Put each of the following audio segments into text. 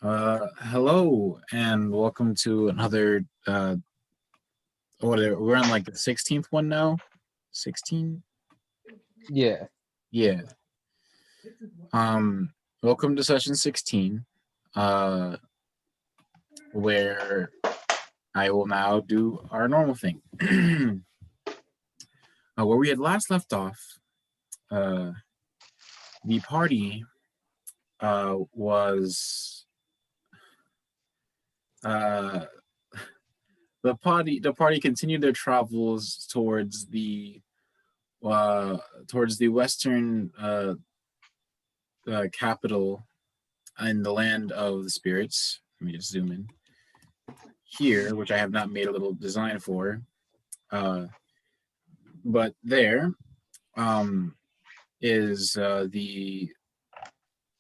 Hello and welcome to another we're on like the 16th one now. 16? Yeah. Yeah. Um Welcome to session 16. Uh where I will now do our normal thing. Where we had last left off, the party was uh the party continued their travels uh towards the western capital in the land of the spirits. Let me just zoom in here, which I have not made a little design for. Uh, but there is the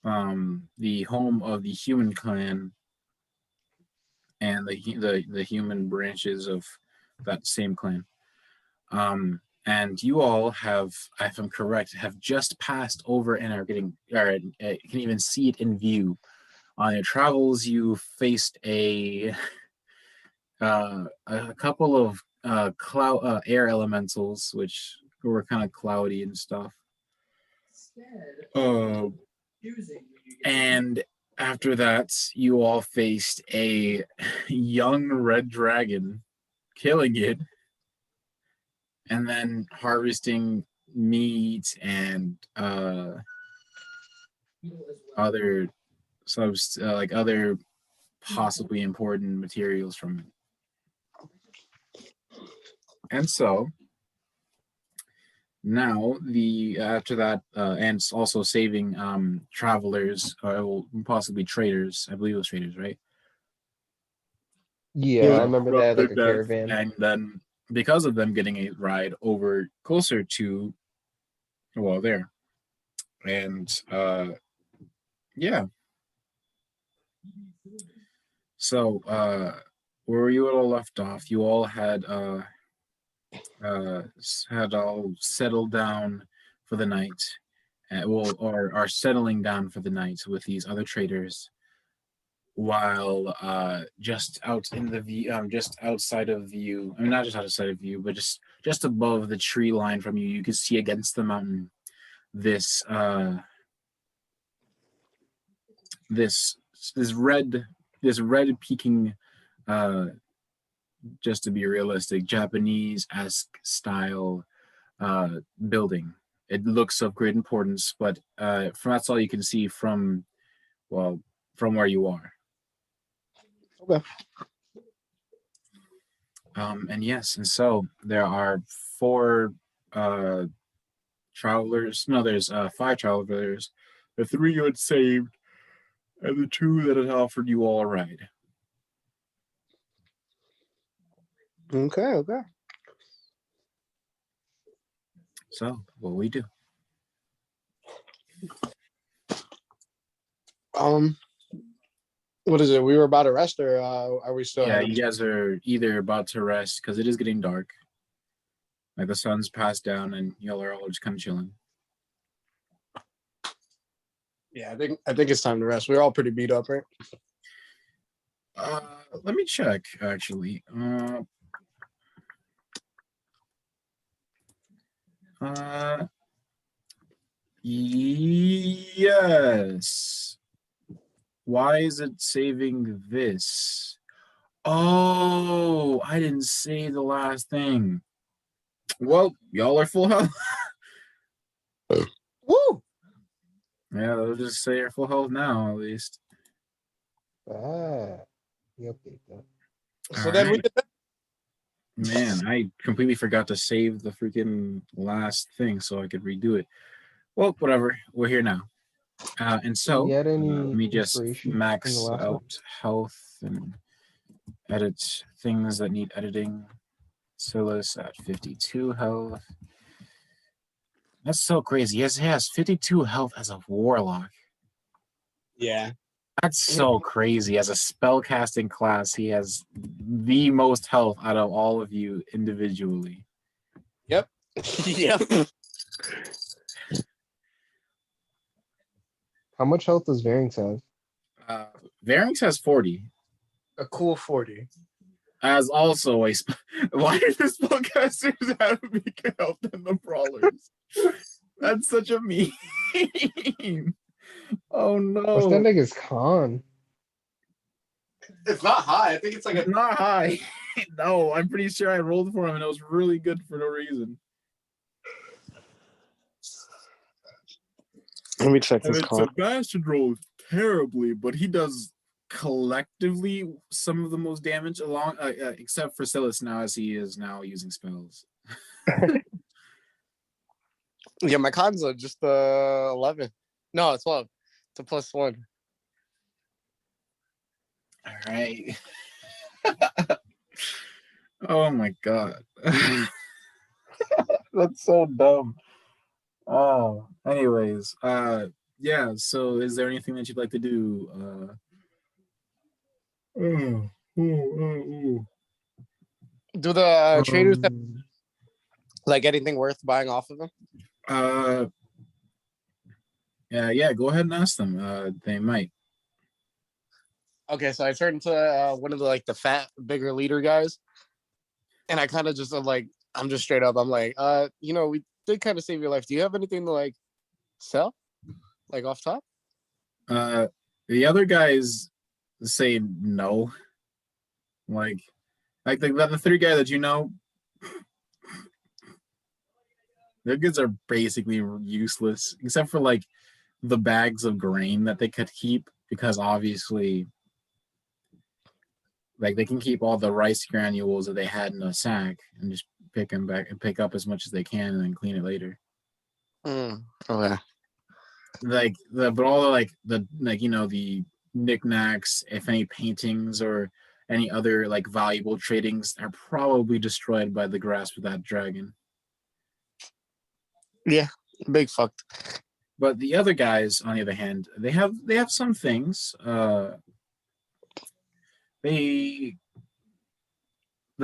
home of the human clan and the human branches of that same clan. And you all have, if I'm correct, have just passed over and are getting, or can even see it in view. On your travels, you faced a couple of cloud air elementals, which were kind of cloudy and stuff. Uh, and after that, you all faced a young red dragon, killing it, and then harvesting meat and other like other possibly important materials from it. And so now the after that, and also saving travelers or possibly traders. I believe it was traders, right? Yeah, I remember From that their like a death, caravan. and then because of them getting a ride over closer to there, and yeah. So where you all left off, you all had all settled down for the night, or are settling down for the night with these other traders, while just out in the view, just outside of view. I mean, not just outside of view, but just above the tree line from you, you can see against the mountain this this this red peaking, uh, just to be realistic, Japanese-esque style building. It looks of great importance, but from that's all you can see from where you are. Okay. And yes, and so there are four travelers. No, there's five travelers. The three you had saved, and the two that had offered you all a ride. Okay. So, what we do? Um, what is it? We were about to rest, or are we still? Yeah, you guys are either about to rest because it is getting dark, like the sun's passed down, and y'all are all just kind of chilling. Yeah, I think it's time to rest. We're all pretty beat up, right? Let me check actually. Yes. Why is it saving this? Oh, I didn't say the last thing. Well, y'all are full health. Woo! Yeah, they'll just say you're full health now, at least. Yep. So then we Man, I completely forgot to save the freaking last thing so I could redo it. Well, whatever. We're here now. And so, You had any let me just inspiration from the max last one? out health and edit things that need editing. Silas at 52 health. That's so crazy. He has 52 health as a warlock. Yeah. That's so crazy. As a spellcasting class, he has the most health out of all of you individually. Yep. Yep. How much health does Varynx have? Uh, Varynx has 40. A cool 40. As also a why does this podcasters have weaker health than the brawlers? That's such a meme. Oh What's that no. nigga's con? It's not high. I think it's like It's not high. No, I'm pretty sure I rolled for him and it was really good for no reason. Let me check And his it's con. Sebastian rolls terribly, but he does collectively some of the most damage along except for Silas now, as he is now using spells. Yeah, my cons are just 11. No, it's 12. It's a +1. All right. Oh my god. That's so dumb. Oh, anyways, yeah, so is there anything that you'd like to do? Oh, oh, Do the traders have, like anything worth buying off of them? Yeah, go ahead and ask them. They might. Okay, so I turned to one of the like the fat, bigger leader guys, and I kind of just like, I'm just straight up. I'm like, we did kind of save your life. Do you have anything to like sell, like off top? The other guys say no. Like the third guy that you know, their goods are basically useless, except for like the bags of grain that they could keep, because obviously, like they can keep all the rice granules that they had in a sack and just pick them back and pick up as much as they can and then clean it later. Okay. But all the the knickknacks, if any paintings or any other like valuable tradings, are probably destroyed by the grasp of that dragon. Yeah, big fucked. But the other guys, on the other hand, they have some things. The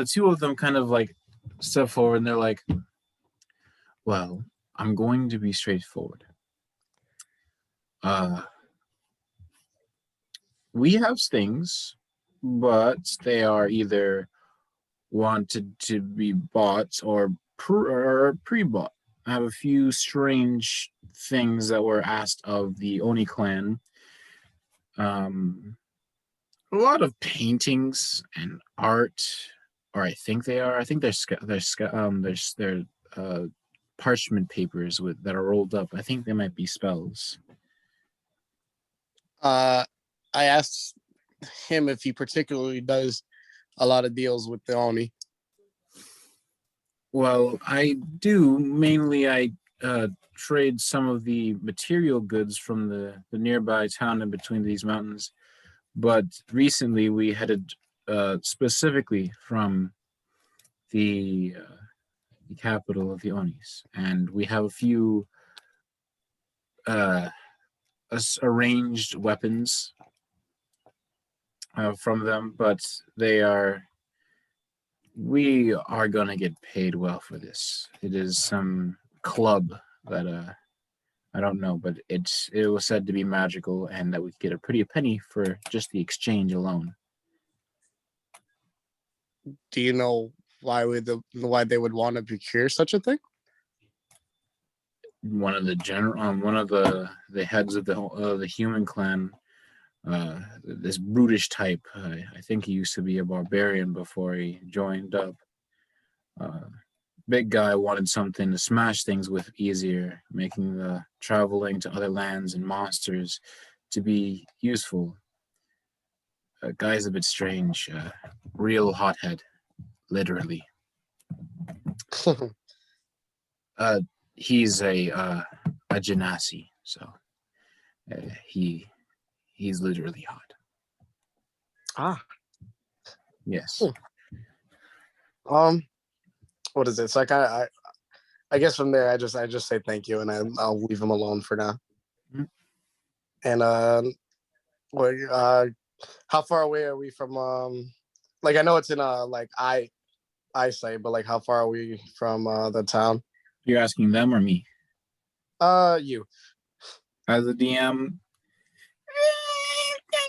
two of them kind of like step forward and they're like, well, I'm going to be straightforward. We have things, but they are either wanted to be bought or pre-bought. I have a few strange things that were asked of the Oni clan. A lot of paintings and art, or I think they are. I think they're parchment papers that are rolled up. I think they might be spells. I asked him if he particularly does a lot of deals with the Oni. Well, I do. Mainly, I trade some of the material goods from the nearby town in between these mountains. But recently, we headed specifically from the capital of the Onis, and we have a few arranged weapons from them, but we are gonna get paid well for this. It is some club that I don't know, but it was said to be magical and that we could get a pretty penny for just the exchange alone. Do you know why they would want to procure such a thing? One of the heads of the human clan, this brutish type. I think he used to be a barbarian before he joined up. Big guy wanted something to smash things with easier, making the traveling to other lands and monsters to be useful. Guy's a bit strange, real hothead, literally. He's a genasi, so he's literally hot. Ah. Yes. What is it? So I guess from there I just say thank you and I'll leave him alone for now. Mm-hmm. And how far away are we from like I know it's in like eyesight, but like how far are we from the town? You're asking them or me? You. As a DM,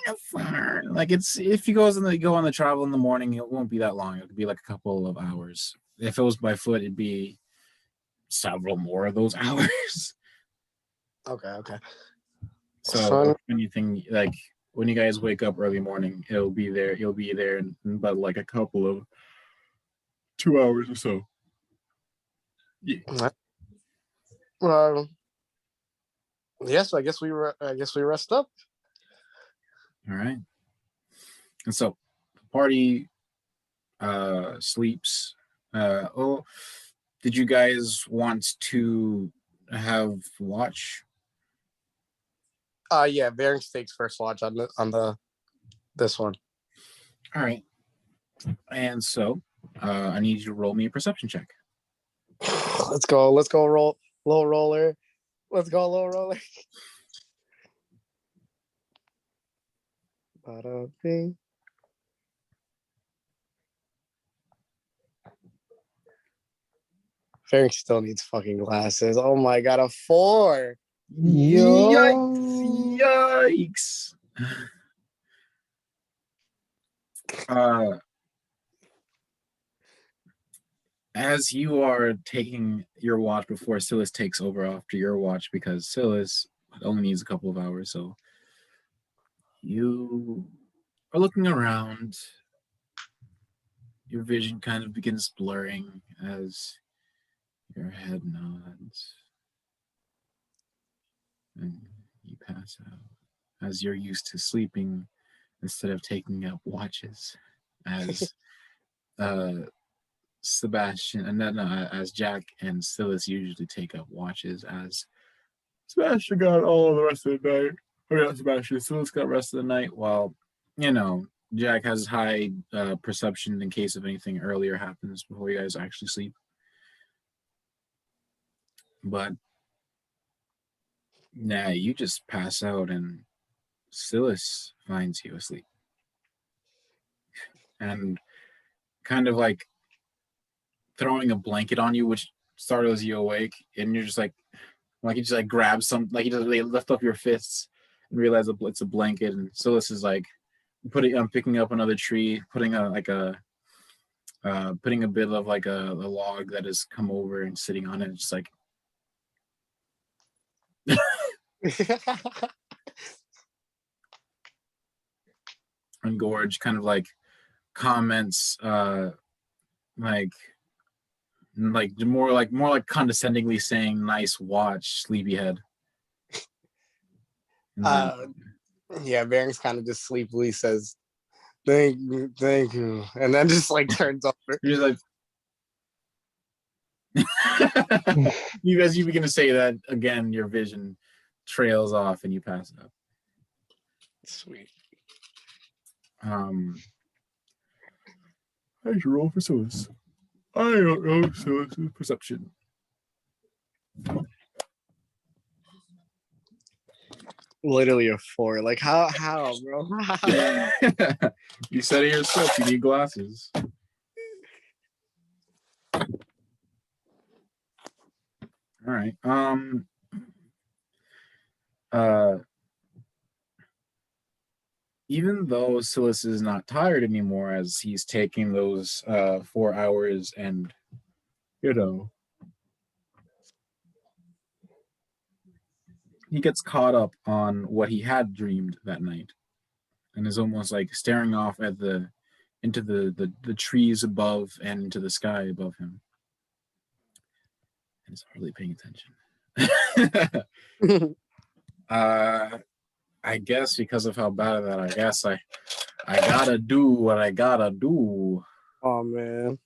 of far. Like it's if you go on the travel in the morning, it won't be that long. It could be like a couple of hours. If it was by foot, it'd be several more of those hours. Okay. So Fun. if anything, like when you guys wake up early morning, it'll be there. You'll be there in about like a couple of 2 hours or so. Yeah. Well, yes, I guess we rest up. All right. And so the party sleeps. Did you guys want to have watch? Yeah, Bearings takes first watch on this one. All right. And so I need you to roll me a perception check. Let's go roll low roller. Let's go low roller. Bada bing. Ferric still needs fucking glasses. Oh my god, a 4. Yikes. As you are taking your watch before Silas takes over after your watch, because Silas only needs a couple of hours, so you are looking around. Your vision kind of begins blurring as your head nods and you pass out as you're used to sleeping instead of taking up watches as Sebastian and as Jack and Silas usually take up watches as Sebastian got all the rest of the night. Or not Sebastian, Silas got the rest of the night while, Jack has high perception in case of anything earlier happens before you guys actually sleep. But nah, you just pass out and Silas finds you asleep. And kind of like throwing a blanket on you, which startles you awake, and you're just like you just like grab some, like you just lift up your fists and realize it's a blanket, and Silas is like picking up another tree, putting a bit of like a log that has come over and sitting on it, just like and Gorge kind of like comments like more like condescendingly saying nice watch, sleepyhead. Yeah, Bearings kind of just sleepily says thank you, and then just like turns over. You're just like as you begin to say that again, your vision trails off and you pass out. Sweet. I should roll for Silas. I don't know Silas's perception. Literally a 4. Like how, bro? How? You said it yourself. You need glasses. All right. Even though Silas is not tired anymore, as he's taking those 4 hours, and he gets caught up on what he had dreamed that night, and is almost like staring off at into the trees above and into the sky above him, and is hardly paying attention. I guess because of how bad of that, I guess I gotta do what I gotta do. Oh man.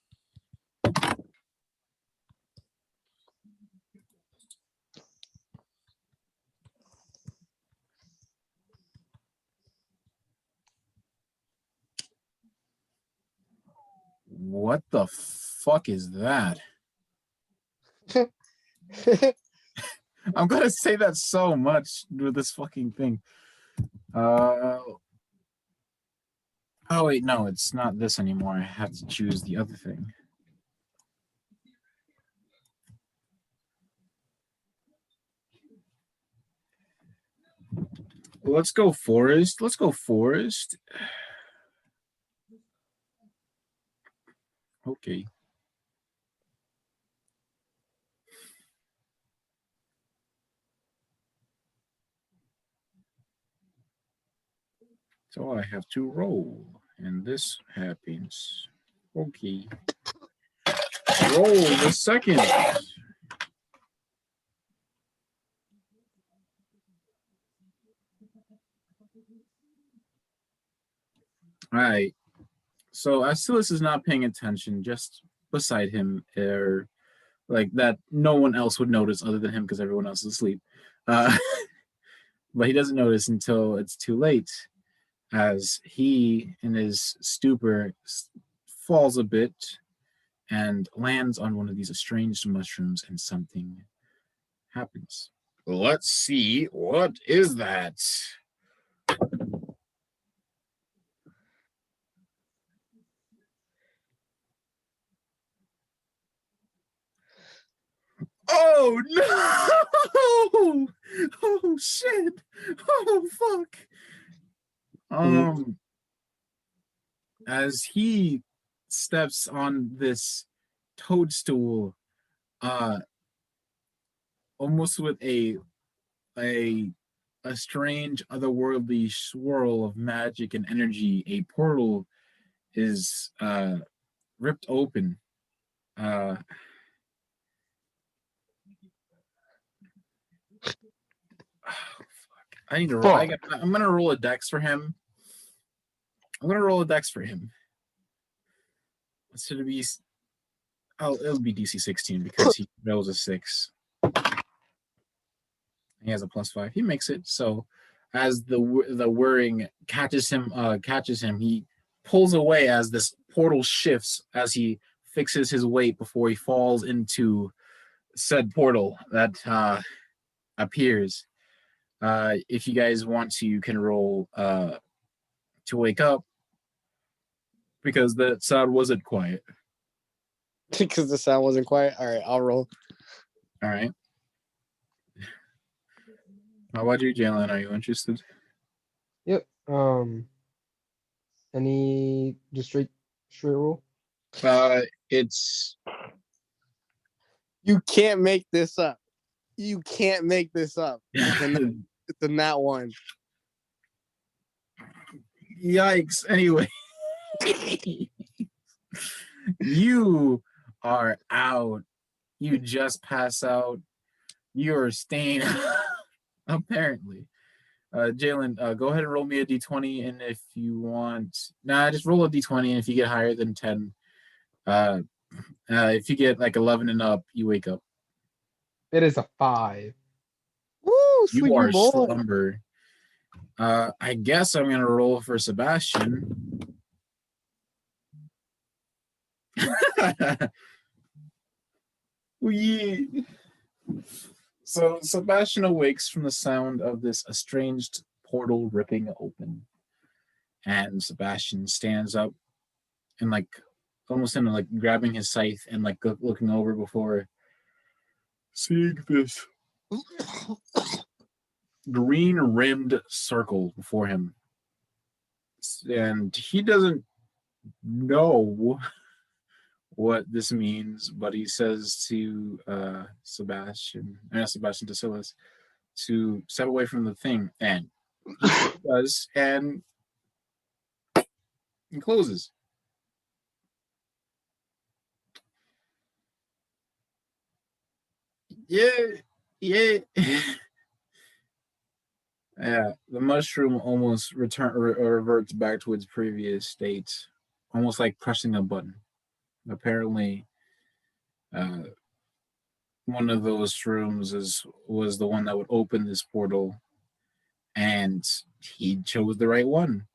What the fuck is that? I'm gonna say that so much with this fucking thing. Oh wait, no, it's not this anymore. I have to choose the other thing. Let's go forest. Let's go forest. Okay. So I have to roll, and this happens. Okay. Roll the second. All right. So Asilis is not paying attention. Just beside him, or like that, no one else would notice other than him because everyone else is asleep. Uh, but he doesn't notice until it's too late, as he, in his stupor, falls a bit and lands on one of these estranged mushrooms, and something happens. Let's see, what is that? Oh no! Oh shit! Oh fuck! As he steps on this toadstool, uh, almost with a a strange otherworldly swirl of magic and energy, a portal is ripped open. Uh, I need to roll. I'm gonna roll a dex for him. I'm gonna roll a dex for him. Should it be? Oh, it'll be DC 16 because he rolls a 6. He has a +5. He makes it. So, as the whirring catches him, he pulls away as this portal shifts as he fixes his weight before he falls into said portal that appears. If you guys want to, you can roll to wake up because the sound wasn't quiet. Because the sound wasn't quiet. All right, I'll roll. All right. How about you, Jalen? Are you interested? Yep. Any just straight roll? It's You can't make this up. You can't make this up. It's a nat one. Yikes. Anyway, you are out. You just pass out. You're staying apparently. Jalen, go ahead and roll me a d20, and if you want, just roll a d20, and if you get higher than 10, if you get like 11 and up, you wake up. It is a 5. Woo, You are slumber. I guess I'm gonna roll for Sebastian. Yeah. So Sebastian awakes from the sound of this estranged portal ripping open, and Sebastian stands up and like almost in like grabbing his scythe and like looking over before seeing this green rimmed circle before him, and he doesn't know what this means, but he says to Sebastian to Silas to step away from the thing, and he does, and closes. Yeah. Yeah, the mushroom almost reverts back to its previous state, almost like pressing a button. Apparently, one of those shrooms was the one that would open this portal, and he chose the right one.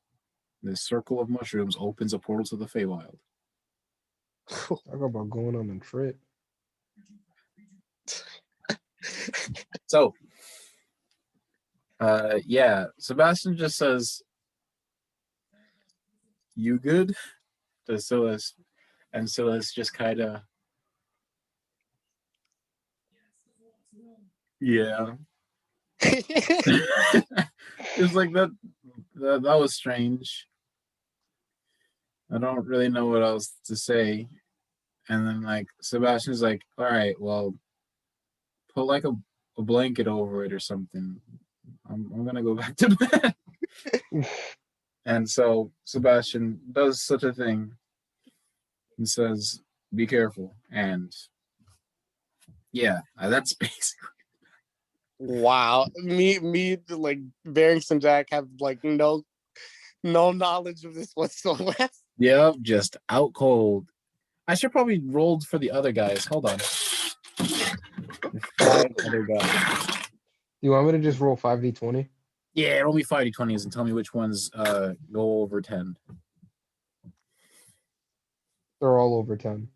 This circle of mushrooms opens a portal to the Feywild. Talk about going on a trip. So, Sebastian just says, "You good?" to Silas, and Silas just kind of, yeah. It's like that was strange. I don't really know what else to say. And then like Sebastian's like, all right, well, put like a blanket over it or something. I'm gonna go back to bed. And so Sebastian does such a thing and says, be careful. And yeah, that's basically Wow. Me, like Barings and Jack have like no knowledge of this whatsoever. yep, just out cold. I should probably roll for the other guys. Hold on. The 5 other guys. You want me to just roll 5d20? Yeah, roll me 5d20s and tell me which ones go over 10. They're all over 10.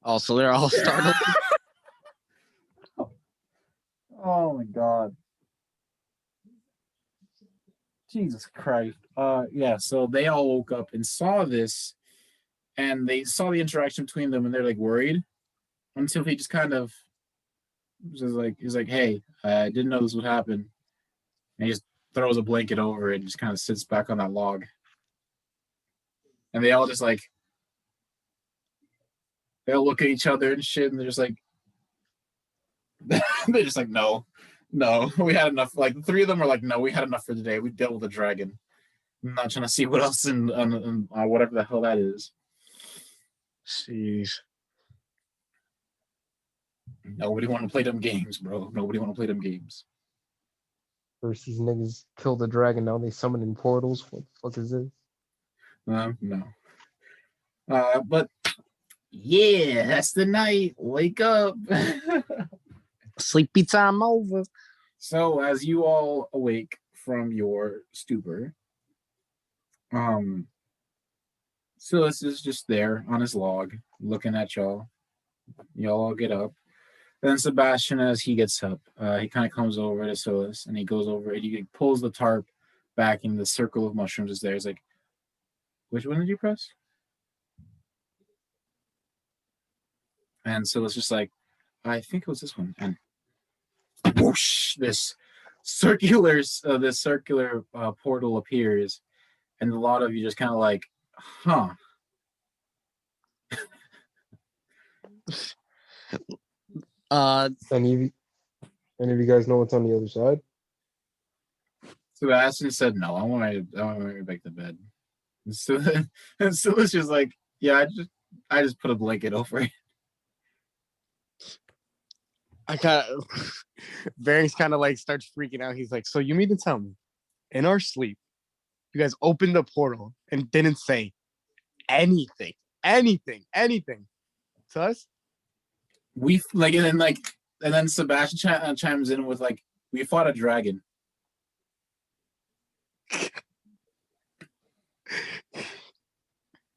Oh, so they're all startled. Oh my god. Jesus Christ. Yeah, so they all woke up and saw this and they saw the interaction between them and they're like worried until he just kind of was like he's like, hey, I didn't know this would happen. And he just throws a blanket over it and just kind of sits back on that log. And they all just like they all look at each other and shit and they're just like they're just like, no, we had enough. Like the three of them are like, no, we had enough for today. We dealt with the dragon. I'm not trying to see what else in whatever the hell that is. Jeez. Nobody want to play them games, bro. Nobody want to play them games. First, these niggas killed the dragon. Now they summon in portals. What the fuck is this? No. But yeah, that's the night. Wake up. Sleepy time over. So as you all awake from your stupor, Silas is just there on his log, looking at y'all. Y'all all get up. Then Sebastian, as he gets up, he kind of comes over to Silas and he goes over and he pulls the tarp back in the circle of mushrooms is there. He's like, which one did you press? And Silas just like, I think it was this one. And whoosh, this circular portal appears. And a lot of you just kind of like, huh. Any of you guys know what's on the other side? Sebastian said, no, I want to go back to bed. And so Silas just like, yeah, I just put a blanket over it. I kind of Barings kind of like starts freaking out. He's like, so you mean to tell me in our sleep you guys opened the portal and didn't say anything to us? We like and then Sebastian chimes in with like, we fought a dragon.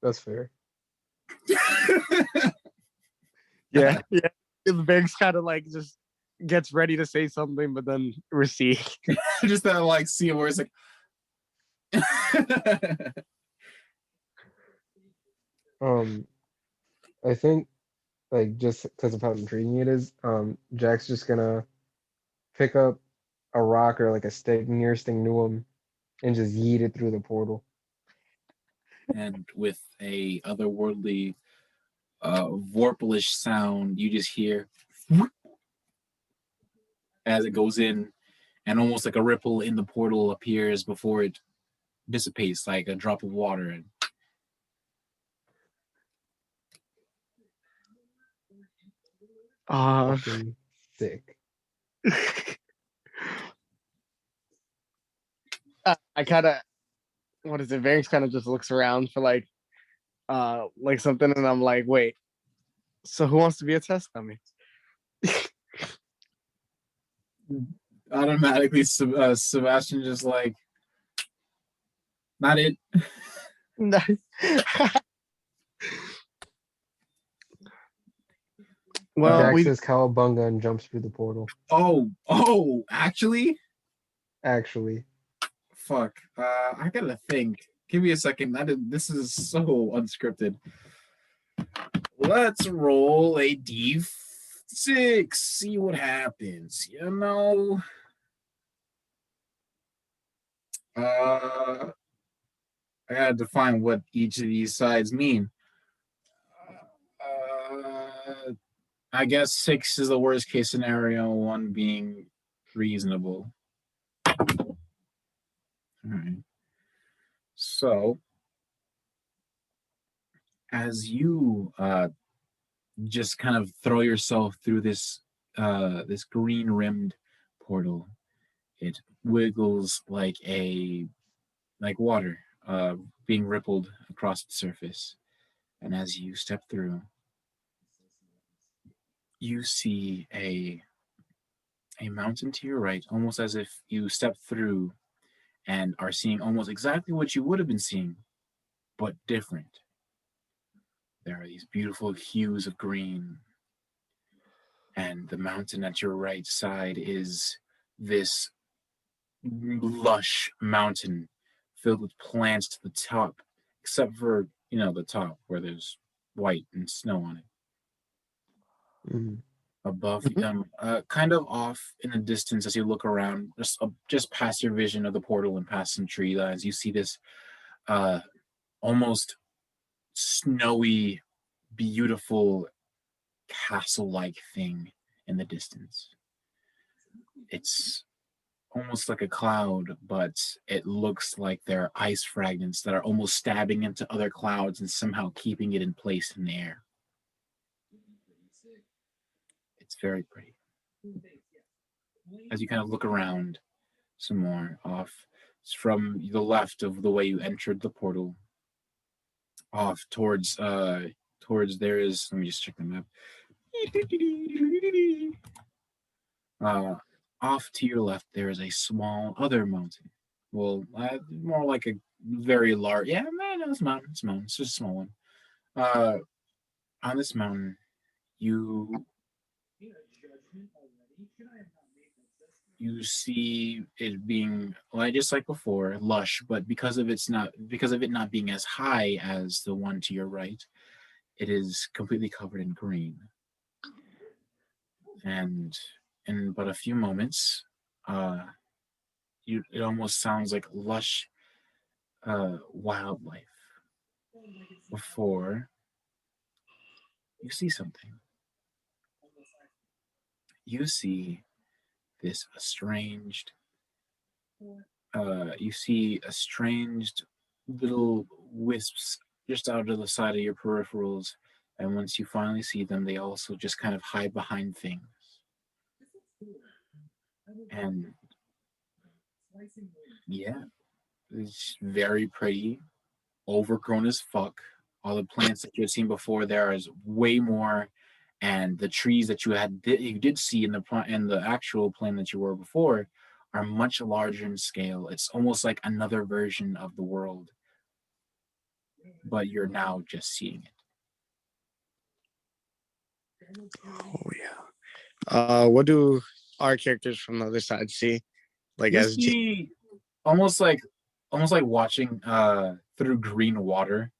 That's fair. Yeah. The Barings kind of like just gets ready to say something, but then recedes. Just that like scene where it's like I think like just because of how intriguing it is, Jack's just gonna pick up a rock or like a stick nearest thing to him and just yeet it through the portal. and with a otherworldly vorpalish sound, you just hear as it goes in, and almost like a ripple in the portal appears before it dissipates, like a drop of water. And Fucking sick. I kind of, what is it? Varys kind of just looks around for like something, and I'm like, wait, so who wants to be a test dummy? automatically, Sebastian just like, not it. Well, Jack we says cowabunga and jumps through the portal. Oh, actually, fuck. I gotta think. Give me a second. This is so unscripted. Let's roll a d6. See what happens. You know. I gotta define what each of these sides mean. I guess 6 is the worst case scenario, 1 being reasonable. All right. So, as you just kind of throw yourself through this green rimmed portal, it wiggles like water being rippled across the surface. And as you step through, you see a mountain to your right, almost as if you stepped through and are seeing almost exactly what you would have been seeing, but different. There are these beautiful hues of green, and the mountain at your right side is this lush mountain filled with plants to the top, except for, the top where there's white and snow on it. Mhm. Above Mhm. them, kind of off in the distance as you look around, just past your vision of the portal and past some tree lines, you see this uh, almost snowy, beautiful castle-like thing in the distance. It's almost like a cloud, but it looks like there are ice fragments that are almost stabbing into other clouds and somehow keeping it in place in the air. It's very pretty. As you kind of look around some more off from the left of the way you entered the portal, off towards there is, let me just check the map. Off to your left, there is a small other mountain. Well, more like a very large. Yeah, man, no, it's a mountain. It's a mountain. It's just a small one. Uh, on this mountain, you you see it being like just like before, lush, but because of it not being as high as the one to your right, it is completely covered in green. And in but a few moments, uh, it almost sounds like lush wildlife before you see something. You see this estranged. You see estranged little wisps just out of the side of your peripherals, and once you finally see them, they also just kind of hide behind things. And yeah, it's very pretty, overgrown as fuck. All the plants that you had seen before there is way more, and the trees that you did see in the actual plane that you were before are much larger in scale. It's almost like another version of the world, but you're now just seeing it. Oh yeah. What do our characters from the other side see? Like You as see almost like watching through green water.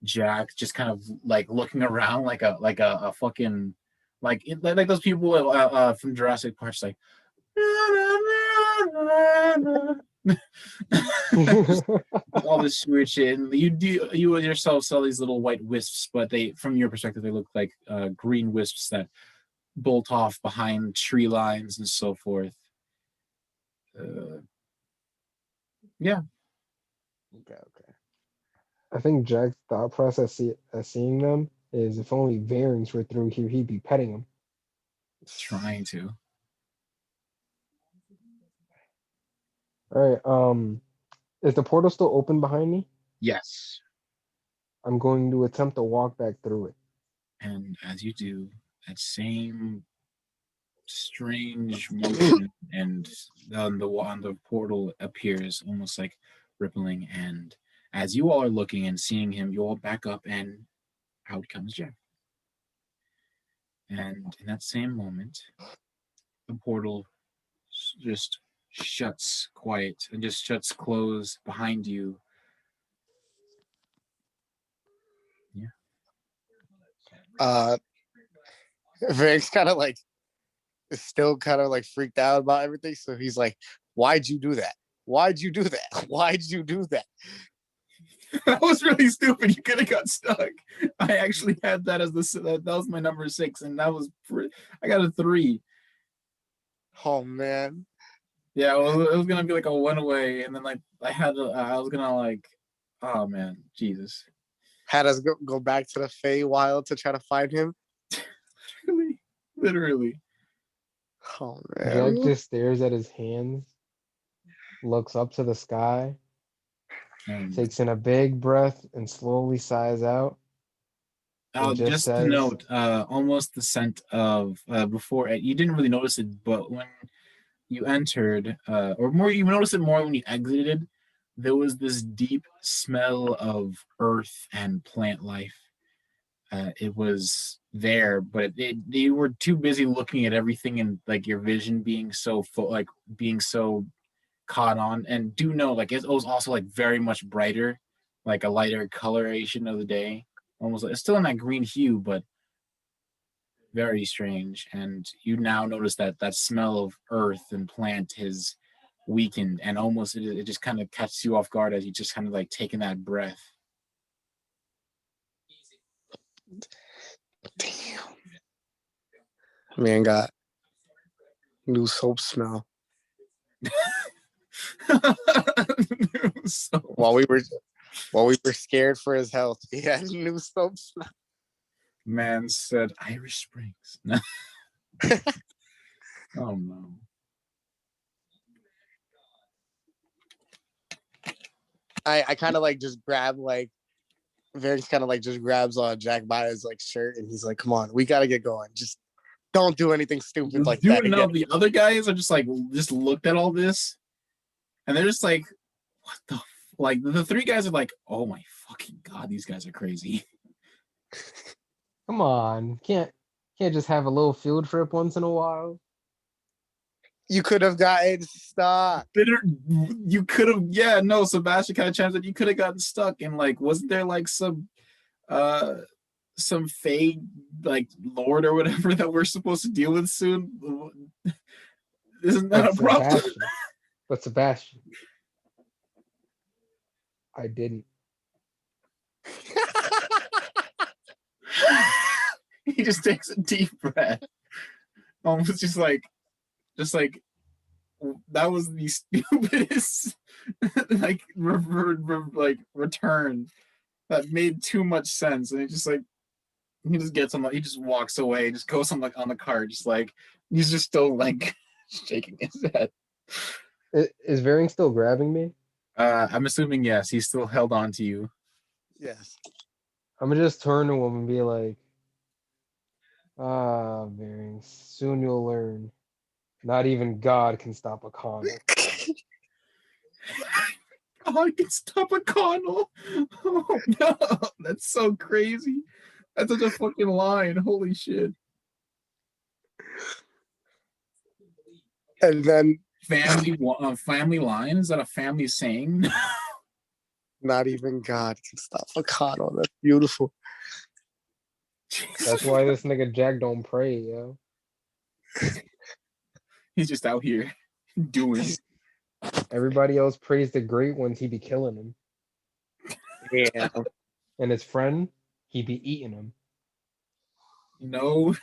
Jack just kind of like looking around like a fucking like those people from Jurassic Park, just like all this weird shit. And you yourself saw these little white wisps, but they, from your perspective, they look like green wisps that bolt off behind tree lines and so forth. Yeah. okay. I think Jack's thought process seeing them is if only Variants were through here, he'd be petting them. Trying to. All right. Is the portal still open behind me? Yes. I'm going to attempt to walk back through it. And as you do, that same strange motion and on the portal appears almost like rippling, and as you all are looking and seeing him, you all back up and out comes Jack. And in that same moment, the portal just shuts quiet and just shuts closed behind you. Yeah. Vic's kind of like is still kind of like freaked out about everything. So he's like, "Why'd you do that?" Why'd you do that? Why'd you do that? That was really stupid. You could have got stuck. I actually had that as that was my number 6, and that was I got a 3. Oh man. Yeah, well, it was gonna be like a 1 away, and then like I was gonna like, oh man, Jesus. Had us go back to the Feywild to try to find him. Literally. Oh Jack man. just stares at his hands, looks up to the sky, And takes in a big breath, and slowly sighs out. And just just to says, note, almost the scent of before you didn't really notice it, but when you entered, or more, you noticed it more when you exited. There was this deep smell of earth and plant life. It was there, but you were too busy looking at everything and like your vision being so full, like being so caught on. And do know, like it was also like very much brighter, like a lighter coloration of the day. Almost like it's still in that green hue, but very strange. And you now notice that that smell of earth and plant is weakened, and almost it just kind of catches you off guard as you just kind of like taking that breath. Damn. Man got new soap smell. So, While we were scared for his health, he had new soap smell. man said Irish Springs. Oh no. I kind of like just grab like Varys kind of like just grabs Jack by his like shirt and he's like, "Come on, we gotta get going. Just don't do anything stupid like Do that you know again." the other guys are just like just looked at all this, and they're just like, "What the?" Like the 3 guys are like, "Oh my fucking god, these guys are crazy." come on, can't just have a little field trip once in a while. You could have gotten stuck. You could have, yeah, no. Sebastian kind of changed that you could have gotten stuck, and like, wasn't there like some fake like lord or whatever that we're supposed to deal with soon? Isn't that But a problem? Sebastian, but Sebastian, I didn't. He just takes a deep breath, almost just like that was the stupidest like return that made too much sense, and it just like he just gets on, he just walks away, just goes on like on the car, just like he's just still like shaking his head. Is Varing still grabbing me? I'm assuming yes, he's still held on to you. Yes. I'm gonna just turn to him and be like, "Ah, Varing, soon you'll learn. Not even God can stop a Connell." Oh, I can stop a Connell. Oh no, that's so crazy. That's such a fucking line. Holy shit. And then Family line? Is that a family saying? not even God can stop a Connell. That's beautiful. That's why this nigga Jack don't pray, yo. He's just out here doing. Everybody else prays the great ones, he be killing them. Yeah. And his friend, he be eating them. No,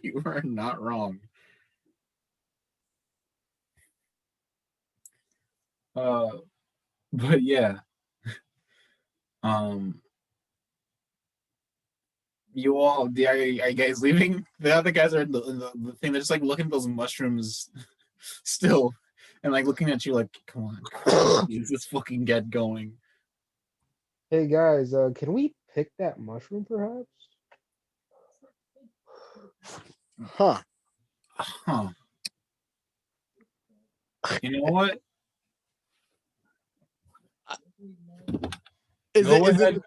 you are not wrong. But yeah. You all, are you guys leaving? The other guys are in the thing. They're just like looking at those mushrooms still, and like looking at you like, come on, please, let's fucking get going. Hey guys, can we pick that mushroom perhaps? Huh. Huh. You know what? Is Go it ahead.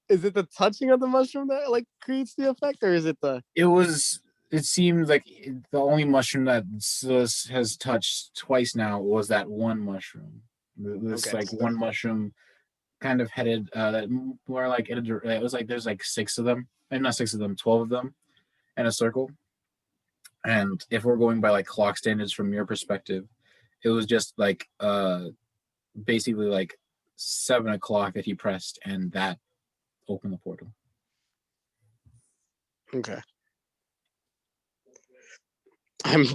is it the touching of the mushroom that like creates the effect, or is it the It seemed like the only mushroom that has touched twice now was that one mushroom. This Okay. like one mushroom kind of headed that more like it was like there's like 6 of them, and not 6 of them, 12 of them in a circle. And if we're going by like clock standards from your perspective, It was just like basically like 7 o'clock that he pressed, and that opened the portal. Okay. I'm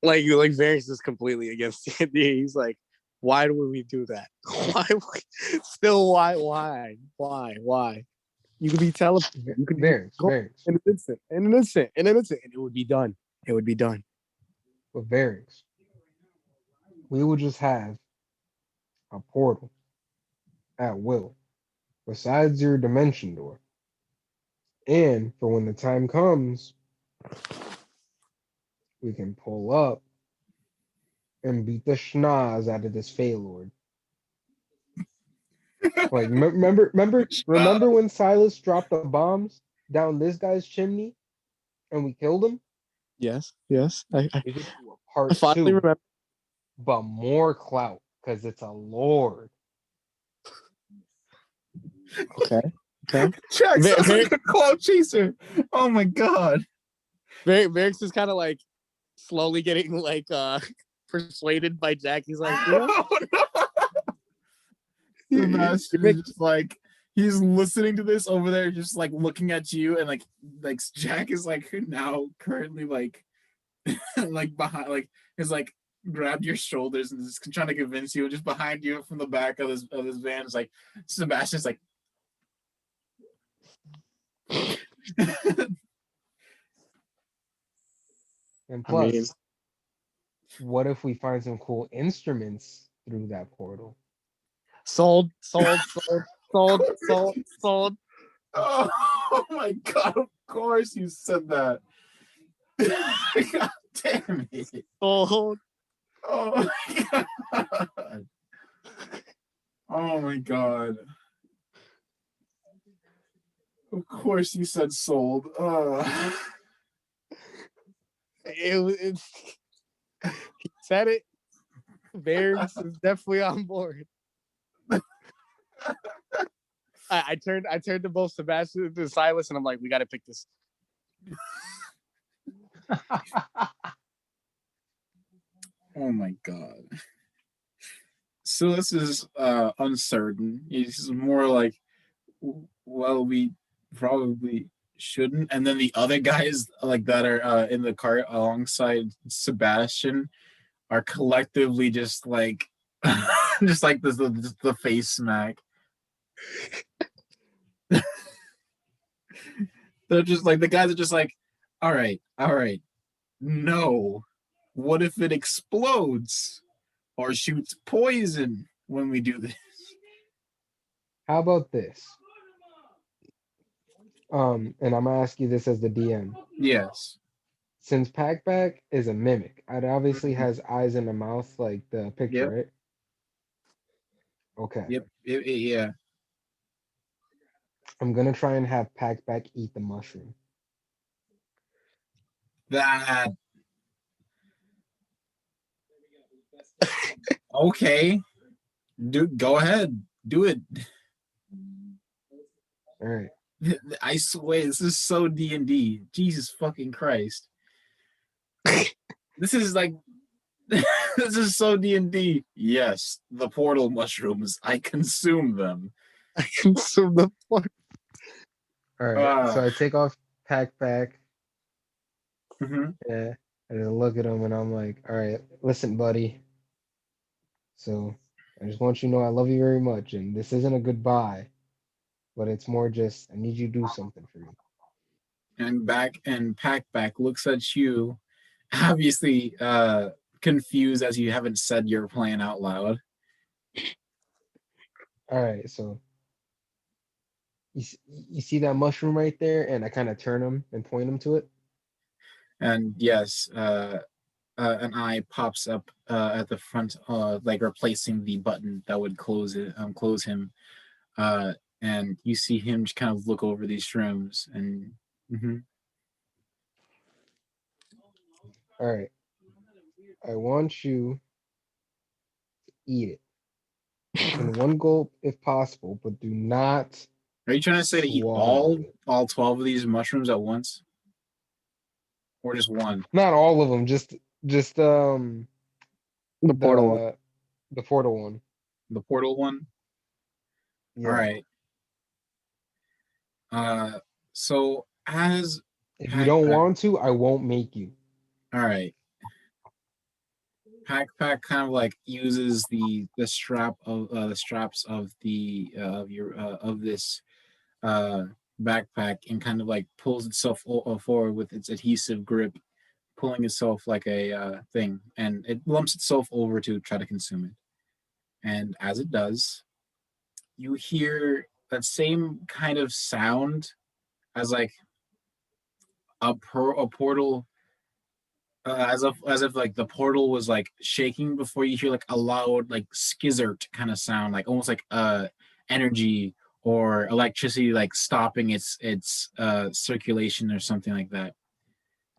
like Varys is completely against the idea. He's like, why would we do that? Why? You could be teleported. You could be Varys, in an instant, and it would be done. It would be done. with Varys, we would just have a portal at will, besides your dimension door. And for when the time comes, we can pull up and beat the schnoz out of this Feylord. Like, remember when Silas dropped the bombs down this guy's chimney and we killed him? Yes. We could do a I part finally two, remember. but more clout because it's a lord. Okay. Jack sounds Var- like a cloud chaser. Oh my god. Varys is kind of like slowly getting like persuaded by Jack. He's like, you know, Oh, no. Sebastian is just like he's listening to this over there, just like looking at you, and like Jack is like now currently like like behind, like is like grabbed your shoulders and is trying to convince you, just behind you from the back of his van is like Sebastian's like And I plus, mean, what if we find some cool instruments through that portal? sold. oh my god, of course you said that. God damn it. Sold. Oh my god. Oh my god. Of course you said sold. He said it. Varys is definitely on board. I turned to both Sebastian and Silas, and I'm like, we got to pick this. Oh my god. Silas is uncertain. He's more like, well, we probably shouldn't. And then the other guys like that are in the cart alongside Sebastian are collectively just like just like the face smack. They're just like the guys are just like, all right, no. What if it explodes or shoots poison when we do this? How about this? And I'm gonna ask you this as the DM. Yes. Since Packback is a mimic, it obviously has eyes in the mouth like the picture, Yep. right? Okay. Yep. Yeah. I'm gonna try and have Packback eat the mushroom. That. Okay. Go ahead. Do it. All right. I swear, this is so D&D. Jesus fucking Christ. This is like, this is so D&D. Yes, the portal mushrooms. I consume them. I consume the fuck. All right. So I take off Packback. Mhm. Yeah. I just look at him and I'm like, all right, listen, buddy. So I just want you to know I love you very much. And this isn't a goodbye, but it's more just I need you to do something for me. And Packback looks at you, obviously confused as you haven't said your plan out loud. All right, so you see that mushroom right there, and I kind of turn him and point him to it. And yes, an eye pops up at the front, like replacing the button that would close him. And you see him just kind of look over these shrooms, and All right, I want you to eat it in one gulp if possible, but do not. Are you trying to say to eat swallow it. all 12 of these mushrooms at once, or just one? Not all of them, just The portal one. The portal one. The portal one. Yeah. All right. So as If you don't Pac-Pac, want to, I won't make you. all right, Pac kind of like uses the straps of the of your of this uh backpack and kind of like pulls itself forward with its adhesive grip, pulling itself like a thing, and it lumps itself over to try to consume it. And as it does, you hear that same kind of sound as like a portal, as if like the portal was like shaking before you hear like a loud like skizzert kind of sound, like almost like energy or electricity like stopping its circulation or something like that.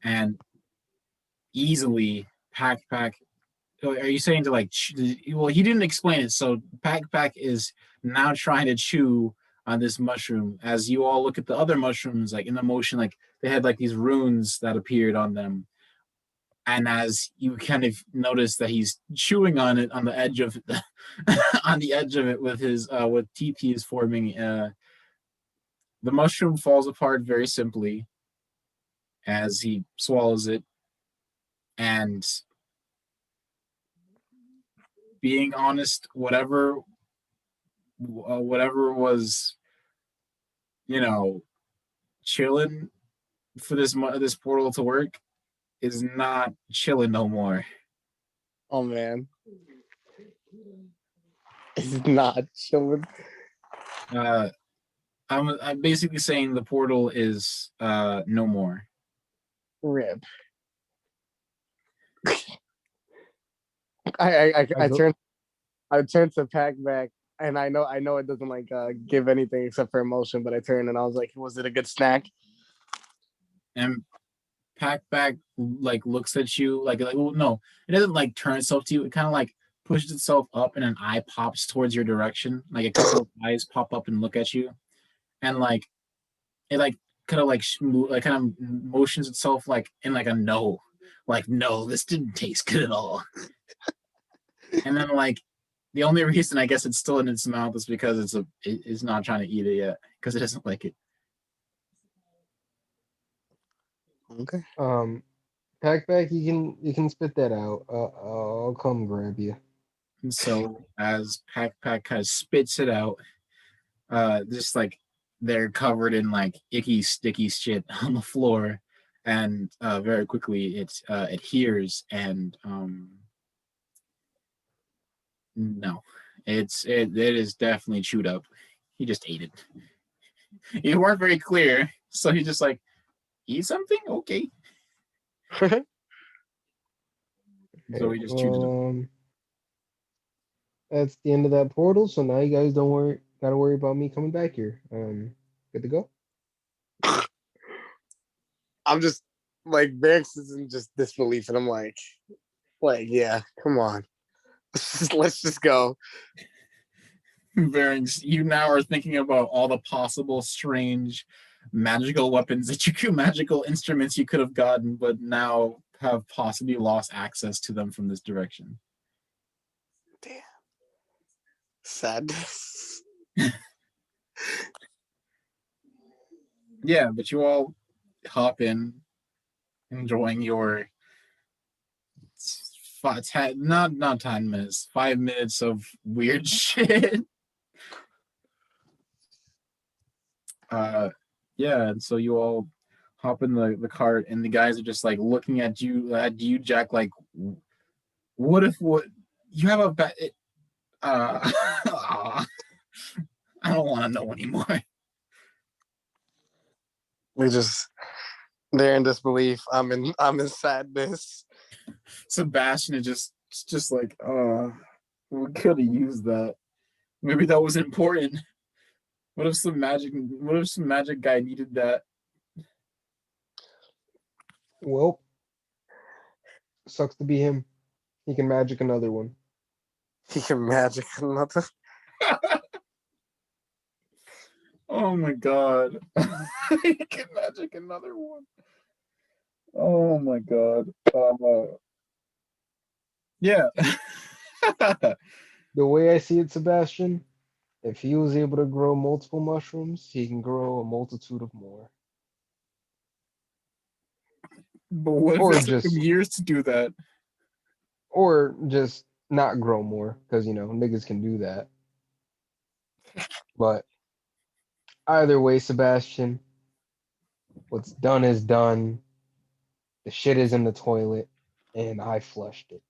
And easily Pack are you saying to like well, he didn't explain it, so Pack is now trying to chew on this mushroom as you all look at the other mushrooms like in the motion, like they had like these runes that appeared on them. And as you kind of notice that he's chewing on it on the edge of on the edge of it with his with teeth he is forming, the mushroom falls apart very simply as he swallows it. And being honest, whatever was, you know, chilling for this portal to work is not chilling no more. Oh man, it's not chilling. I'm basically saying the portal is no more. Rip. I turned to Pack back, and I know it doesn't like give anything except for emotion, but I turned and I was like, was it a good snack? And Packback like looks at you like well, no, it doesn't like turn itself to you. It kind of like pushes itself up and an eye pops towards your direction. Like a couple of eyes pop up and look at you, and like it like kind of like kind of motions itself like in like a no, like no, this didn't taste good at all. And then like the only reason I guess it's still in its mouth is because it's not trying to eat it yet because it doesn't like it. Okay. Packback, you can spit that out. I'll come grab you. And so as Pack kind of spits it out, just like they're covered in like icky, sticky shit on the floor, and very quickly it adheres and no, it is definitely chewed up. He just ate it. You weren't very clear, so he just like eat something, okay. So he just chewed it up. That's the end of that portal. So now you guys don't gotta worry about me coming back here. Good to go. I'm just like Barracks is in just disbelief, and I'm like yeah, come on, let's just go. Varings, you now are thinking about all the possible strange magical weapons that you could, magical instruments you could have gotten, but now have possibly lost access to them from this direction. Damn. Sadness. Yeah, but you all hop in, enjoying your not 10 minutes, 5 minutes of weird shit. Yeah, and so you all hop in the cart, and the guys are just like looking at you, Jack, like, what if what you have a I don't want to know anymore. We just they're in disbelief. I'm in sadness. Sebastian is just like, we could have used that. Maybe that was important. What if some magic guy needed that? Well, sucks to be him. He can magic another one. He can magic another. Oh my god. He can magic another one. Oh my god. Yeah. The way I see it, Sebastian, if he was able to grow multiple mushrooms, he can grow a multitude of more. But what if Or it took him just years to do that? or just not grow more, because niggas can do that. But either way, Sebastian, what's done is done. The shit is in the toilet, and I flushed it.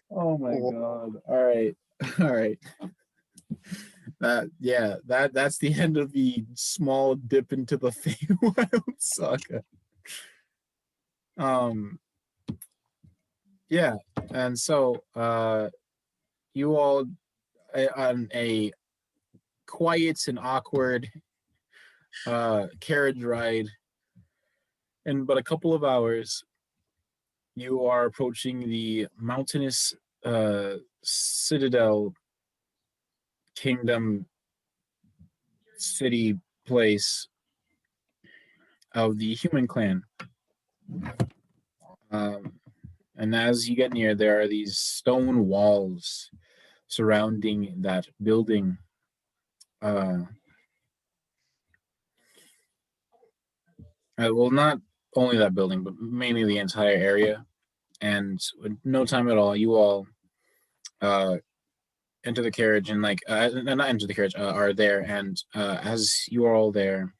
Oh my god. All right. All right. That's the end of the small dip into the Feywild saga. Yeah, and so you all on a quiet and awkward carriage ride in but a couple of hours, you are approaching the mountainous citadel kingdom city place of the human clan. And as you get near, there are these stone walls surrounding that building. Well, not only that building, but mainly the entire area. And in no time at all, you all enter the carriage and not enter the carriage, are there. And as you are all there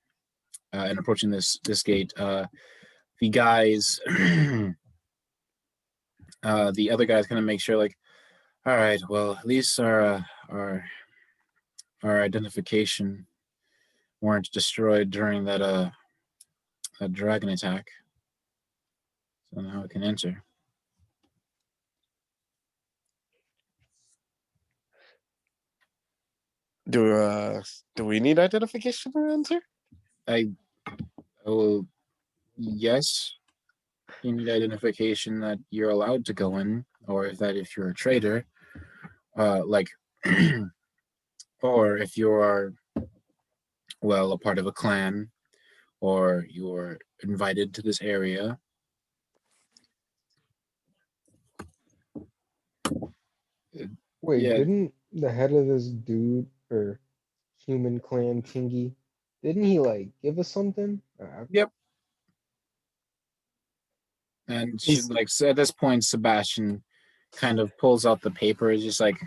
and approaching this gate, the guys, the other guys, kind of make sure, like, all right, well, at least our identification weren't destroyed during that dragon attack. So now we can enter. Do we need identification to enter? Well, yes, you need identification that you're allowed to go in, or if you're a trader, like, or if you are, well, a part of a clan, or you're invited to this area. Wait, Yeah. didn't the head of this dude or human clan thingy, didn't he like give us something? Yep. And she, He's like, so at this point, Sebastian kind of pulls out the paper. Is just like,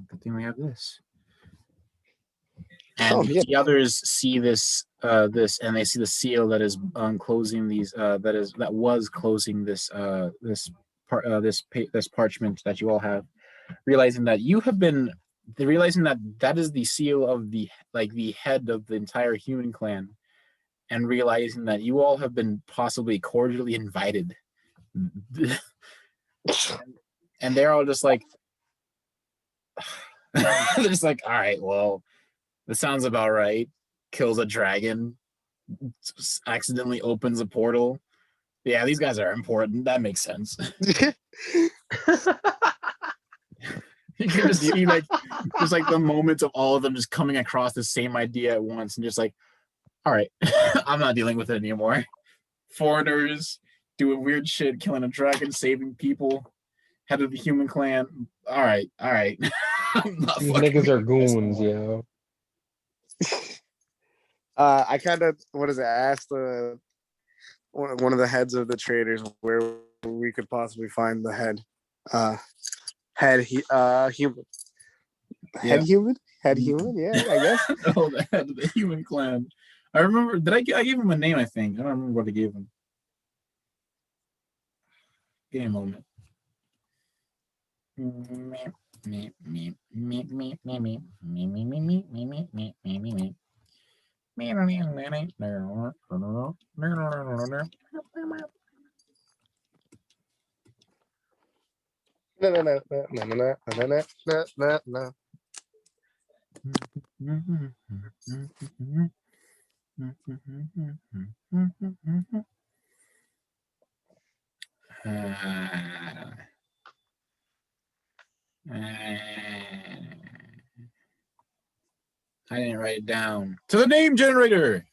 good thing we have this. And yeah. the others see this, and they see the seal that is closing these. That was closing this. This parchment that you all have. Realizing that you have been, realizing that that is the seal of the head of the entire human clan, and realizing that you all have been possibly cordially invited. And they're all just like, they're just like, all right, well, this sounds about right. Kills a dragon, accidentally opens a portal. Yeah, these guys are important. That makes sense. You can just see just like the moments of all of them just coming across the same idea at once, and just like, all right, I'm not dealing with it anymore. Foreigners doing weird shit, killing a dragon, saving people, head of the human clan. All right. I'm not These fucking niggas are with this goons, anymore. yo. I kind of I asked one of the heads of the traders where we could possibly find the head human. Yeah. Head human, yeah, I guess. Oh, the head of the human clan. I remember. I gave him a name? I think I don't remember what I gave him. Give me a moment. No. I didn't write it down. To the name generator.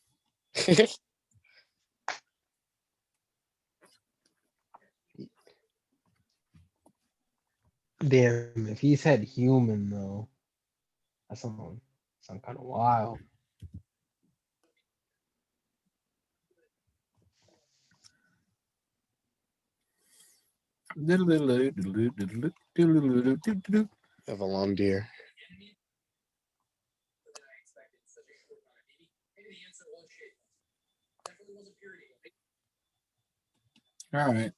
Damn, if he's had human though, that's some kind of wild. Have a long deer. All right.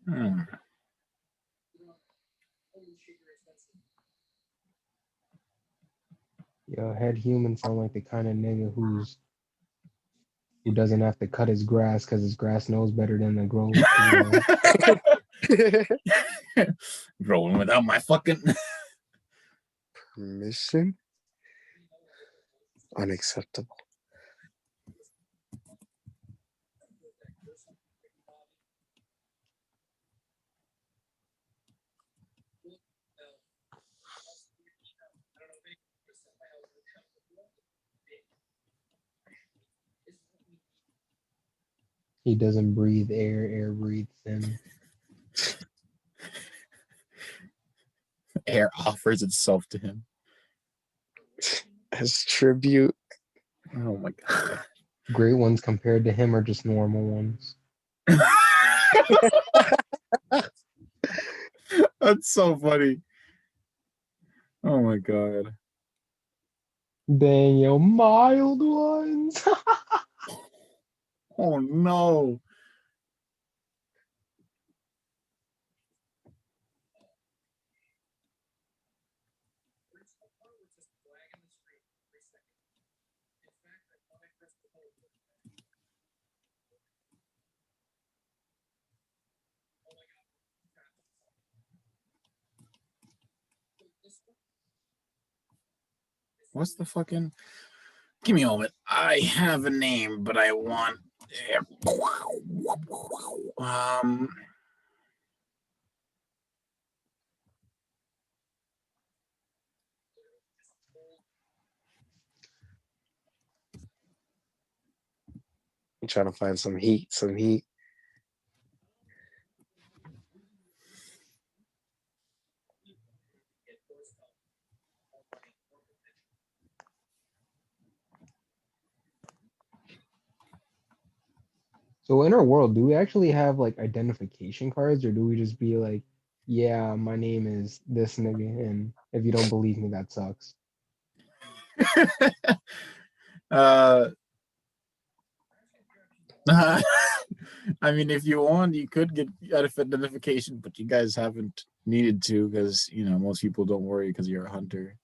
Hmm. Yo, head human sound like the kind of nigga who doesn't have to cut his grass because his grass knows better than to grow. Growing without my fucking. Permission? Unacceptable. He doesn't breathe air, air breathes him. Air offers itself to him. As tribute. Oh my god. Great ones compared to him are just normal ones. That's so funny. Oh my god. Dang, yo, mild ones. Oh no. What's the fucking? Give me a moment. I have a name, but I want. Um. I'm trying to find some heat. So in our world, do we actually have like identification cards, or do we just be like, yeah, my name is this nigga, and if you don't believe me, that sucks. uh. I mean, if you want, you could get identification, but you guys haven't needed to because most people don't worry because you're a hunter,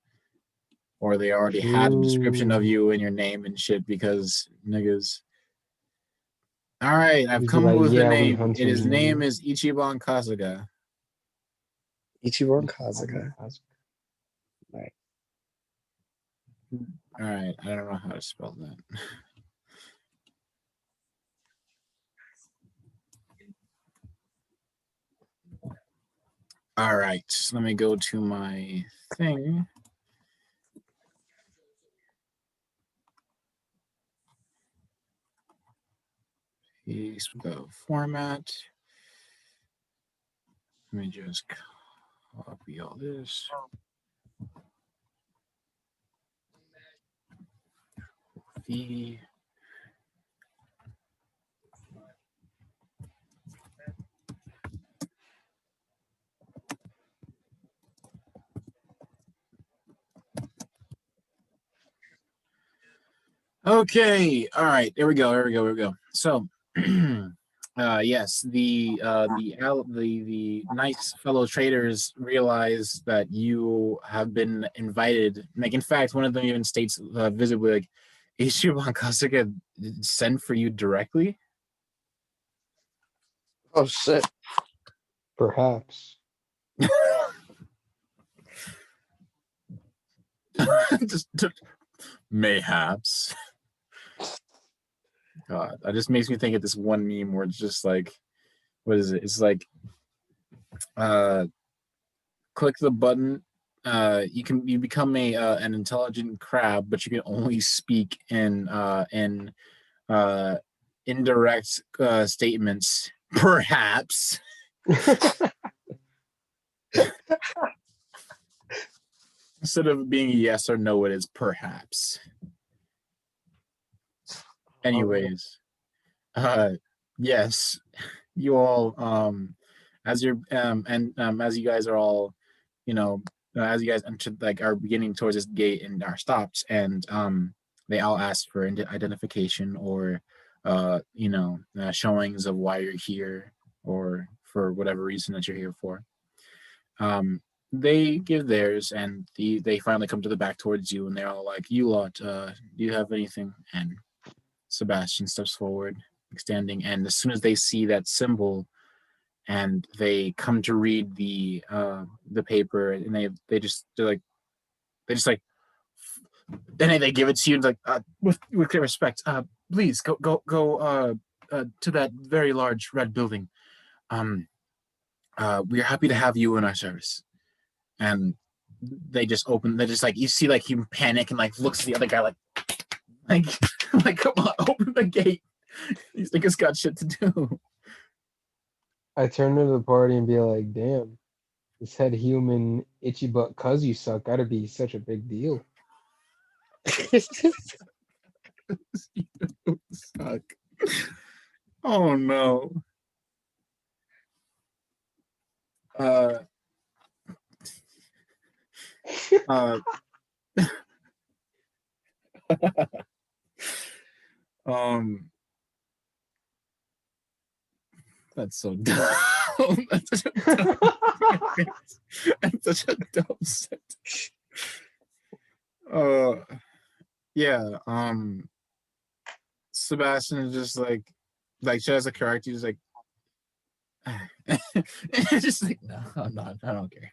or they already had a description of True. you in your name and shit because niggas. All right, I've Just be come up like, with a yeah, we name. hunters, His name nigga. is Ichiban Kasuga. Ichiban Kazuka. Right. All right, I don't know how to spell that. All right, so let me go to my thing. Here's the format. Let me just copy all this. The Okay. All right. Here we go. So, yes, the nice fellow traders realize that you have been invited. Like, in fact, one of them even states visibly, like, Ishiban Kasuga sent for you directly. Oh shit. Perhaps. just Mayhaps. God, that just makes me think of this one meme where it's just like, what is it? It's like, uh, click the button. You become an intelligent crab, but you can only speak in indirect statements. Perhaps. Instead of being a yes or no, it is perhaps. Anyways, yes, you all as you're as you guys are all, you know, as you guys enter, like, are beginning towards this gate and are stopped, and they all ask for identification or showings of why you're here or for whatever reason that you're here for. They give theirs, and they finally come to the back towards you, and they're all like, "You lot, do you have anything?" And Sebastian steps forward, extending, and as soon as they see that symbol, and they come to read the paper, and they just like, then they give it to you, like, with great respect, please go to that very large red building. We are happy to have you in our service. And they just open. They just, like, you see, like, him panic and, like, looks at the other guy like like, come on, open the gate. He's like, it's got shit to do. I turn to the party and be like, damn, this head human itchy butt cuz you suck gotta be such a big deal. You suck. Oh no. Uh, um, that's so dumb. That's such a dumb. That's such a dumb sentence. Yeah. Sebastian is just like she has a character. He's like, just like, no, I'm not. I don't care.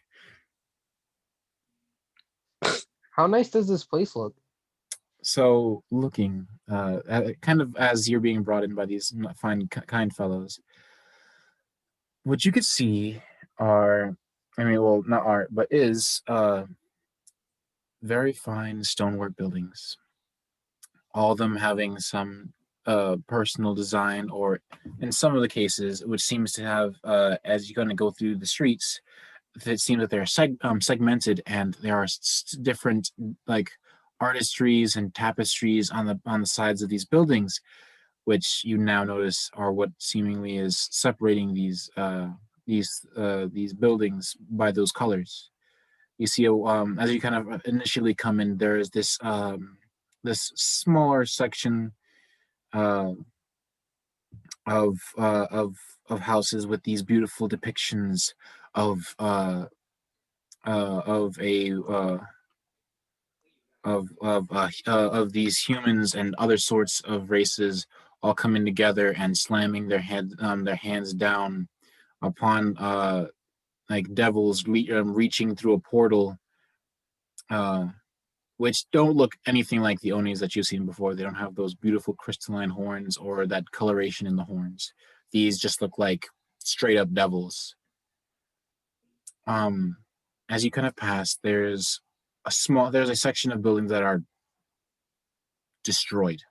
How nice does this place look? So, looking kind of as you're being brought in by these fine, kind fellows, what you could see are, I mean, well, not art, but is very fine stonework buildings. All of them having some personal design, or in some of the cases, which seems to have, as you're going to go through the streets, it seems that they're segmented, and there are different, like, artistries and tapestries on the sides of these buildings, which you now notice are what seemingly is separating these buildings by those colors. You see, as you kind of initially come in, there is this smaller section uh, of houses with these beautiful depictions of of a of these humans and other sorts of races all coming together and slamming their hands down upon like devils reaching through a portal, uh, which don't look anything like the Onis that you've seen before. They don't have those beautiful crystalline horns or that coloration in the horns. These just look like straight up devils. As you kind of pass, there's a section of buildings that are destroyed.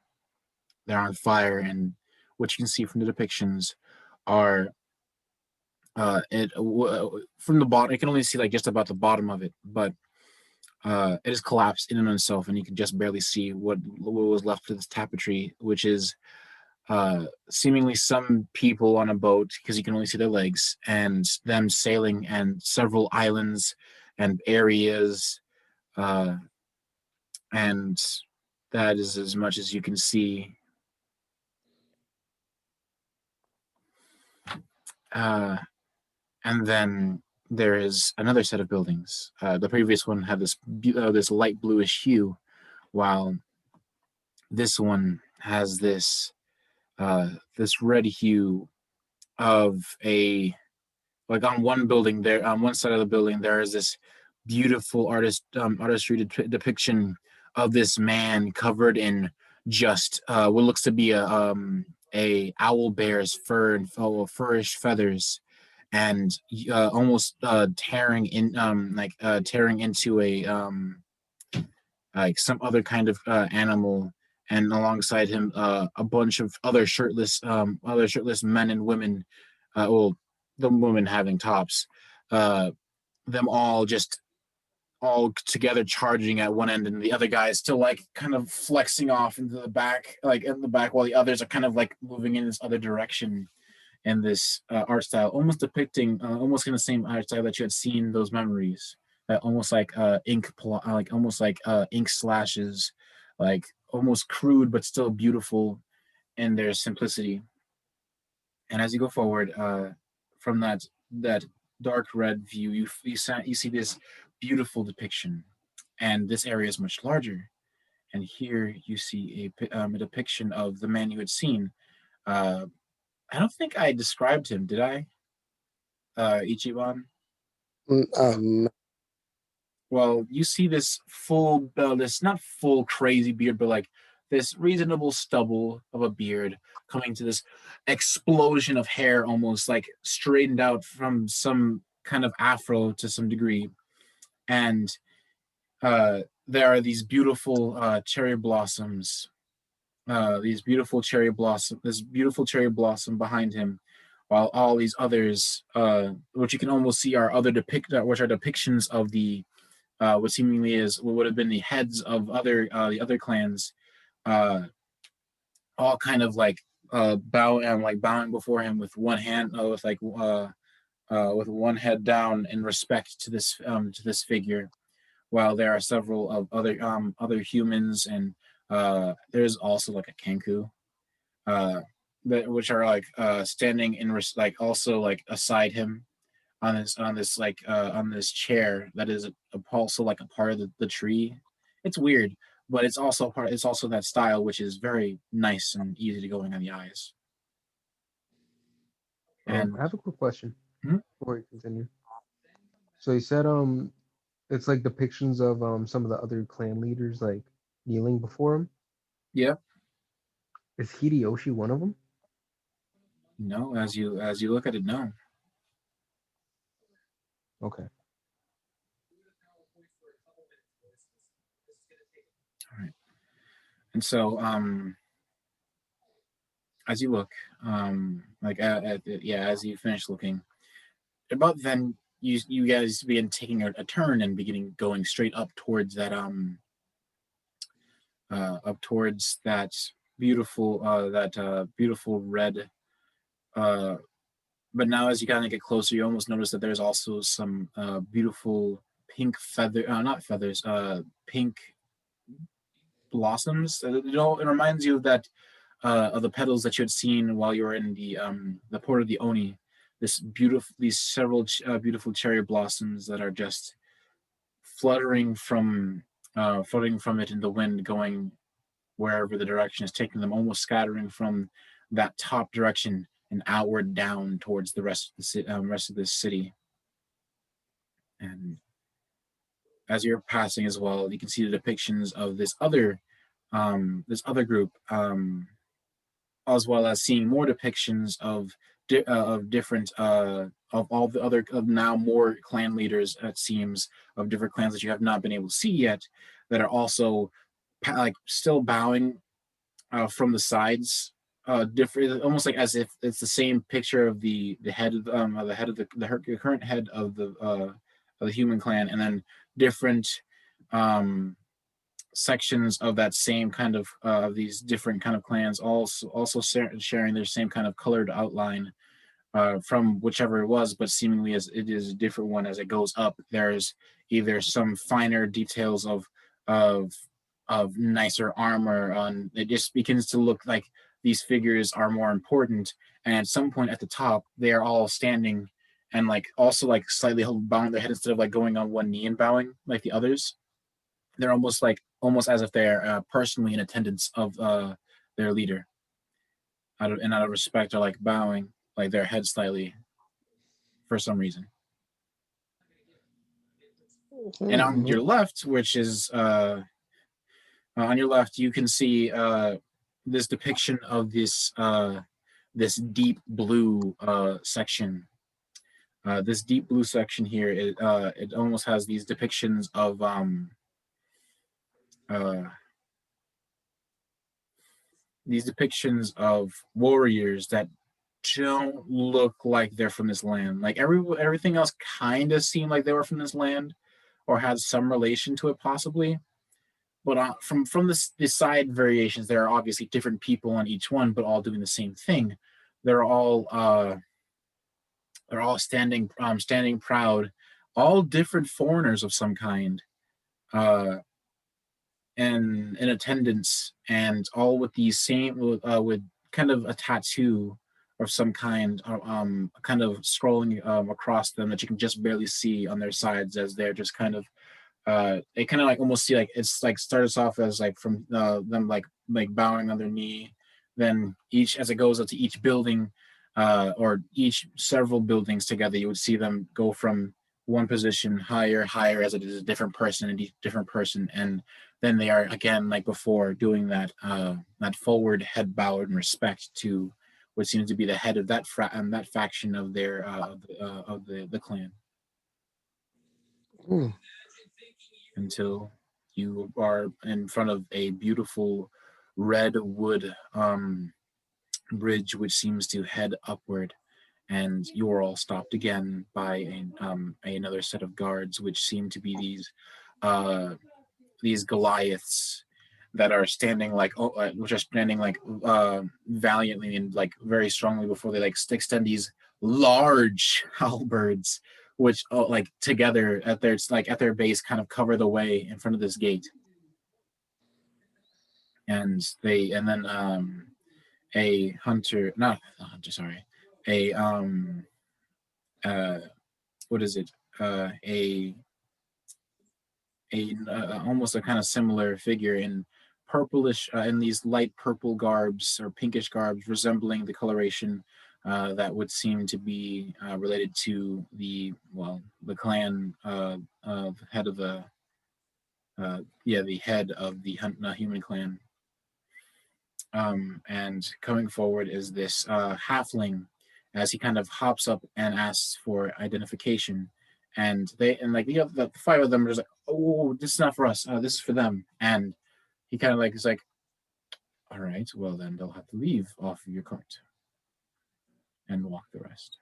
They're on fire, and what you can see from the depictions are from the bottom. You can only see, like, just about the bottom of it, but it is collapsed in and on itself, and you can just barely see what was left of this tapestry, which is seemingly some people on a boat, because you can only see their legs, and them sailing, and several islands and areas, and that is as much as you can see. And then there is another set of buildings. The previous one had this light bluish hue, while this one has this red hue of a, like, on one side of the building there is this beautiful artistry depiction of this man covered in just what looks to be a owl bear's fur and furrish feathers, and almost tearing into a like some other kind of animal, and alongside him a bunch of other shirtless men and women, well, the women having tops, uh, them all together charging at one end, and the other guy is still like kind of flexing off into the back, like in the back, while the others are kind of like moving in this other direction in this art style, almost depicting almost in the same art style that you had seen those memories, almost like almost like ink slashes, like almost crude but still beautiful in their simplicity. And as you go forward from that dark red view, you see this beautiful depiction, and this area is much larger. And here you see a depiction of the man you had seen. Uh, I don't think I described him, did I? Ichiban. No. Well, you see this full, this not full crazy beard, but like this reasonable stubble of a beard coming to this explosion of hair, almost like straightened out from some kind of afro to some degree. And there are these beautiful cherry blossoms, this beautiful cherry blossom behind him, while all these others, which you can almost see are which are depictions of the what seemingly is what would have been the heads of the other clans, uh, all kind of like bowing before him with one hand, with one head down in respect to this figure, while there are several of other humans, and there's also like a Kenku, uh, which are like standing like also like aside him on this chair that is also like a part of the tree. It's weird, but it's also that style which is very nice and easy to go in on the eyes. And I have a quick question Mhm. before you continue. So you said it's like depictions of some of the other clan leaders like kneeling before him. yeah, Is Hideyoshi one of them? no, as you look at it, no. Okay. All right. And so as you look, as you finish looking, about then you guys begin taking a turn and beginning going straight up towards that beautiful red, uh but now as you kind of get closer, you almost notice that there's also some beautiful pink not feathers, pink blossoms. It reminds you of that of the petals that you had seen while you were in the port of the Oni. These several beautiful cherry blossoms that are just fluttering from it in the wind, going wherever the direction is taking them, almost scattering from that top direction and outward down towards the rest of the city. And as you're passing as well, you can see the depictions of this other group, as well as seeing more depictions of different of all the other of now more clan leaders, it seems, of different clans that you have not been able to see yet, that are also like still bowing from the sides, different, almost like as if it's the same picture of the head of the head of the current head of the human clan, and then different um, sections of that same kind of these different kind of clans, also sharing their same kind of colored outline from whichever it was, but seemingly as it is a different one as it goes up. There's either some finer details of of nicer armor on. It just begins to look like these figures are more important. And at some point at the top, they are all standing and like also like slightly bowing their head instead of like going on one knee and bowing like the others. They're almost as if they're personally in attendance of their leader, out of respect, are like bowing like their head slightly for some reason. And on Mhm. your left, which is On your left, you can see this depiction of this deep blue section. This deep blue section here, it almost has these depictions of uh, warriors that don't look like they're from this land. Like everything else kind of seemed like they were from this land or had some relation to it, possibly. But from the side variations, there are obviously different people on each one, but all doing the same thing. They're all standing proud, all different foreigners of some kind, uh, and in attendance, and all with these same with kind of a tattoo of some kind, kind of scrolling across them that you can just barely see on their sides as they're just kind of they kind of like almost see like it's like starts off as like from them like bowing on their knee, then each as it goes up to each building or each several buildings together, you would see them go from one position higher as it is a different person and each different person, and then they are again like before doing that forward head bow in respect to what seems to be the head of that faction of their of the clan. Hmm. Until you are in front of a beautiful red wood bridge which seems to head upward, and you are all stopped again by another set of guards which seem to be these Goliaths that are standing like which are standing like valiantly and like very strongly before they like extend these large halberds which like together at their base kind of cover the way in front of this gate. And then a hunter, not a hunter, sorry, a uh what is it, almost a kind of similar figure in purplish in these light purple garbs or pinkish garbs resembling the coloration that would seem to be related to the clan head of the head of the human clan. And coming forward is this halfling as he kind of hops up and asks for identification. And the five of them are just like, oh, this is not for us. This is for them. And he kind of like is like, all right, well then they'll have to leave off of your cart and walk the rest,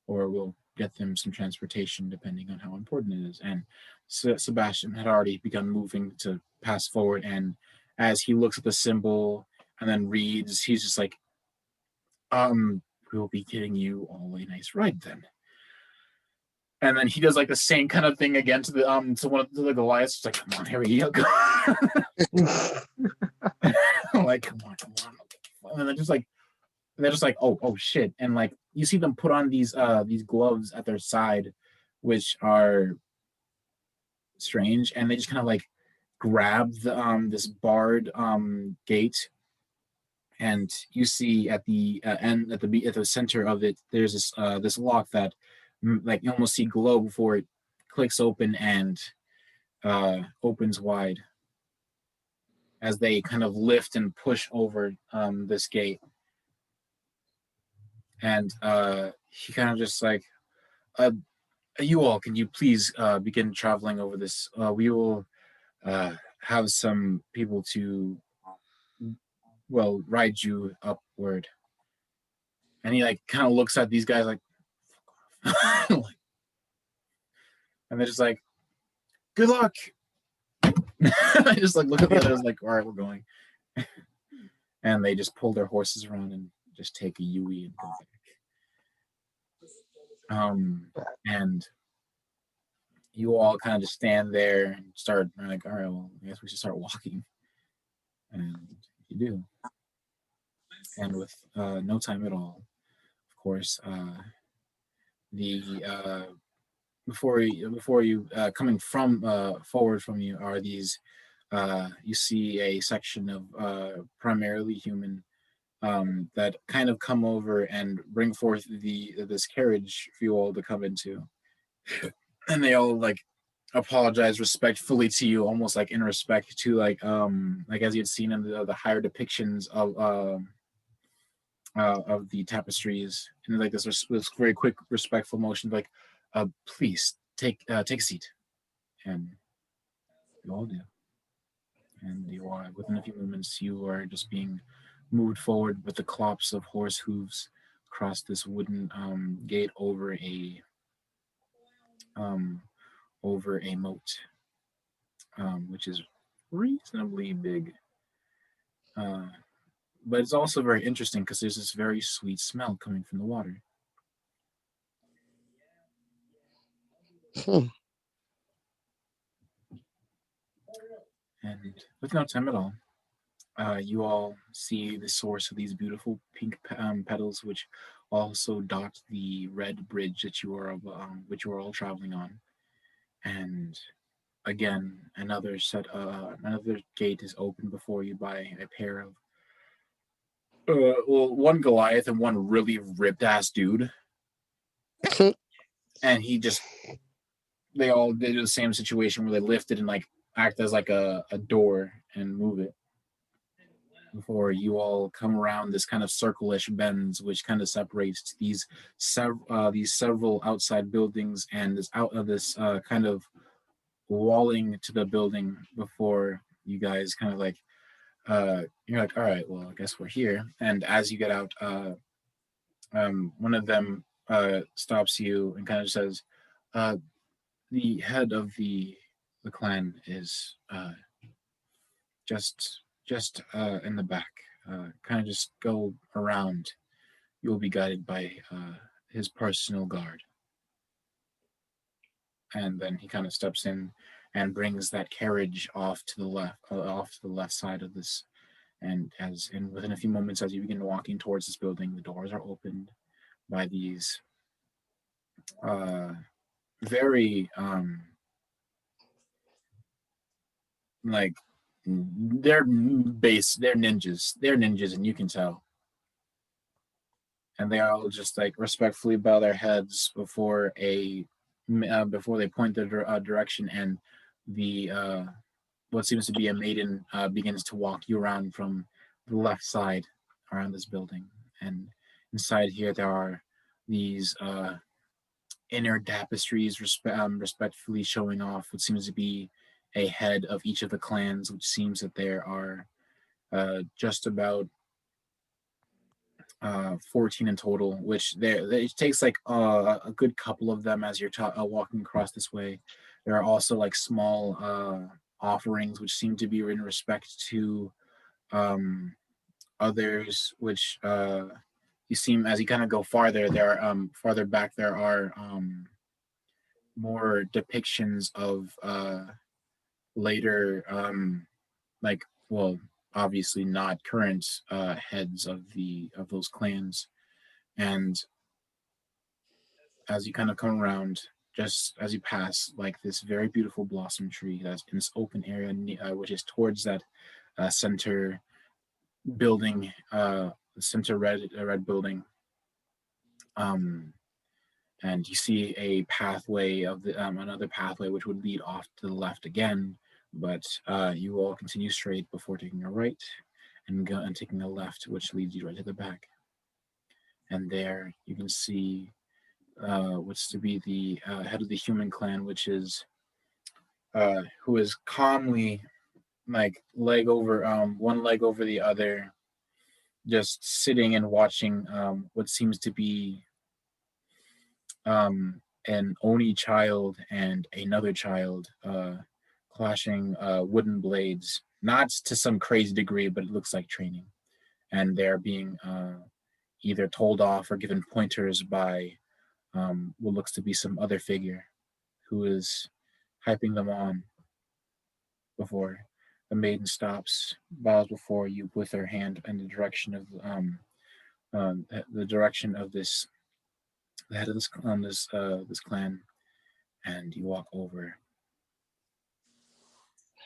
or we'll get them some transportation depending on how important it is. And Sebastian had already begun moving to pass forward, and as he looks at the symbol and then reads, he's just like, we'll be getting you all a nice ride then. And then he does like the same kind of thing again to the Goliaths. It's like, come on, Harry, go. Like, come on. And they're just like, oh shit. And like you see them put on these gloves at their side, which are strange, and they just kind of like grab the this barred gate, and you see at the end at the center of it, there's this lock that like you almost see glow before it clicks open and opens wide as they kind of lift and push over this gate. And he kind of just like, you all, can you please begin traveling over this? We will have some people to ride you upward. And he like kind of looks at these guys like, and they're just like, good luck. I just like look at the others like, all right, we're going. And they just pull their horses around and just take a Yui and go back. And you all kind of just stand there and start like, all right, well, I guess we should start walking. And you do. And with no time at all, of course, before you coming from forward from you are these you see a section of primarily human that kind of come over and bring forth this carriage for you all to come into. And they all like apologize respectfully to you, almost like in respect to like as you'd seen in the higher depictions of the tapestries, and like this very quick respectful motion, like, please take a seat, and you all do, and you are within a few moments you are just being moved forward with the clops of horse hooves across this wooden gate um, over a moat, which is reasonably big. Uh, but it's also very interesting because there's this very sweet smell coming from the water. Hmm. And with no time at all, you all see the source of these beautiful pink petals, which also dot the red bridge that which you are all traveling on. And again, another gate is opened before you by a pair of one Goliath and one really ripped ass dude, and they all did the same situation where they lifted and like act as like a door and move it before you all come around this kind of circle-ish bends, which kind of separates these several outside buildings and this out of this kind of walling to the building before you guys kind of like you're like, all right, well, I guess we're here. And as you get out, one of them stops you and kind of says, uh, the head of the clan is just in the back. Kind of just go around. You'll be guided by his personal guard. And then he kind of steps in and brings that carriage off to the left side of this. And within a few moments, as you begin walking towards this building, the doors are opened by these uh, very like they're ninjas. They're ninjas, and you can tell. And they all just like respectfully bow their heads before they point their direction, and the what seems to be a maiden begins to walk you around from the left side around this building. And inside here there are these inner tapestries respectfully showing off what seems to be a head of each of the clans, which seems that there are just about 14 in total, which it takes like a good couple of them as you're walking across this way. There are also like small offerings which seem to be in respect to um, others, which you seem as you kind of go farther. There are farther back. There are more depictions of later, like well, obviously not current heads of those clans. And as you kind of come around, just as you pass, like this very beautiful blossom tree that's in this open area, which is towards that center building, center red building. Um, and you see a pathway of another pathway which would lead off to the left again, but you all continue straight before taking a right and taking a left, which leads you right to the back. And there you can see what's to be the head of the human clan, which is who is calmly like one leg over the other, just sitting and watching what seems to be an Oni child and another child clashing wooden blades, not to some crazy degree, but it looks like training. And they're being either told off or given pointers by what looks to be some other figure who is hyping them on before the maiden stops, bows before you with her hand in the direction of the direction of the head of this clan, and you walk over,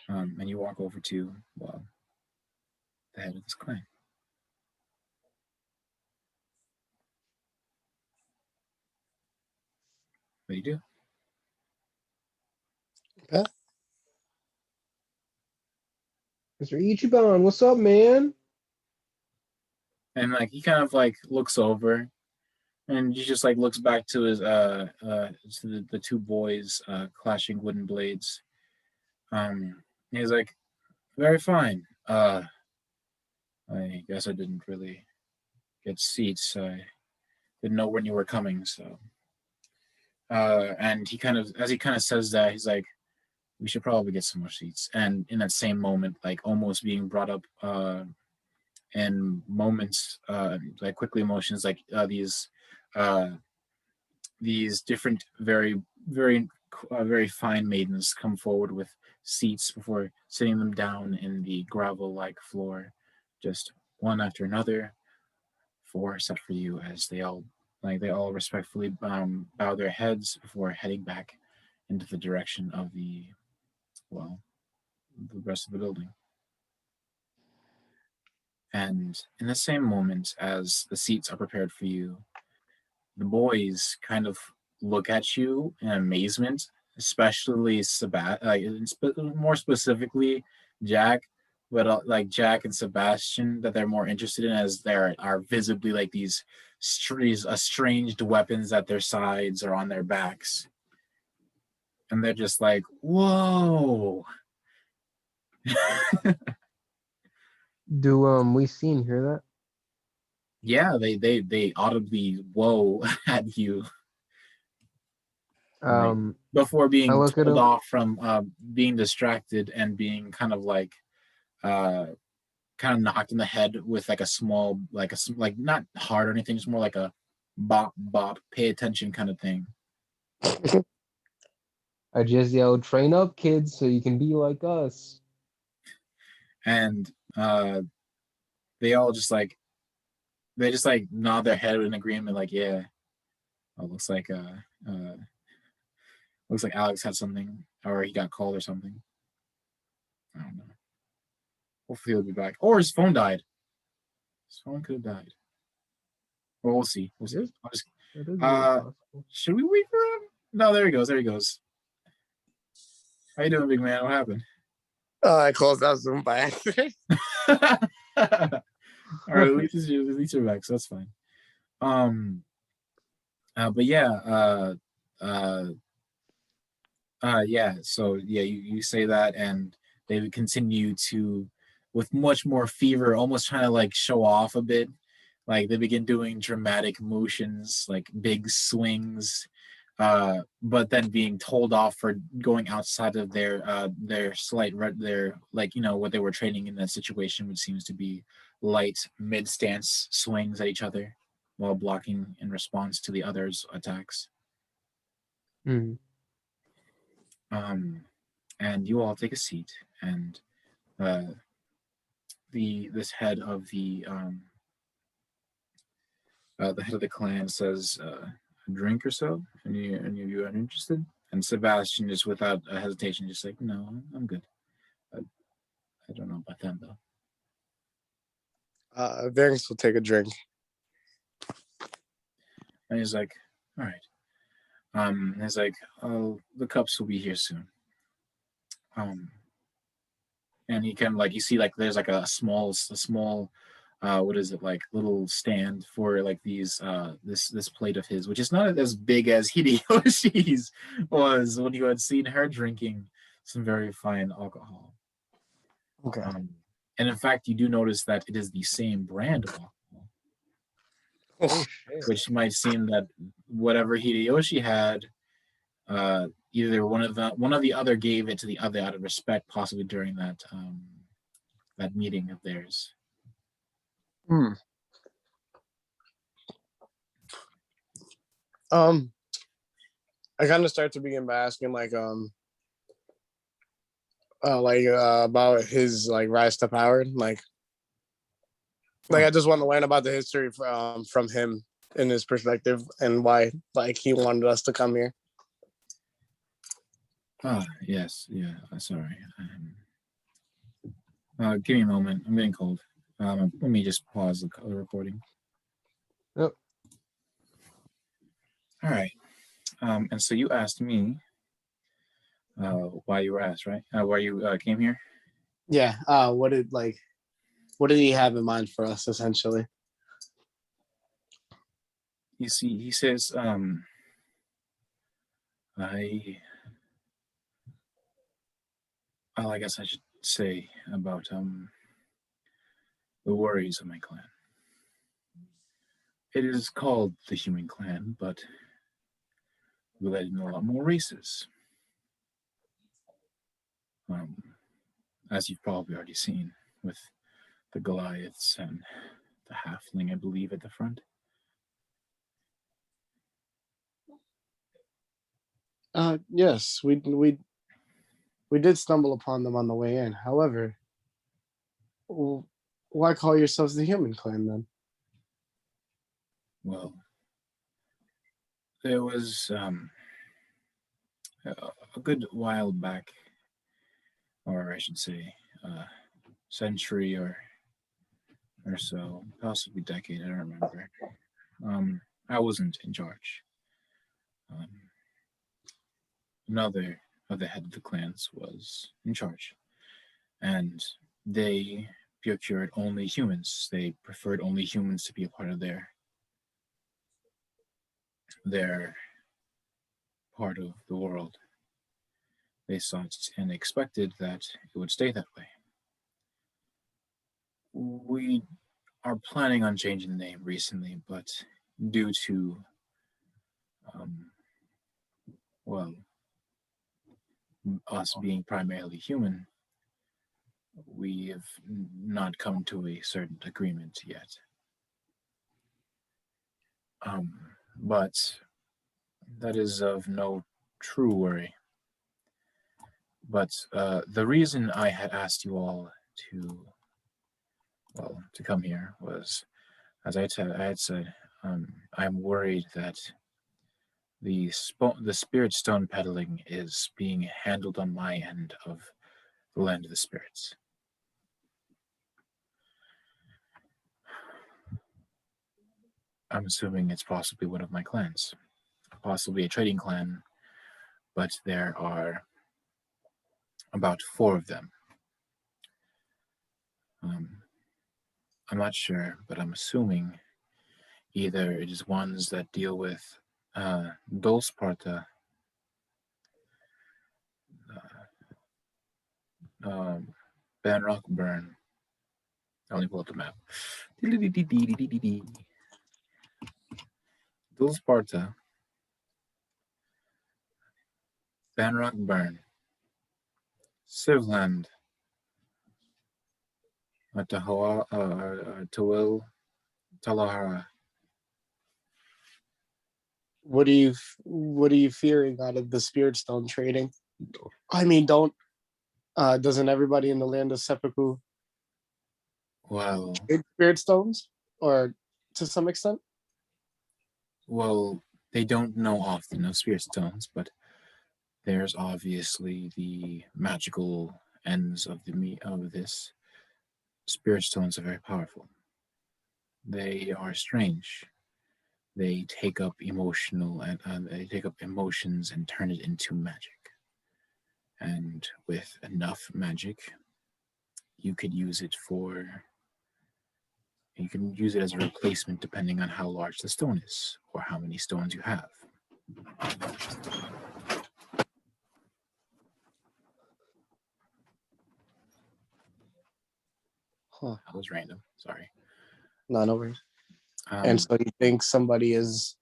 and you walk over to the head of this clan. What do you do? Mr. Ichiban, what's up, man? And like he kind of like looks over, and he just like looks back to his to the two boys clashing wooden blades. He's like, very fine. I guess I didn't really get seats. I didn't know when you were coming, so. And he kind of, as he kind of says that, he's like, we should probably get some more seats. And in that same moment, like almost being brought up in moments, like quickly emotions, like these different, very fine maidens come forward with seats before sitting them down in the gravel-like floor, just one after another, four set for you, as they all respectfully bow their heads before heading back into the direction of the rest of the building. And in the same moment as the seats are prepared for you, the boys kind of look at you in amazement, especially more specifically Jack, but like Jack and Sebastian, that they're more interested in, as there are visibly like these estranged weapons at their sides or on their backs, and they're just like, "Whoa!" Do we see and hear that? Yeah, they audibly whoa at you. Before I being look at told him. off from being distracted and being kind of like knocked in the head with like a small like not hard or anything, just more like a bop bop, pay attention kind of thing. I just yelled, "Train up, kids, so you can be like us." And they all just like nod their head in agreement, like, yeah. Oh, looks like Alex had something, or he got called or something. I don't know. Hopefully he'll be back. Or his phone died. His phone could have died. Well, we'll see. We'll see. I'll just, That is very possible. should we wait for him? No, there he goes. There he goes. How you doing, big man? What happened? I closed out Zoom by accident. All right, at least you're back, so that's fine. But yeah, yeah. So yeah, you say that, and they would continue to, with much more fever, almost trying to like show off a bit. Like they begin doing dramatic motions, like big swings, but then being told off for going outside of their their like what they were training in that situation, which seems to be light mid stance swings at each other while blocking in response to the others' attacks. Mm. And you all take a seat, and this head of the head of the clan says, a drink or so? Any of you are interested? And Sebastian, just without a hesitation, just like, no, I'm good. I don't know about them though. Variance will take a drink. And he's like, all right. He's like, oh, the cups will be here soon. And he can like, you see like there's like a small what is it, like little stand for like these this plate of his, which is not as big as Hideyoshi's was when you had seen her drinking some very fine alcohol. Okay. And in fact, you do notice that it is the same brand of alcohol, Oh shit. which might seem that whatever Hideyoshi had, either one of the other gave it to the other out of respect, possibly during that meeting of theirs. I kind of start to begin by asking about his like rise to power, like I just want to learn about the history from him in his perspective and why like he wanted us to come here. Yes, yeah. Sorry. Give me a moment. I'm getting cold. Let me just pause the recording. Yep. All right. And so you asked me why you were asked, right? Why you came here? Yeah. What did he have in mind for us essentially? You see, he says, I, well, I guess I should say about the worries of my clan. It is called the human clan, but we let in a lot more races. Um, as you've probably already seen with the Goliaths and the halfling, I believe, at the front. Yes, we did stumble upon them on the way in. However, why call yourselves the Human Clan then? Well, there was a good while back, or I should say, century or so, possibly decade. I don't remember. I wasn't in charge. Um, another of the head of the clans was in charge, and they procured only humans. They preferred only humans to be a part of their part of the world. They sought and expected that it would stay that way. We are planning on changing the name recently, but due to, um, well, us being primarily human, we have not come to a certain agreement yet. But that is of no true worry. But the reason I had asked you all to, well, to come here was, as I had said, I'm worried that the spirit stone peddling is being handled on my end of the land of the spirits. I'm assuming it's possibly one of my clans, possibly a trading clan, but there are about 4 of them. I'm not sure, but I'm assuming either it is ones that deal with Dolsparta, Ban Rockburn. I'll only pull up the map. Dolsparta, Ban Rockburn, Civland, Tawil, Talahara. What are you fearing out of the Spirit Stone trading? I mean, don't doesn't everybody in the land of Seppuku Well, trade Spirit Stones, or to some extent? well, they don't know often of spirit stones, but there's obviously the magical ends of this. Spirit stones are very powerful. They are strange. They take up they take up emotions and turn it into magic. And with enough magic, you could use it for. You can use it as a replacement depending on how large the stone is or how many stones you have. Huh. That was random. Sorry. No, no worries. And so you think somebody is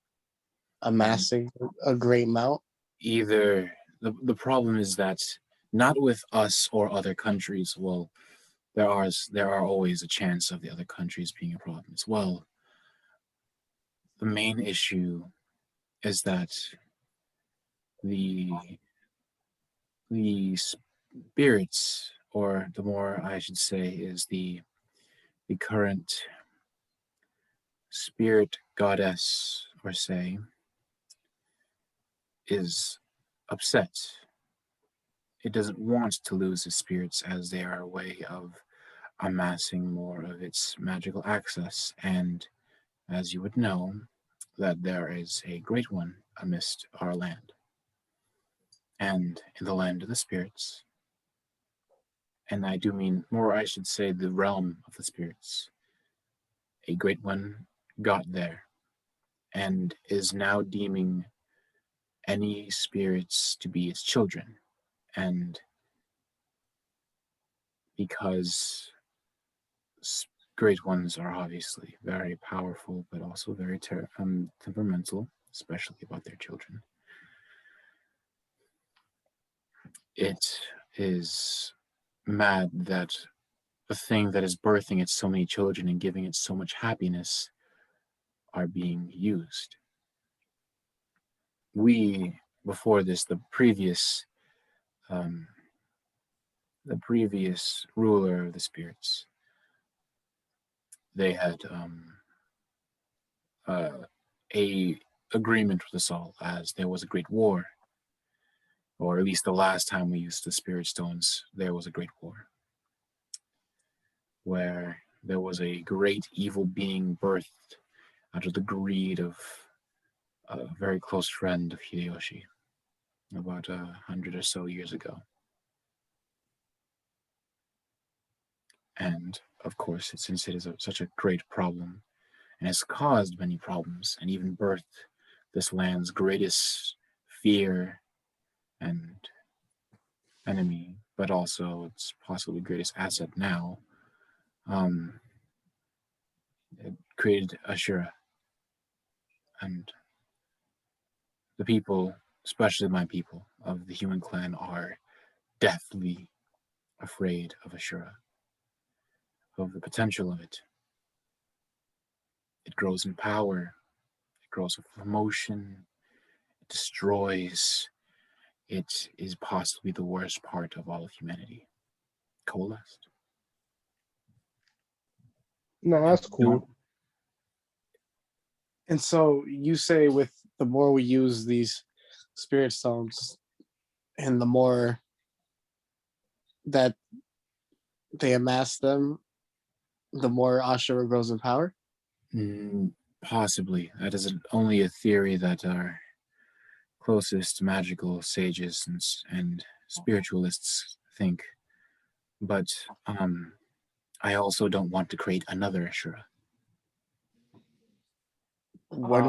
amassing a great amount? Either the problem is that not with us or other countries. Well, there are always a chance of the other countries being a problem as well. The main issue is that the the spirits, or the more I should say, is the current spirit goddess, or say, is upset. It doesn't want to lose its spirits as they are a way of amassing more of its magical access. And as you would know, that there is a great one amidst our land. and in the land of the spirits. And I do mean, or I should say, the realm of the spirits. A great one got there and is now deeming any spirits to be its children. And because great ones are obviously very powerful, but also very temperamental, especially about their children, it is mad that the thing that is birthing it so many children and giving it so much happiness are being used. We, before this, um, the previous ruler of the spirits, they had a agreement with us all, as there was a great war, or at least the last time we used the spirit stones, there was a great war, where there was a great evil being birthed out of the greed of a very close friend of Hideyoshi about 100 or so years ago. And of course, since it is such a great problem and has caused many problems and even birthed this land's greatest fear and enemy, but also its possibly greatest asset now, it created Ashura. And the people, especially my people of the human clan, are deathly afraid of Ashura, of the potential of it. It grows in power, it grows with emotion, it destroys. It is possibly the worst part of all of humanity. Coalesced. No, that's cool. And so you say with the more we use these spirit stones and the more that they amass them, the more Ashura grows in power? Possibly. That is only a theory that our closest magical sages and spiritualists think. But I also don't want to create another Ashura. When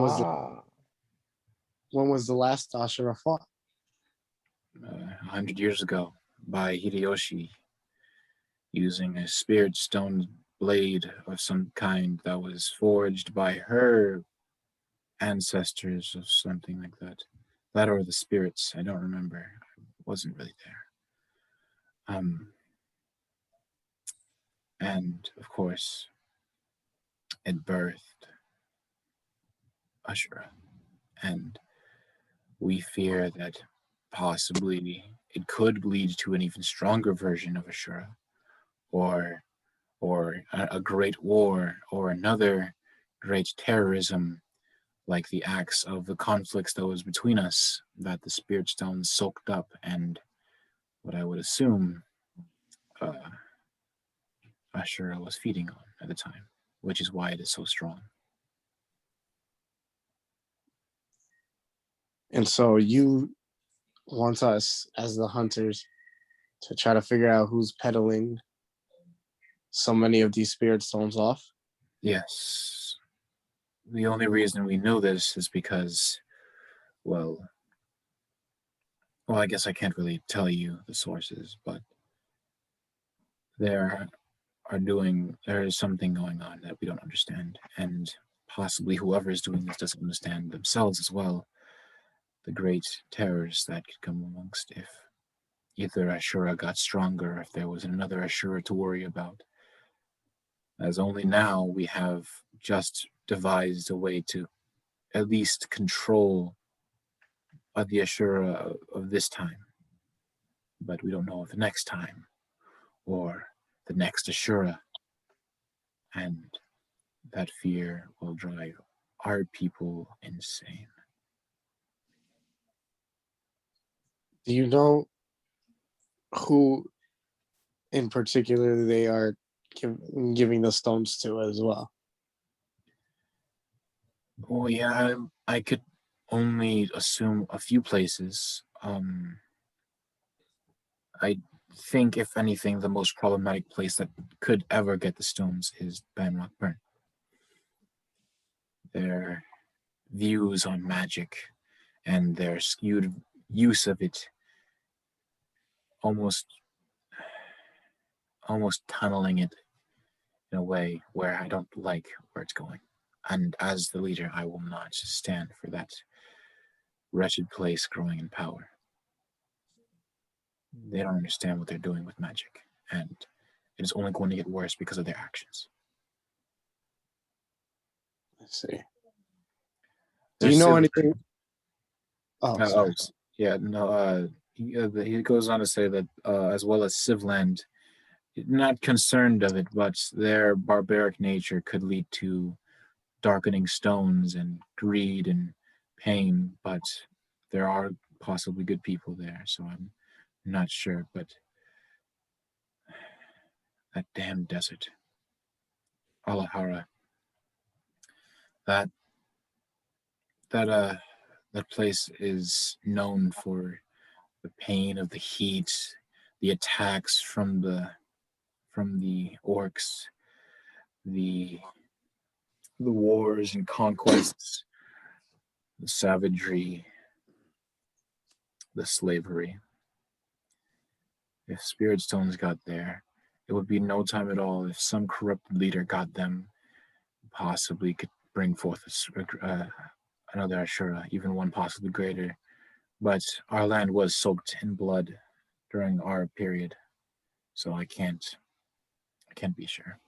was the last Ashura fought? 100 years ago by Hideyoshi using a spirit stone blade of some kind that was forged by her ancestors of something like that. That or the spirits, I don't remember. I wasn't really there. And of course, it birthed Ashura. And we fear that possibly it could lead to an even stronger version of Ashura, or a great war, or another great terrorism, like the acts of the conflicts that was between us that the spirit stones soaked up, and what I would assume Ashura was feeding on at the time, which is why it is so strong. And so you want us as the hunters to try to figure out who's peddling so many of these spirit stones off? Yes. The only reason we know this is because, well, I guess I can't really tell you the sources, but there is something going on that we don't understand, and possibly whoever is doing this doesn't understand themselves as well. The great terrors that could come amongst if either Ashura got stronger, if there was another Ashura to worry about. As only now we have just devised a way to at least control the Ashura of this time. But we don't know of the next time, or the next Ashura. And that fear will drive our people insane. Do you know who in particular they are giving the stones to as well? Well, yeah, I could only assume a few places. I think, if anything, the most problematic place that could ever get the stones is Banrock Burn. Their views on magic and their skewed use of it almost tunneling it in a way where I don't like where it's going. And as the leader, I will not stand for that wretched place growing in power. They don't understand what they're doing with magic, and it is only going to get worse because of their actions. Let's see. Do Their you know civ- anything? Oh, sorry. yeah, no. He goes on to say that, as well as Civland, not concerned of it, but their barbaric nature could lead to darkening stones and greed and pain. But there are possibly good people there, so I'm not sure. But that damn desert, Alahara, that that uh that place is known for the pain of the heat, the attacks from the orcs, the wars and conquests, the savagery, the slavery. If Spirit Stones got there, it would be no time at all if some corrupt leader got them, possibly could bring forth another Ashura, even one possibly greater. But our land was soaked in blood during our period, so I can't be sure.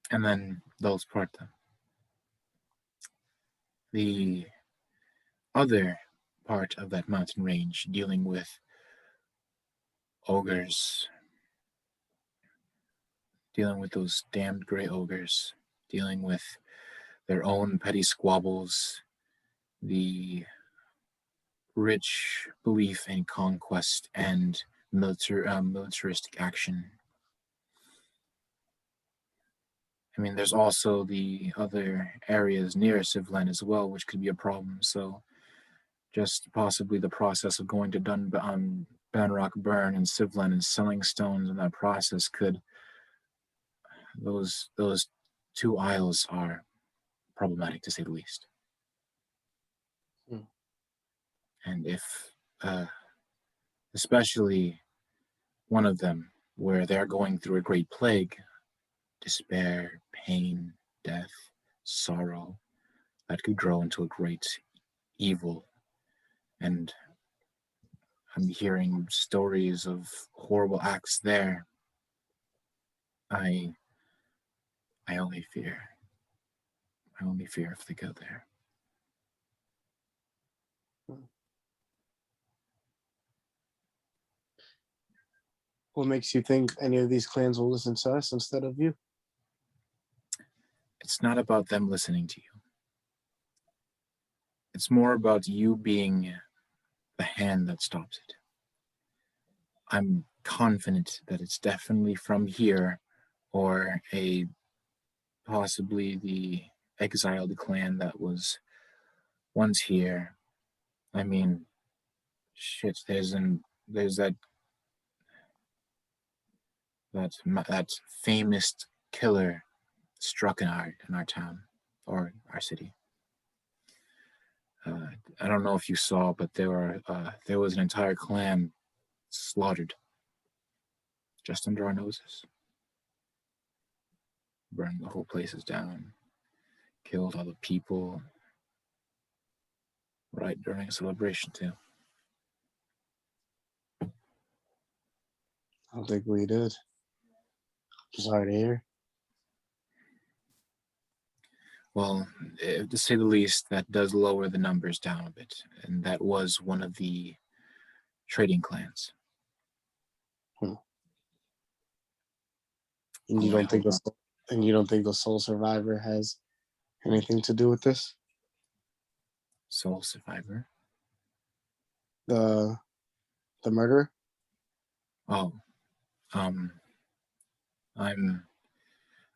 And then those part the other part of that mountain range, dealing with ogres, dealing with those damned gray ogres, dealing with their own petty squabbles, the rich belief in conquest and militaristic action. I mean, there's also the other areas near Civlen as well, which could be a problem. So, just possibly the process of going to Banrock Burn and Civlen and selling stones in that process could. Those two isles are problematic, to say the least. Hmm. And if, especially one of them, where they're going through a great plague, despair, pain, death, sorrow, that could grow into a great evil. And I'm hearing stories of horrible acts there. I only fear. I only fear if they go there. What makes you think any of these clans will listen to us instead of you? It's not about them listening to you. It's more about you being the hand that stops it. I'm confident that it's definitely from here, or possibly the exiled clan that was once here. I mean, shit. There's that famous killer struck in our town or our city. I don't know if you saw, but there was an entire clan slaughtered just under our noses. Burned the whole places down, killed all the people right during a celebration too. I don't think we did. Sorry to hear. Well, to say the least, that does lower the numbers down a bit, and that was one of the trading clans. And Oh, you I don't think hope the sole survivor has anything to do with this? Soul Survivor. The murderer? Oh, I'm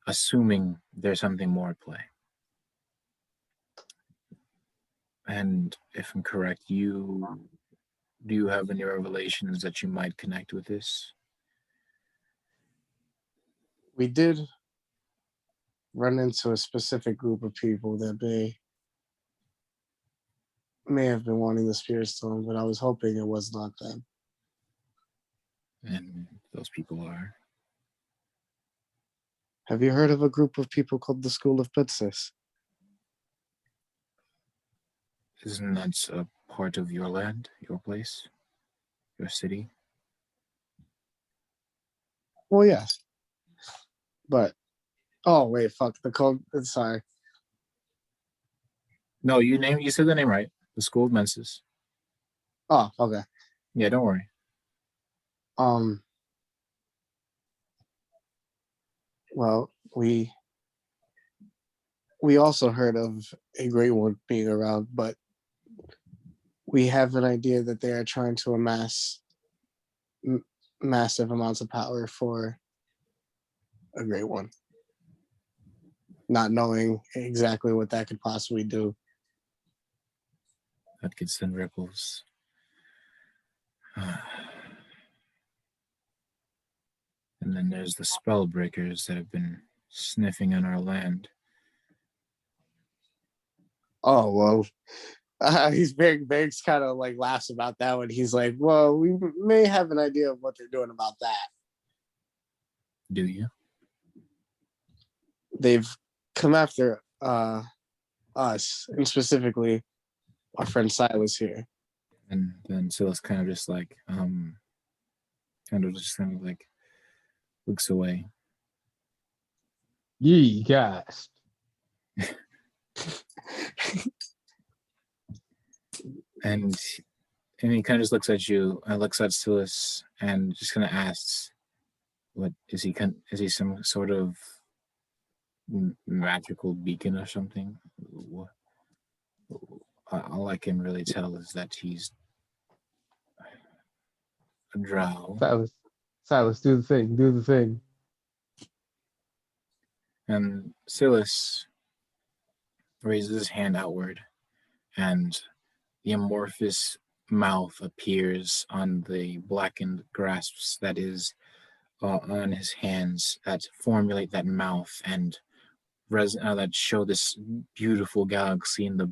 assuming there's something more at play. And if I'm correct, you Do you have any revelations that you might connect with this? We did run into a specific group of people that may have been wanting the Spirit Stone, but I was hoping it was not them. And those people are. Have you heard of a group of people called the School of Princess? Isn't that a part of your land, your place, your city? Well, yes. But, oh, wait, fuck. The code, sorry. No, you said the name right. The School of Menses. Oh, okay. Yeah, don't worry. Well, we also heard of a great one being around, but we have an idea that they are trying to amass massive amounts of power for a great one, not knowing exactly what that could possibly do. That could send ripples. And then there's the spell breakers that have been sniffing on our land. Oh, well, he's Biggs kind of like laughs about that one. He's like, well, we may have an idea of what they're doing about that. Do you? They've come after us, and specifically our friend Silas here. And then Silas kind of just like looks away. Ye guys. And he kind of just looks at you and looks at Silas and just kind of asks, "What is he? Is he some sort of magical beacon or something?" All I can really tell is that he's a drow. Silas, do the thing. Do the thing. And Silas raises his hand outward, and the amorphous mouth appears on the blackened grasps that is on his hands that formulate that mouth and that show this beautiful galaxy in the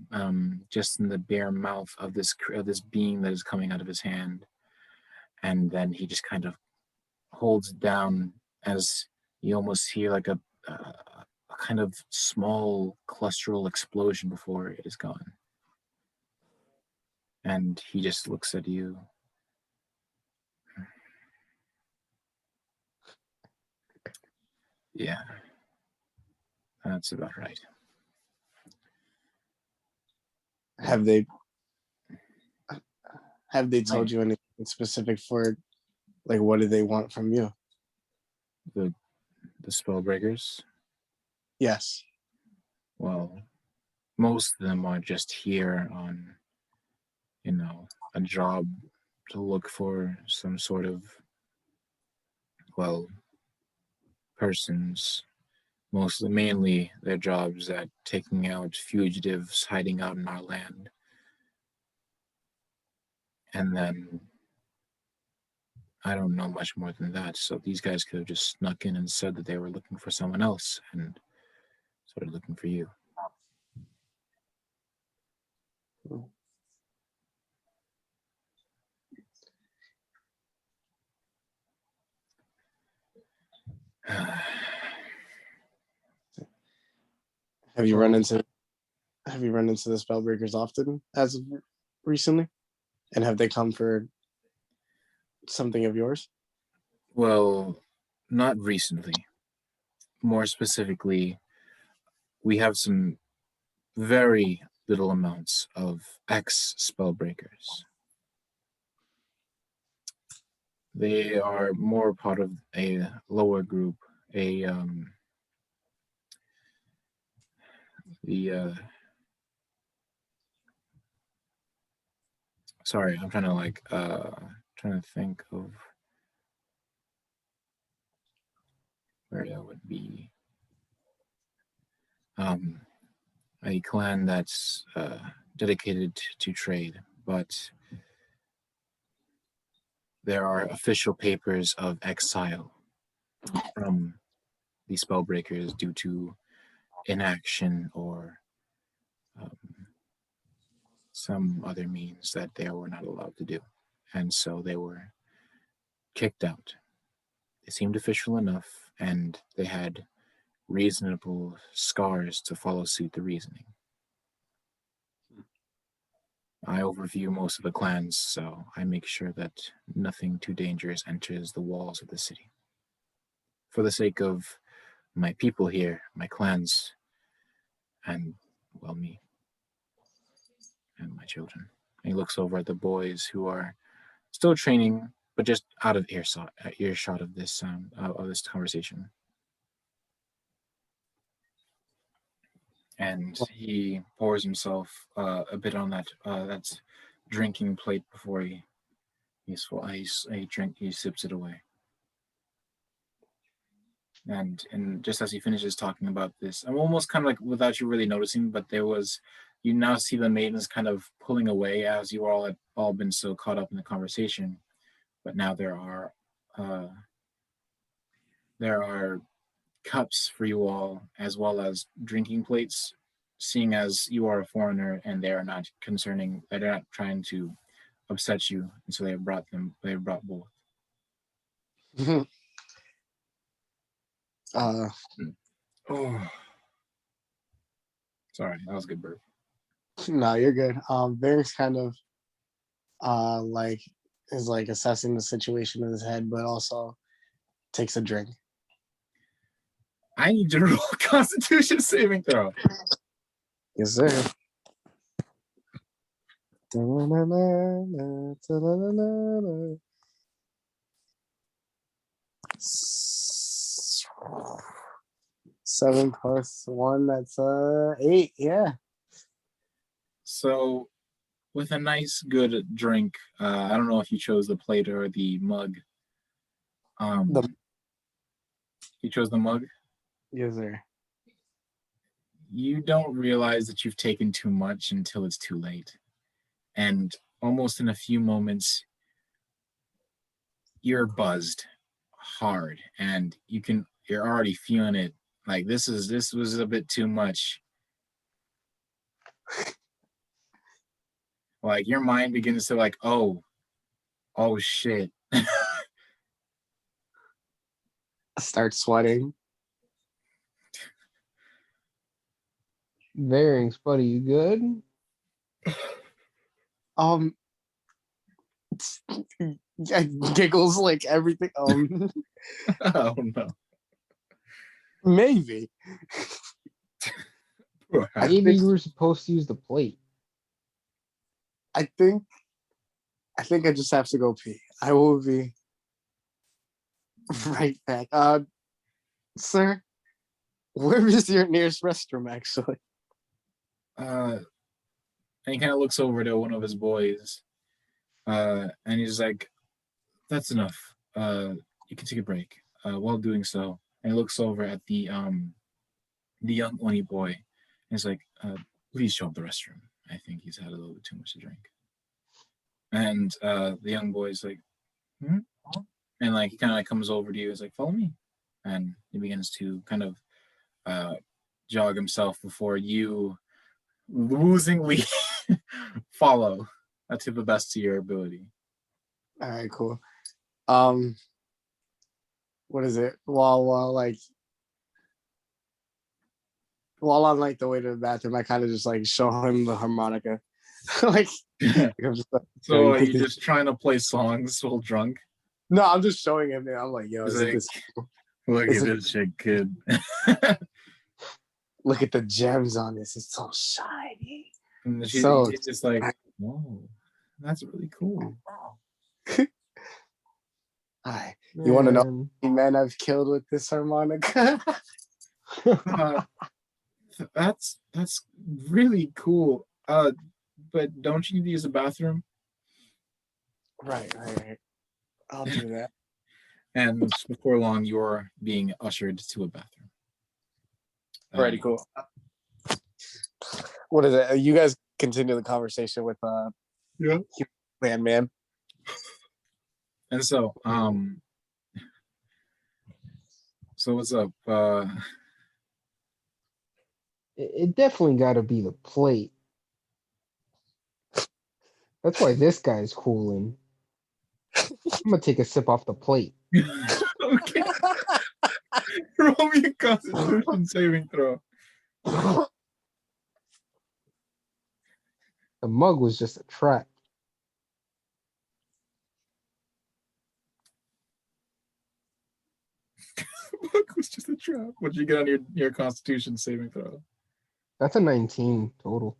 just in the bare mouth of this being that is coming out of his hand. And then he just kind of holds it down as you almost hear like a kind of small clusteral explosion before it is gone. And he just looks at you. Yeah, that's about right. Have they told you anything specific for, like, what do they want from you? The spell breakers? Yes. Well, most of them are just here on, a job to look for some sort of, persons. Mainly their jobs at taking out fugitives hiding out in our land. And then I don't know much more than that. So these guys could have just snuck in and said that they were looking for someone else and started looking for you. Have you run into the Spellbreakers often as of recently? And have they come for something of yours? Well, not recently. More specifically, we have some very little amounts of ex-spellbreakers. They are more part of a lower group, sorry, I'm trying to think of where that would be. A clan that's dedicated to trade, but there are official papers of exile from the spellbreakers due to inaction or um, some other means that they were not allowed to do. And so they were kicked out. They seemed official enough, and they had reasonable scars to follow suit the reasoning. I overview most of the clans, so I make sure that nothing too dangerous enters the walls of the city. For the sake of my people here, my clans, and, well, me and my children. And he looks over at the boys who are still training, but just out of earshot of this conversation. And he pours himself a bit on that drinking plate before he sips it away. And just as he finishes talking about this, I'm almost kind of like without you really noticing, but you now see the maidens kind of pulling away as you all had all been so caught up in the conversation. But now there are cups for you all, as well as drinking plates, seeing as you are a foreigner and they're not trying to upset you, and so they brought both. Oh, sorry, that was a good burp. No, you're good. Varys kind of like is like assessing the situation in his head, but also takes a drink. I need to roll a Constitution saving throw. Yes, sir. Seven plus one, that's 8. Yeah. So, with a nice, good drink, I don't know if you chose the plate or the mug. You chose the mug? Yes, sir. You don't realize that you've taken too much until it's too late. And almost in a few moments, you're buzzed hard, and you're already feeling it. Like this was a bit too much. Like your mind begins to like, oh shit. Start sweating. Varings, buddy, you good? Giggles like everything. Oh no. Maybe. Maybe you were supposed to use the plate. I think I just have to go pee. I will be right back. Sir, where is your nearest restroom, actually? And he kind of looks over to one of his boys, and he's like, "That's enough. You can take a break." While doing so, and he looks over at the young Oni boy, and he's like, "Please show up the restroom. I think he's had a little bit too much to drink." And the young boy's like, "Hmm?" And like he kind of like comes over to you. He's like, "Follow me," and he begins to kind of jog himself before you losingly follow to the best of your ability. All right, cool. What is it? While on like the way to the bathroom, I kind of just like show him the harmonica. like, I'm just like, So are you just trying to play songs while drunk? No, I'm just showing him. I'm like, yo, Like, this look at this shit, kid. Look at the gems on this. It's so shiny. And she's just like, whoa, that's really cool. Hi. You want to know how many men I've killed with this harmonica? That's really cool. But don't you need to use the bathroom? Right. I'll do that. And before long, you're being ushered to a bathroom. Pretty cool. What is it? You guys continue the conversation with yeah, man. And so, so what's up? It definitely got to be the plate. That's why this guy's cooling. I'm gonna take a sip off the plate. Okay, roll me a Constitution saving throw. The mug was just a trap. Look, was just a trap. What'd you get on your Constitution saving throw? That's a 19 total.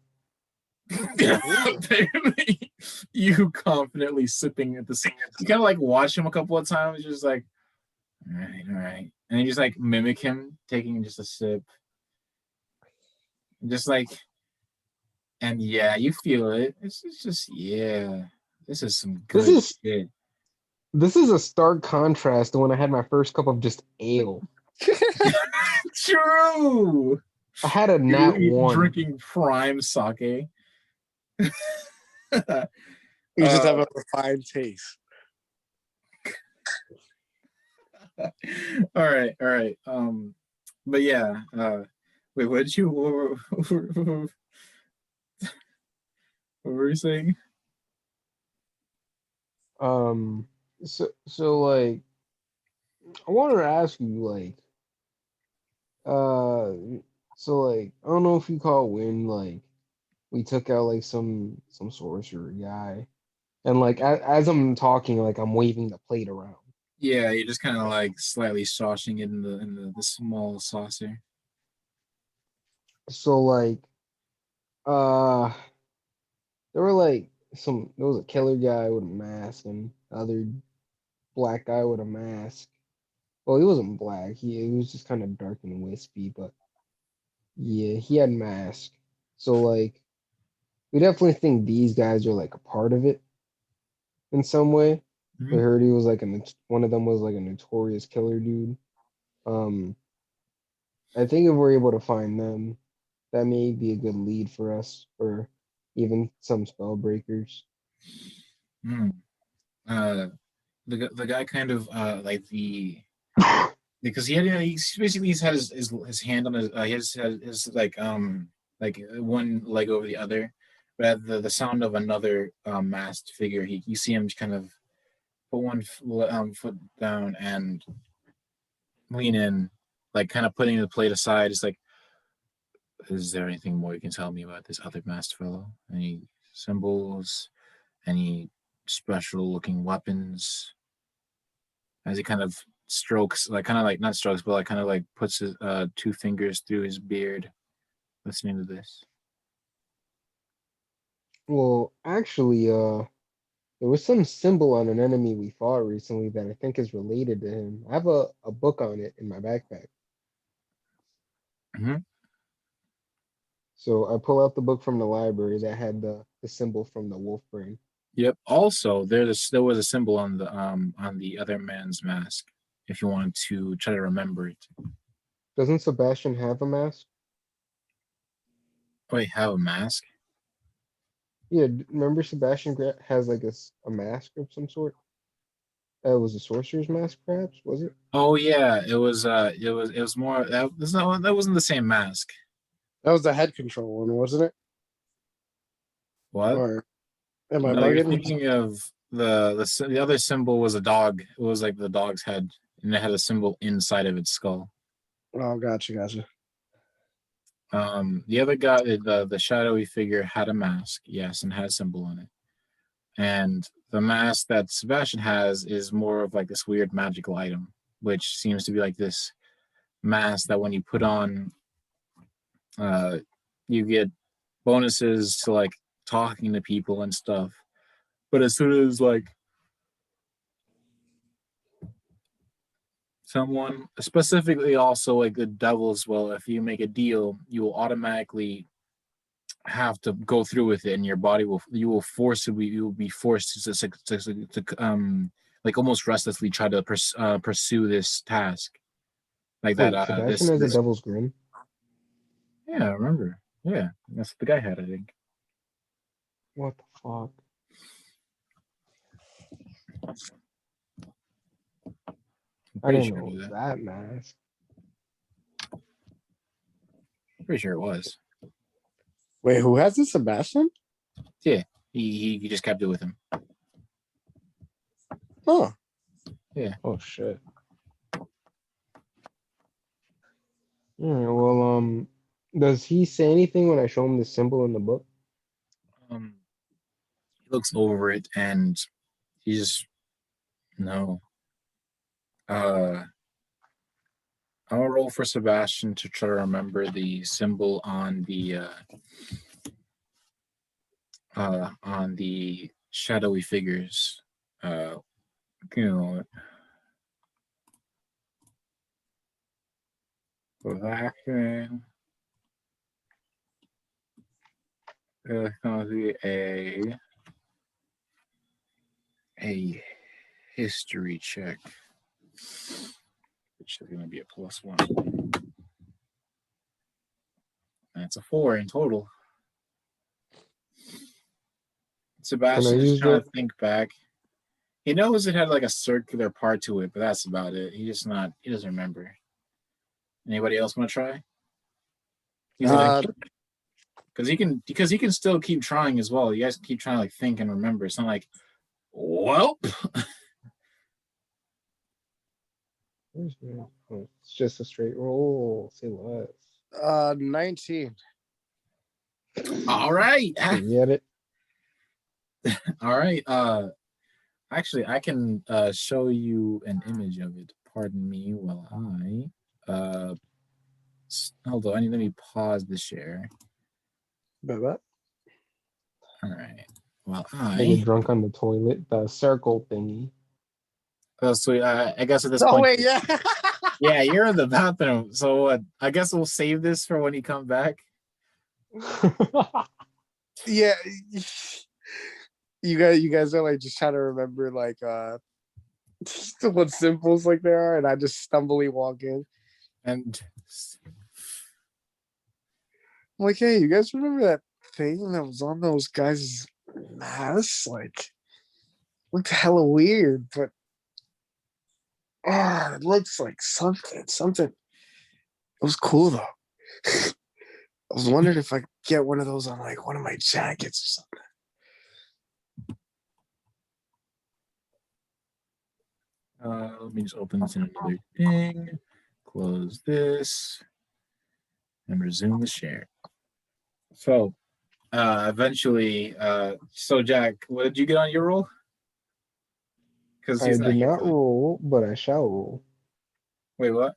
Apparently, you confidently sipping at the same. You kind of like watch him a couple of times, just like, all right, and you just like mimic him taking just a sip, just like, and yeah, you feel it. It's just yeah, this is some This good is shit. this is a stark contrast to when I had my first cup of just ale. True. I had a nat You one. drinking prime sake. You just have a refined taste. All right. But yeah. Wait, what did you? What were you saying? Um, so like, I wanted to ask you like, uh, so like, I don't know if you call it when like we took out like some sorcerer guy, and like as I'm talking, like I'm waving the plate around. Yeah, you're just kind of like slightly saucing it in the small saucer. So like, uh, there were like there was a killer guy with a mask and the other black guy with a mask. Well, he wasn't black. He was just kind of dark and wispy, but yeah, he had mask. So like, we definitely think these guys are like a part of it in some way. We Mhm. heard he was like one of them was like a notorious killer dude. Um, I think if we're able to find them, that may be a good lead for us, or even some spell breakers. Mm. Uh, the guy kind of like the because he had he's basically he's had his hand on his like one leg over the other, but at the sound of another masked figure, you see him kind of put one foot down and lean in, like kind of putting the plate aside. It's like, is there anything more you can tell me about this other masked fellow? Any symbols? Any special looking weapons? As he kind of strokes, like kind of like not strokes, but like kind of like puts his two fingers through his beard, listening to this. Well, actually, there was some symbol on an enemy we fought recently that I think is related to him. I have a book on it in my backpack. Mm-hmm. So I pull out the book from the library that had the symbol from the wolf brain. Yep. Also, there was a symbol on the other man's mask. If you wanted to try to remember it. Doesn't Sebastian have a mask? Oh, wait, have a mask? Yeah, remember Sebastian has like a mask of some sort? It was a sorcerer's mask, perhaps, was it? Oh yeah, it was more that wasn't the same mask. That was the head control one, wasn't it? What? Or am I No, you're bugging? thinking of the other symbol was a dog. It was like the dog's head, and it had a symbol inside of its skull. Oh, gotcha. The other guy, the shadowy figure, had a mask, yes, and had a symbol on it. And the mask that Sebastian has is more of like this weird magical item, which seems to be like this mask that when you put on, uh, you get bonuses to like talking to people and stuff. But as soon as like someone, specifically also like the devil as well, if you make a deal, you will automatically have to go through with it, and your body will you will be forced to like almost restlessly try to pursue this task like that. Wait, Sebastian This has a this devil's grin? yeah, I remember. Yeah, that's what the guy had, I think. What the fuck? I Pretty didn't sure know it it was was that. that mask. Pretty sure it was. Wait, who has this? Sebastian? Yeah, he just kept it with him. Oh. Oh shit. Well, does he say anything when I show him the symbol in the book? He looks over it and he's no. I'll roll for Sebastian to try to remember the symbol on the shadowy figures. You know, that gonna be a history check, which is gonna be a +1. That's a 4 in total. Sebastian is use trying the- to think back. He knows it had like a circular part to it, but that's about it. He doesn't remember. Anybody else want to try? Because he can still keep trying as well. You guys keep trying to like think and remember. It's not like, well, Oh, it's just a straight roll. Say less. 19. all right. You get it? All right. Actually, I can show you an image of it. Pardon me while I hold on. Let me pause the share. What? All right. While I get drunk on the toilet. The circle thingy. so I guess at this Oh, point, wait, yeah. yeah, you're in the bathroom. So I guess we'll save this for when you come back. Yeah. You guys are like just trying to remember like what symbols like there are, and I just stumbly walk in. And I'm like, hey, you guys remember that thing that was on those guys' masks? Like, looked hella weird, but it looks like something. It was cool though. I was wondering if I could get one of those on like one of my jackets or something. let me just open this in another thing. Close this and resume the share. So eventually, so Jack, what did you get on your roll? Because I he's did here. not roll, but I shall roll. Wait, what?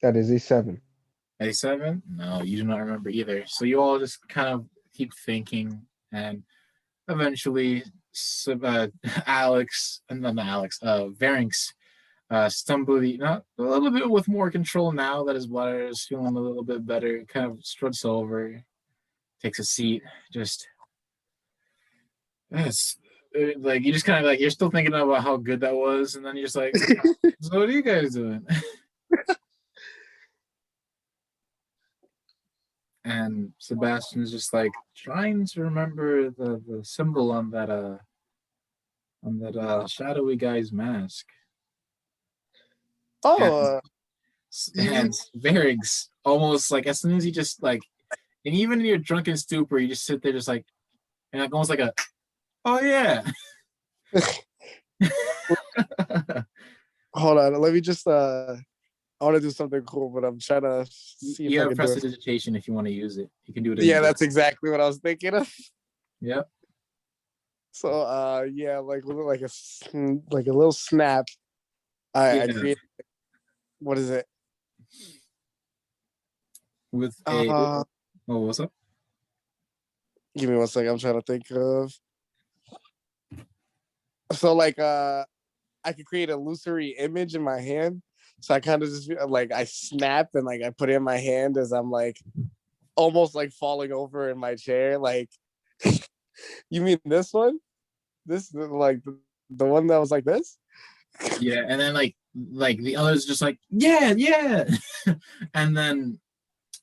That is a 7. A7? No, you do not remember either. So you all just kind of keep thinking, and eventually, Alex, not Alex, Varynx, stumbly, not a little bit with more control now that his bladder is feeling a little bit better, kind of struts over, takes a seat, just. Yes. Like you just kind of like you're still thinking about how good that was, and then you're just like, so what are you guys doing? And Sebastian's just like trying to remember the symbol on that shadowy guy's mask. Oh, And Varix almost like as soon as you just like, and even in your drunken stupor, you just sit there just like, and like almost like a, oh yeah. hold on. Let me just I want to do something cool, but I'm trying to see if You I have can do it. prestidigitation if you want to use it. You can do it. Yeah, that's exactly what I was thinking of. Yep. So yeah, like a little snap. I create, what is it? With a oh, what's up? Give me one second. I'm trying to think of. So like I could create a illusory image in my hand. So I kind of just like I snap and like I put it in my hand as I'm like almost like falling over in my chair. Like, you mean this one? This like the one that was like this? Yeah, and then like the others just like yeah, and then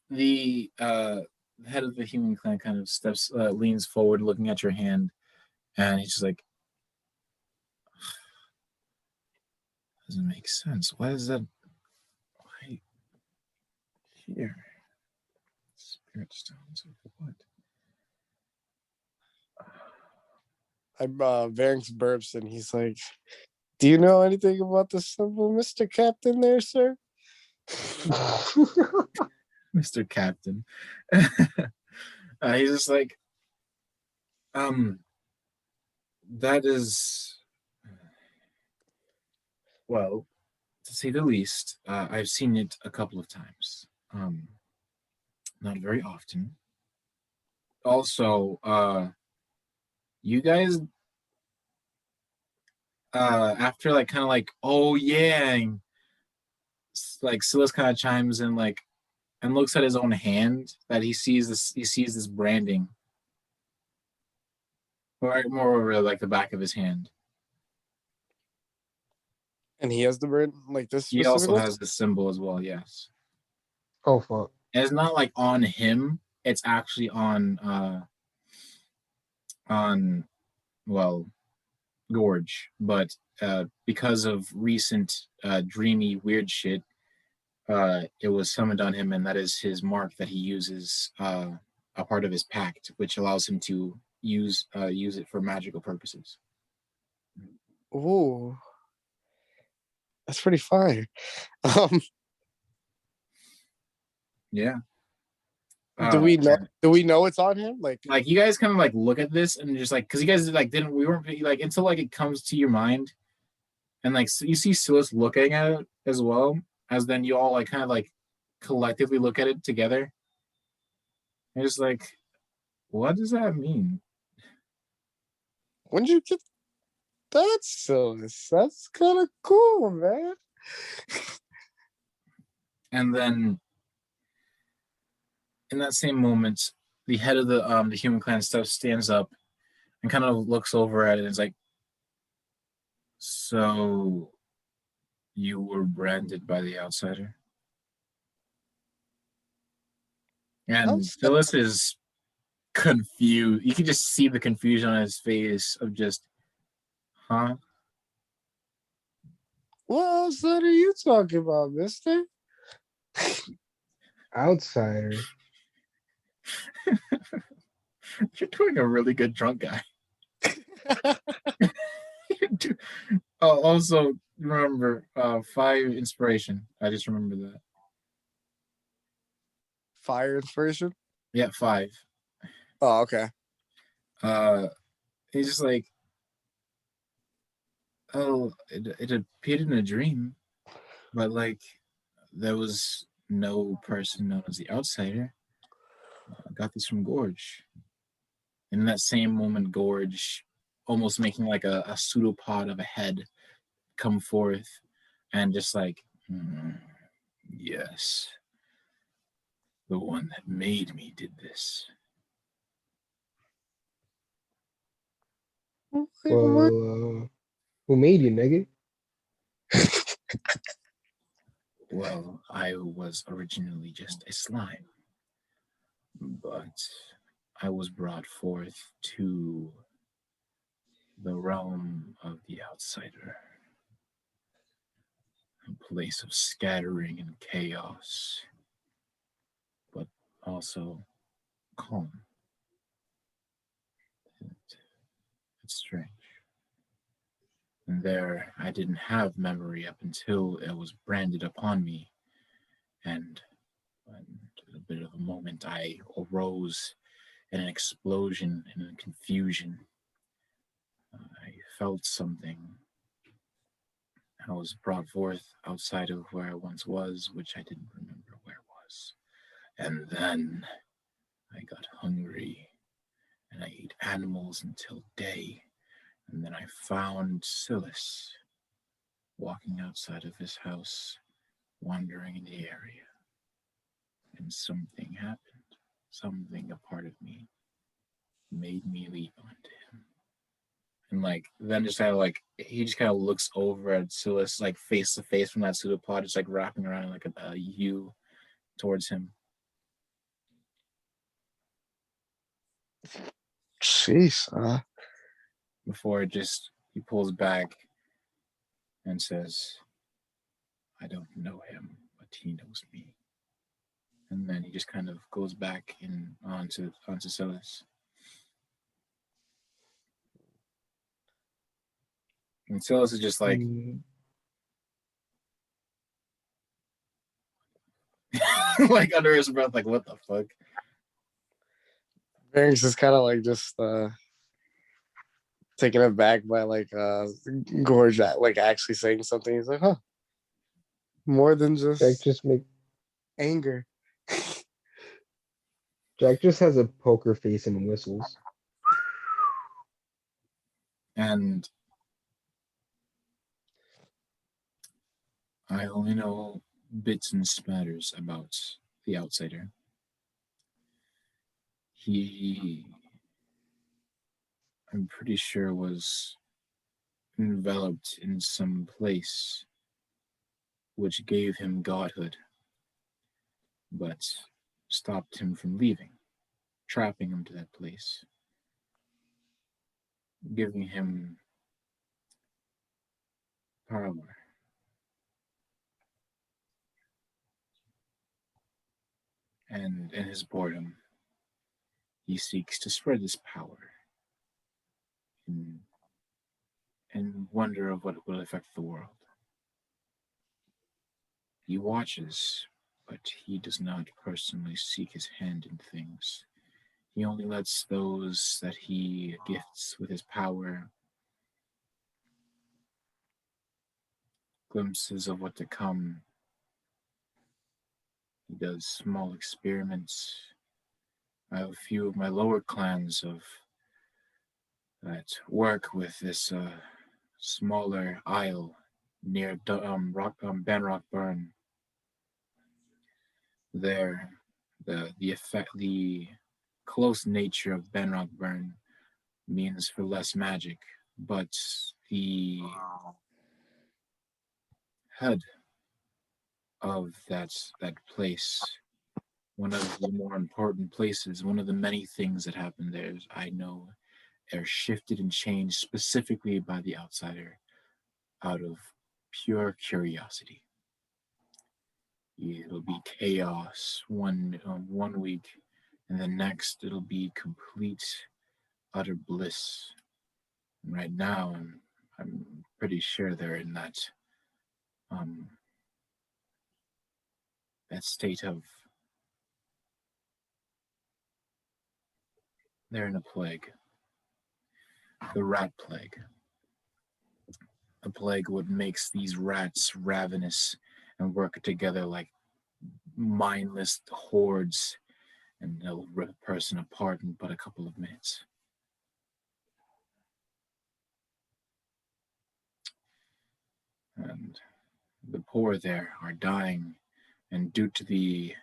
the head of the human clan kind of leans forward, looking at your hand, and he's just like, Doesn't make sense. Why is that? Why here? Spirit stones of what? Varynx burps and he's like, "Do you know anything about the symbol, Mr. Captain there, sir?" Mr. Captain. He's just like, that is, well, to say the least, I've seen it a couple of times. Not very often. Also, you guys, after like kind of like, oh yeah, and like Silas kind of chimes in like and looks at his own hand that he sees this branding. Or more over like the back of his hand. And he has the bird like this He specific also one? has the symbol as well, yes. Oh fuck. And it's not like on him, it's actually on well, Gorge, but because of recent dreamy weird shit, it was summoned on him, and that is his mark that he uses a part of his pact, which allows him to use it for magical purposes. Ooh. That's pretty fire. Yeah. Do we know? Do we know it's on him? Like, you guys kind of like look at this and just like, because you guys like didn't, we weren't like until like it comes to your mind, and like you see Silas looking at it as well, as then you all like kind of like collectively look at it together. And just like, what does that mean? when did you get that, Silas? That's kind of cool, man. And then in that same moment, the head of the human clan stuff stands up and kind of looks over at it and is like, so you were branded by the outsider? And Phyllis is confused. You can just see the confusion on his face of just, huh? What else are you talking about, mister? Outsider. You're doing a really good drunk guy. Oh, also remember 5 inspiration. I just remember that. Fire inspiration? Yeah, 5. Oh, okay. He's just like, oh, it appeared in a dream, but like there was no person known as the outsider. I got this from Gorge. In that same moment, Gorge, almost making like a pseudopod of a head, come forth and just like, yes, the one that made me did this. What? Well, who made you, nigga? Well, I was originally just a slime, but I was brought forth to the realm of the outsider, a place of scattering and chaos, but also calm. It's strange. And there, I didn't have memory up until it was branded upon me, and in a bit of a moment, I arose in an explosion and in confusion. I felt something. I was brought forth outside of where I once was, which I didn't remember where it was. And then I got hungry and I ate animals until day. And then I found Silas walking outside of his house, wandering in the area. And something happened. Something, a part of me, made me leap onto him. And like then just kind of like he just kind of looks over at Silas like face to face from that pseudopod, just like wrapping around like a U towards him. Jeez. Before it just he pulls back and says, I don't know him, but he knows me. And then he just kind of goes back in onto Celis. And Celis is just like Mm, like under his breath, like what the fuck? Varys is kind of like just taken aback by like Gorge like actually saying something. He's like, huh, more than Jack just just make anger. Jack just has a poker face and whistles. And I only know bits and spatters about the outsider. He, I'm pretty sure, was enveloped in some place which gave him godhood, but stopped him from leaving, trapping him to that place, giving him power. And in his boredom, he seeks to spread this power in wonder of what will affect the world. He watches, but he does not personally seek his hand in things. He only lets those that he gifts with his power glimpses of what to come. He does small experiments. I have a few of my lower clans of that work with this smaller isle near Banrock Burn. There, the close nature of Banrock Burn means for less magic, but the head of that place, one of the more important places, one of the many things that happen there, I know, are shifted and changed specifically by the outsider out of pure curiosity. It'll be chaos one week, and the next it'll be complete utter bliss. And right now, I'm pretty sure they're in um that state of they're in a plague, the rat plague. A plague what makes these rats ravenous and work together like mindless hordes, and they'll rip a person apart in but a couple of minutes. And the poor there are dying, and due to the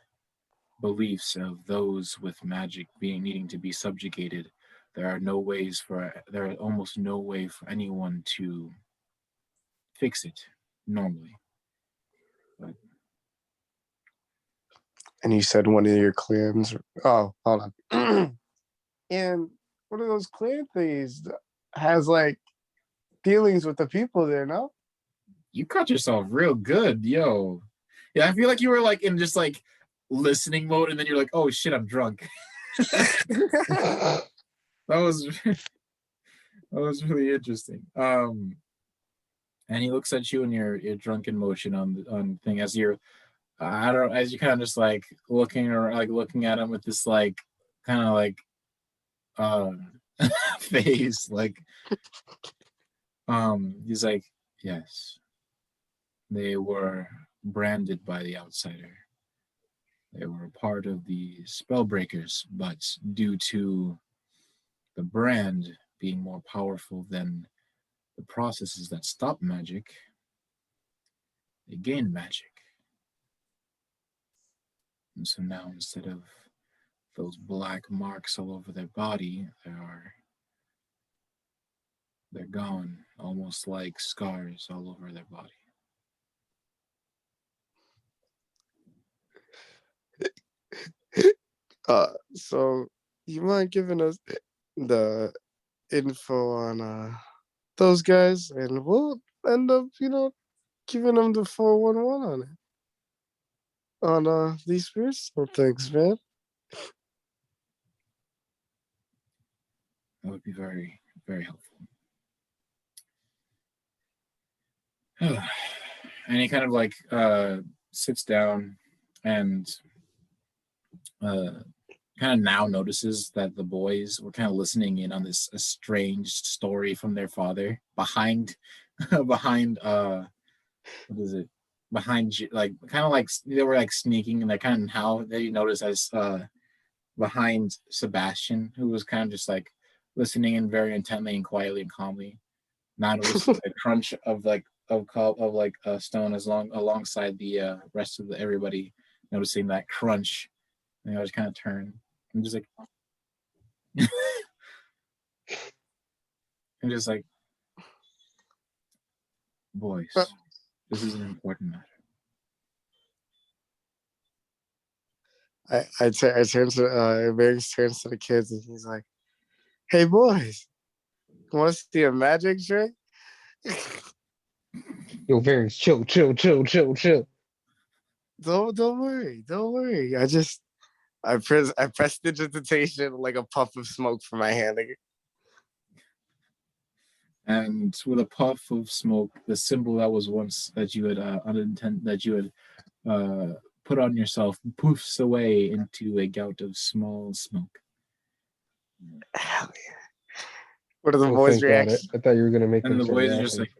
beliefs of those with magic being needing to be subjugated, there are almost no way for anyone to fix it normally. But And you said one of your clans. Oh, hold on. And one of those clan things has like dealings with the people there, no? you caught yourself real good, yo. Yeah, I feel like you were like in just like listening mode, and then you're like, oh shit, I'm drunk. That was that was really interesting. And he looks at you in your drunken motion on thing as you're I don't as you kind of just like looking or like looking at him with this like kind of like uh face like he's like, yes, they were branded by the outsider. They were a part of the spellbreakers, but due to the brand being more powerful than the processes that stop magic, they gain magic. And so now instead of those black marks all over their body, they're gone, almost like scars all over their body. So you mind giving us the info on those guys, and we'll end up, giving them the 411 on it. On these spiritual things, man. That would be very, very helpful. And he kind of like sits down and kind of now notices that the boys were kind of listening in on this estranged story from their father behind behind what is it, behind like kind of like they were like sneaking, and they kind of now that you notice as behind Sebastian, who was kind of just like listening in very intently and quietly and calmly, now noticing the crunch of like of like a stone as long alongside the rest of the everybody, noticing that crunch, and I just kind of turn and just like and just like, boys, this is an important matter. I turn to Varys turns to the kids and he's like, "Hey boys, want to see a magic trick?" Yo, Varys, chill. Don't worry. I press digitation like a puff of smoke from my hand. And with a puff of smoke, the symbol that was once that you had put on yourself poofs away into a gout of small smoke. Hell yeah. What are the Oh, boys' thank God. reactions? I thought you were gonna make And them the start boys are just rapping.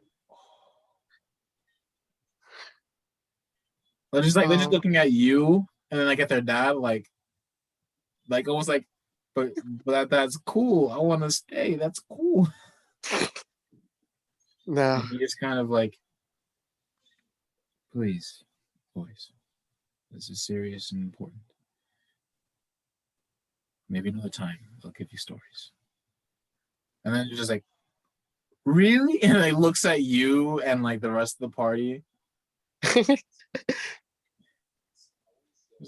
they're just looking at you, and then like at their dad, like almost like, but that's cool. I want to stay. That's cool. No. And he just kind of like, please, boys, this is serious and important. Maybe another time I'll give you stories. And then you're just like, really? And he looks at you and like the rest of the party. It's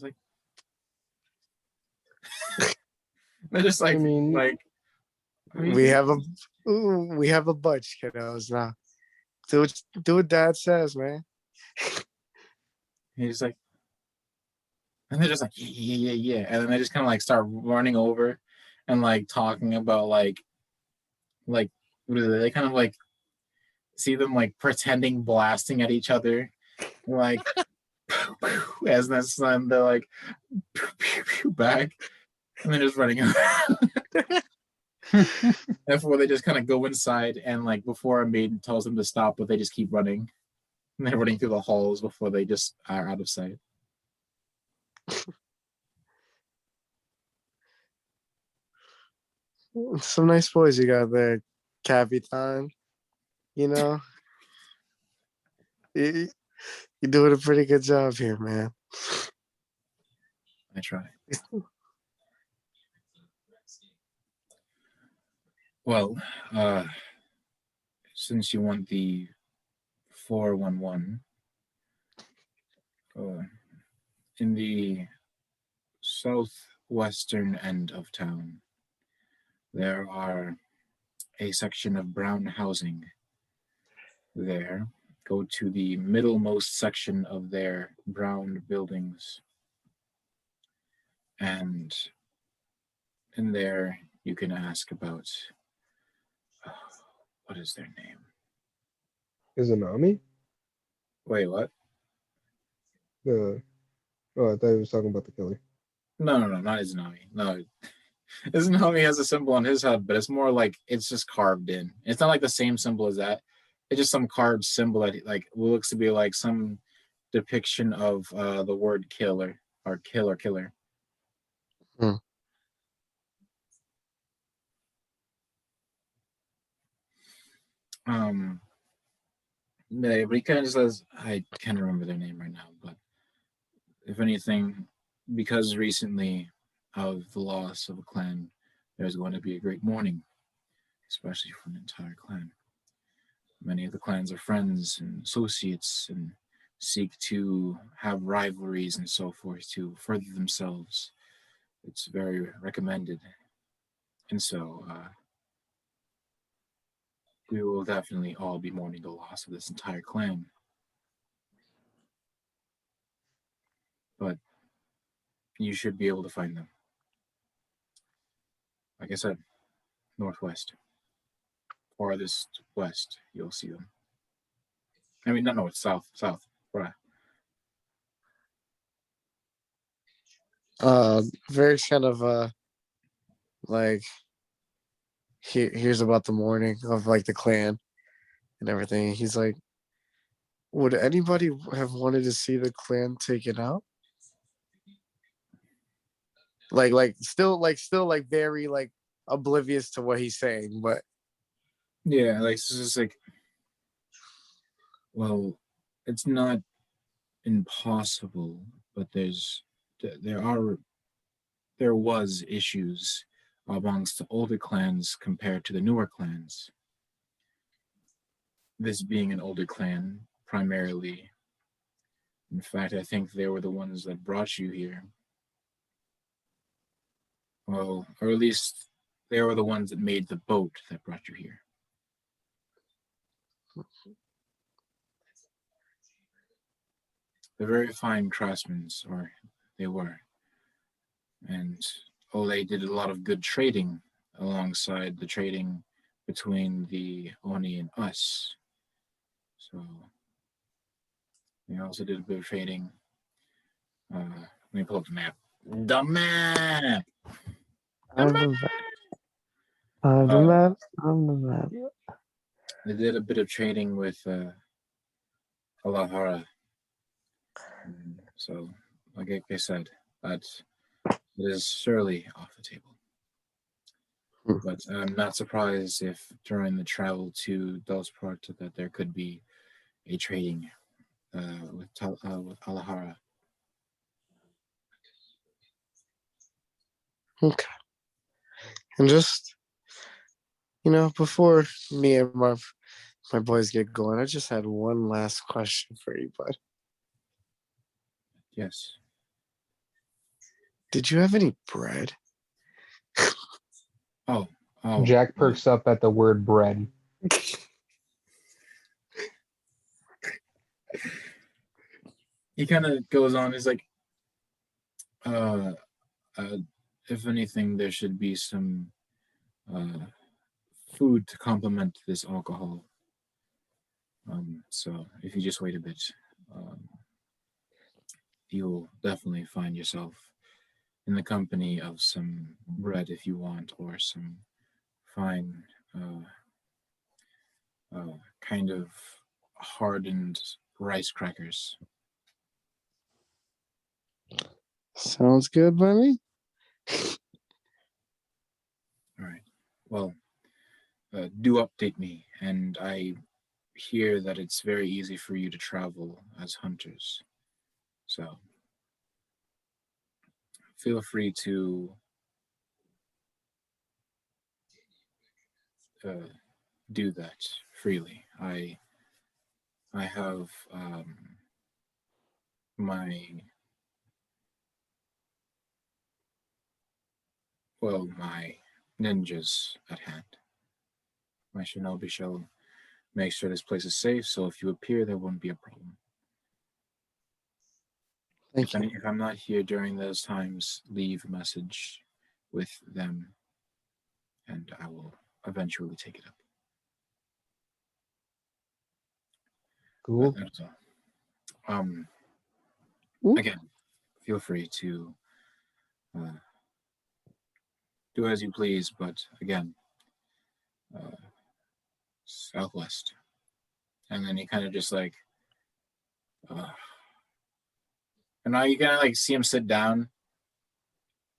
like, they're just like, I mean, we have a bunch, kiddos now. Do what dad says, man. he's like, and they're just like, yeah. And then they just kind of like start running over and like talking about like what is it? They kind of like see them like pretending blasting at each other, like as this time they're like back, and they're just running around. Therefore, they just kind of go inside, and like before a maiden tells them to stop, but they just keep running. And they're running through the halls before they just are out of sight. Some nice boys you got there, Capitan. You know, you're doing a pretty good job here, man. I try. Well, since you want the 411, in the southwestern end of town, there are a section of brown housing there. Go to the middlemost section of their brown buildings, and in there you can ask about what is their name? is it Nami? Wait, what? Oh, I thought he was talking about the killer. No, not Izanami. No, Izanami has a symbol on his head, but it's more like it's just carved in. It's not like the same symbol as that. It's just some carved symbol that like looks to be like some depiction of the word killer or killer. Hmm. Yeah, but he kind of just says, I can't remember their name right now, but if anything, because recently of the loss of a clan, there's going to be a great mourning, especially for an entire clan. Many of the clans are friends and associates and seek to have rivalries and so forth to further themselves. It's very recommended. And so we will definitely all be mourning the loss of this entire clan. but you should be able to find them. Like I said, northwest, farthest west, you'll see them. I mean, not north, south. Right. Very kind of like here's about the morning of like the clan and everything. He's like, would anybody have wanted to see the clan taken out? Still very like oblivious to what he's saying, but Yeah, like it's just like, well, it's not impossible, but there was issues amongst the older clans compared to the newer clans. This being an older clan, primarily. In fact, I think they were the ones that brought you here. Well, or at least they were the ones that made the boat that brought you here. They're very fine craftsmen, or they were. And Ole did a lot of good trading alongside the trading between the Oni and us. So we also did a bit of trading. Let me pull up the map. The map! I'm the map. I'm the map. They did a bit of trading with Alahara. So, like I said, that it is surely off the table. But I'm not surprised if during the travel to those parts that there could be a trading with Alahara. Okay. And just before me and my boys get going, I just had one last question for you, bud. Yes. Did you have any bread? Oh. Jack perks up at the word bread. He kind of goes on. He's like, if anything, there should be some food to complement this alcohol. So if you just wait a bit, you'll definitely find yourself in the company of some bread if you want, or some fine kind of hardened rice crackers. Sounds good by me. All right. Well, do update me, and I hear that it's very easy for you to travel as hunters. So feel free to do that freely. I have my ninjas at hand. My shinobi shall make sure this place is safe, so if you appear, there won't be a problem. Thank you. If I'm not here during those times, leave a message with them, and I will eventually take it up. Cool. That's all. Ooh. Again, feel free to do as you please, but again, southwest. And then he kind of just like, and now you kind of like see him sit down,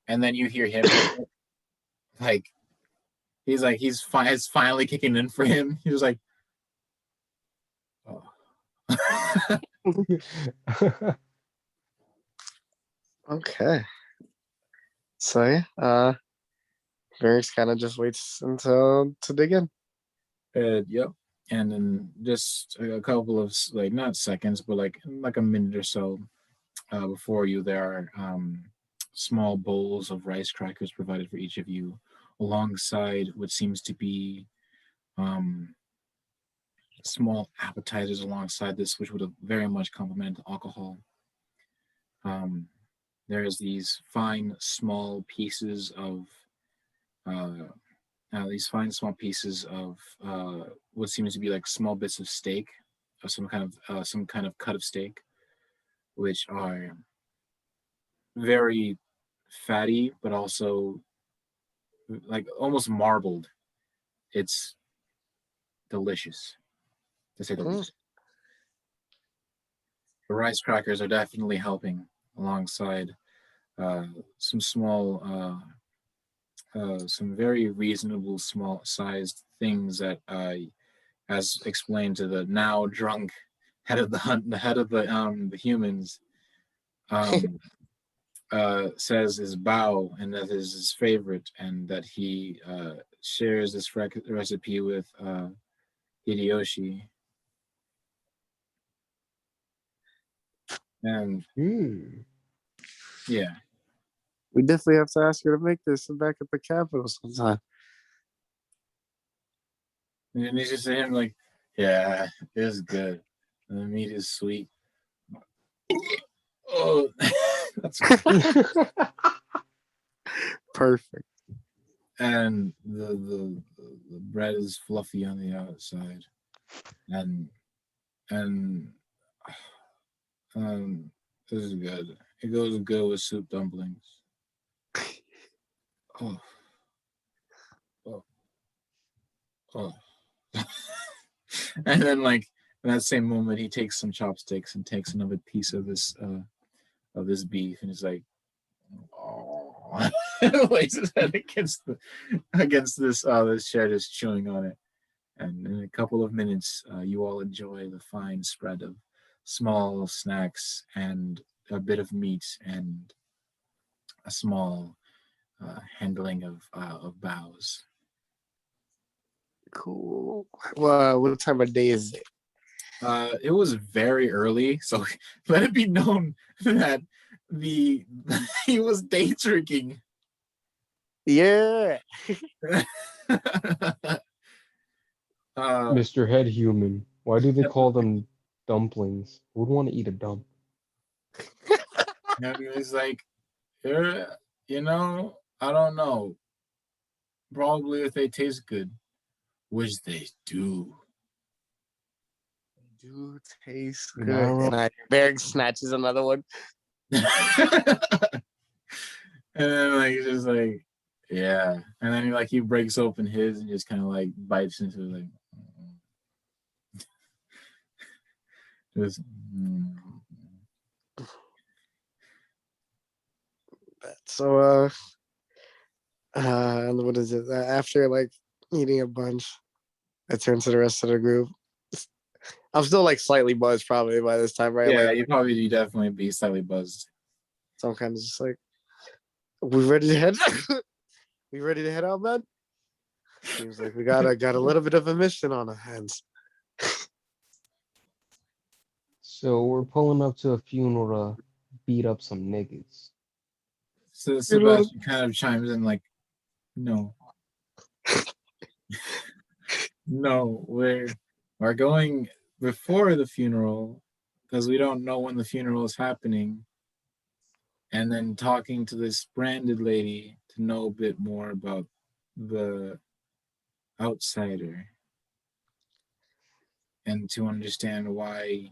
and then you hear him like, he's fine. It's finally kicking in for him. He was like, oh. Okay. So yeah, Varys kind of just waits until to dig in. Yep. And then just a couple of like not seconds, but like a minute or so before you, there are small bowls of rice crackers provided for each of you, alongside what seems to be small appetizers alongside this, which would have very much complemented the alcohol. there's these fine small pieces of what seems to be like small bits of steak, or some kind of cut of steak, which are very fatty, but also like almost marbled. It's delicious, to say the Mm. least. The rice crackers are definitely helping alongside uh, some some very reasonable small sized things that, as explained to the now drunk head of the hunt, the head of the humans, um, says is bao, and that is his favorite, and that he shares this recipe with Hideyoshi. And yeah, We definitely have to ask her to make this back at the Capitol sometime. and he's just him like, yeah, it's good. And the meat is sweet. Oh, that's Perfect. and the bread is fluffy on the outside, and and um, this is good. It goes good with soup dumplings. Oh, oh, oh. And then, like, in that same moment, he takes some chopsticks and takes another piece of this beef, and he's like, oh, lays his head against this chair, just chewing on it. And in a couple of minutes, you all enjoy the fine spread of small snacks and a bit of meat and a small handling of bows. Cool. Well, what time of day is it? It was very early, so let it be known that the he was day drinking. Yeah. Mr. Head Human, why do they call them dumplings? Who would want to eat a dump? And it's like, you know, I don't know. Probably if they taste good, which they do. Do taste You're not good. wrong. And Berg snatches another one. And then like just like, yeah. And then he breaks open his and just kind of like bites into it, like just So what is it? After like eating a bunch, I turn to the rest of the group. I'm still like slightly buzzed probably by this time, right? yeah, Like you definitely be slightly buzzed. so I'm kind of just like, we ready to head? We ready to head out, man? Seems like we got a little bit of a mission on our hands. So we're pulling up to a funeral to beat up some niggas. So You know, Sebastian kind of chimes in like, no. No, we're going before the funeral because we don't know when the funeral is happening, and then talking to this branded lady to know a bit more about the outsider and to understand why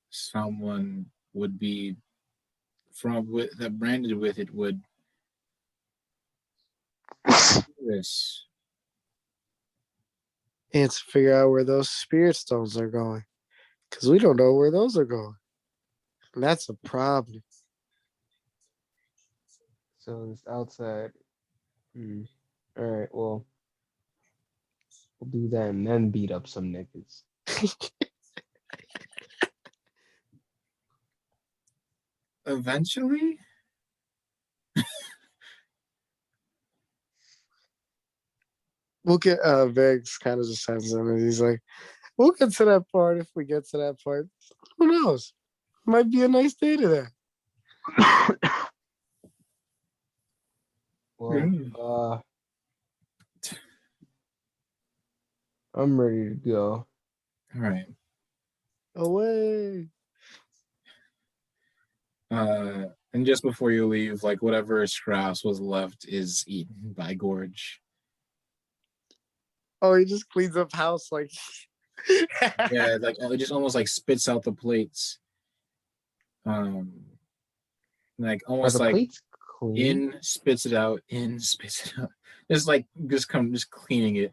someone would be that branded with it would do this. and to figure out where those spirit stones are going, because we don't know where those are going. And that's a problem. So it's outside. All right, well, we'll do that and then beat up some niggas. Eventually, We'll get Vex kind of just hands him and he's like, we'll get to that part if we get to that part. Who knows? Might be a nice day today. Well, I'm ready to go. all right. Away. And just before you leave, like whatever scraps was left is eaten by Gorge. Oh, he just cleans up house like. Yeah, like it just almost like spits out the plates. Um, like Are almost the like plates clean? in spits it out, in spits it out. Just cleaning it.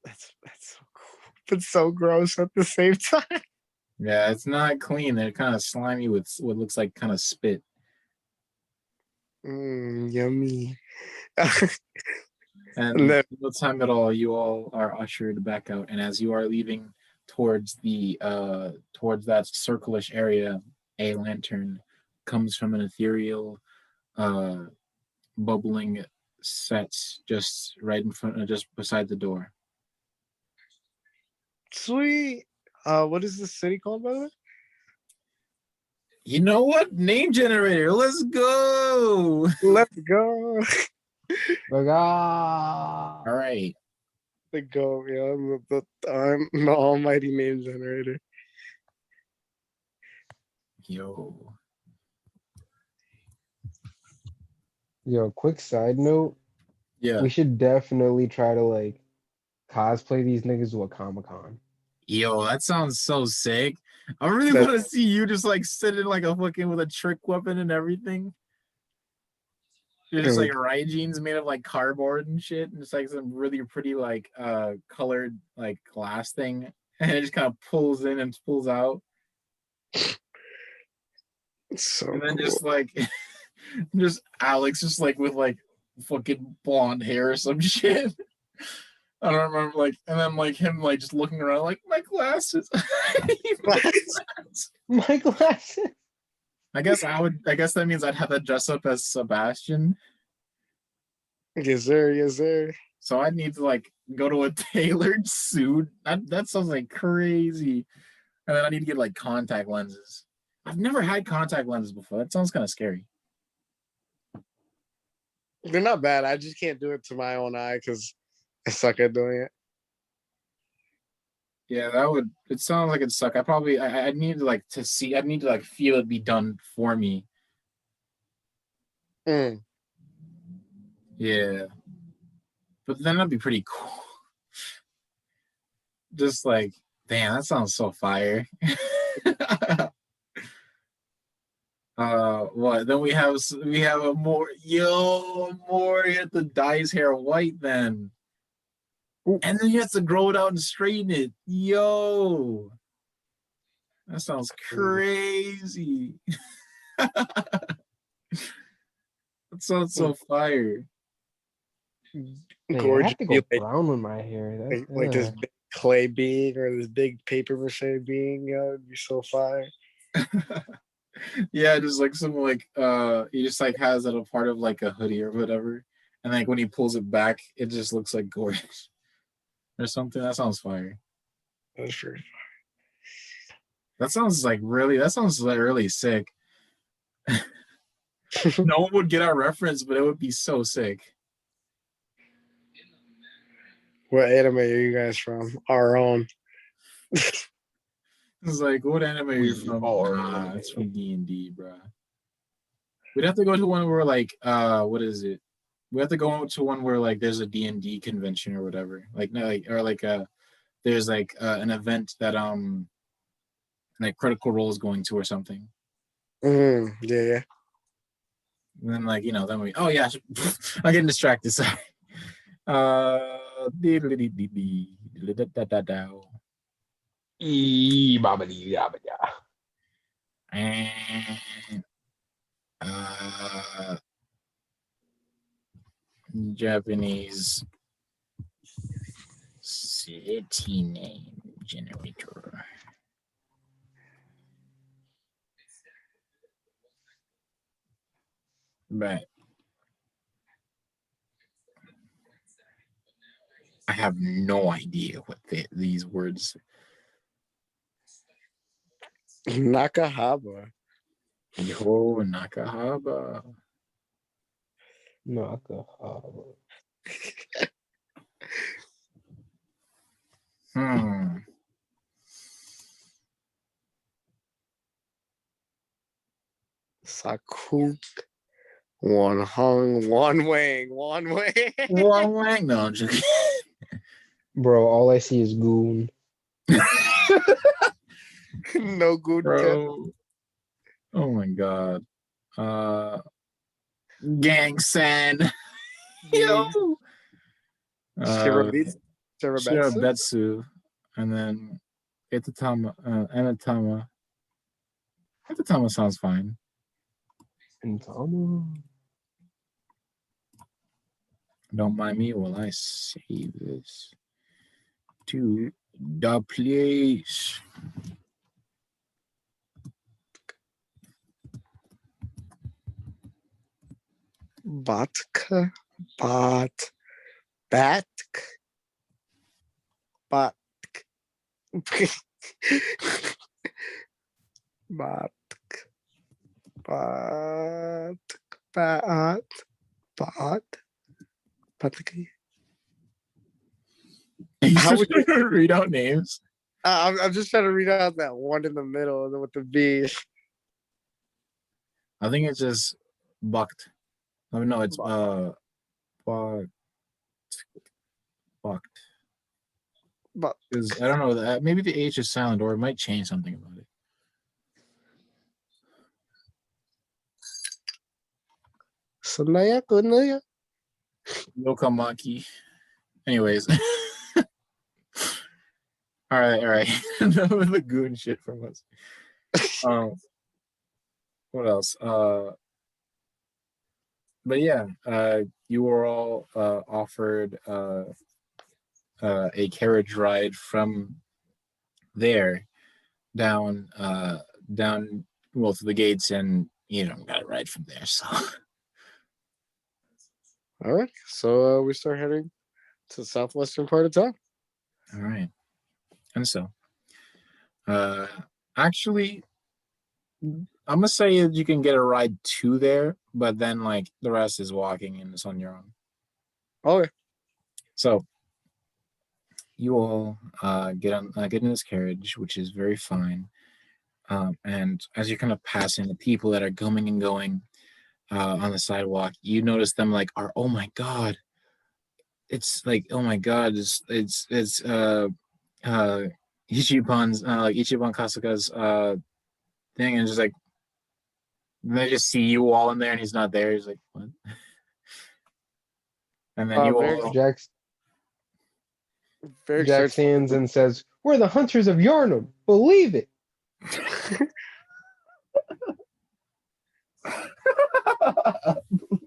That's so cool, but so gross at the same time. Yeah, it's not clean. They're kind of slimy with what looks like kind of spit. Yummy. And And then no time at all, you all are ushered back out. And as you are leaving towards towards that circlish area, a lantern comes from an ethereal uh bubbling set just right in front just beside the door. sweet. What is this city called, by the way? You know what? Name generator. Let's go. Let's go. Like, ah. All right. The go, yeah. The almighty name generator. Yo. Yo, quick side note. Yeah. We should definitely try to like cosplay these niggas to a Comic-Con. Yo, that sounds so sick. I really That- want to see you just like sitting like a fucking with a trick weapon and everything. Just like riot jeans made of like cardboard and shit, and it's like some really pretty like colored like glass thing, and it just kind of pulls in and pulls out, It's so and then cool. just like just Alex just like with like fucking blonde hair or some shit. I don't remember like, and then like him like just looking around like my glasses. My glasses. I guess that means I'd have to dress up as Sebastian. Yes, sir. Yes, sir. So I'd need to like go to a tailored suit. That sounds like crazy. And then I need to get like contact lenses. I've never had contact lenses before. That sounds kind of scary. They're not bad. I just can't do it to my own eye because I suck at doing it. Yeah, it sounds like it'd suck. I'd need to like to see, I'd need to like feel it be done for me. Mm. Yeah. But then that'd be pretty cool. Just like, damn, that sounds so fire. What? Then we have a more you have to dye his hair white then. Ooh. And then you have to grow it out and straighten it. Yo. That sounds crazy. That sounds so fire. Dang, I Gorgeous. have to go brown with my hair. Like this big clay being or this big paper mache being. It'd be so fire. Yeah, just like some like he just like has it a part of like a hoodie or whatever. And like when he pulls it back, it just looks like gorgeous. Or something. That sounds fire. That's pretty That sounds like really sick. No one would get our reference, but it would be so sick. What anime are you guys from? Our own. It's like, what anime are you from? Nah, it's from D&D, bro. We'd have to go to one where like, what is it? We have to go to one where like there's a D&D convention or whatever. Like, no, like or like there's like an event that like Critical Role is going to or something. Yeah. And then like then we I'm getting distracted. Sorry. And Japanese city name generator. But I have no idea what these words. Nakahaba. Yo, Nakahaba. Nakahaba. Sakuk. One hung, one wing, one wing. Wang wang. No, I'm just Bro, all I see is goon. No good. bro. Oh my god. Gang Sen. Yo. Shirobetsu. Shirobetsu. And then Anatama. Anatama sounds fine. And Tama. Don't mind me while I save this to the place. Batka. Batk. Batk. Batk. Bat. Bat. Bat. Batki. How would you read out names? I'm just trying to read out that one in the middle with the B. I think it's just bucked. Oh no, it's bucked. Bucked. But Because I don't know that maybe the H is silent or it might change something about it. Sunaya Kunaya. Yokamaki. Anyways. all right. Enough of the goon shit from us. What else? But yeah, you were all offered a carriage ride from there down well to the gates, and you don't got a ride from there. So All right. So we start heading to the southwestern part of town. all right, and so actually, I'm gonna say that you can get a ride to there, but then like the rest is walking and it's on your own. Okay. So you all get in this carriage, which is very fine. And as you're kind of passing the people that are coming and going on the sidewalk, you notice them like are, oh my god, it's like, oh my god, it's Ichiban's like Ichiban Kasuga's thing, and just like they just see you all in there and he's not there. He's like, what? And then you very- all Jack starts stands and says, "We're the hunters of Yarnum. Believe it."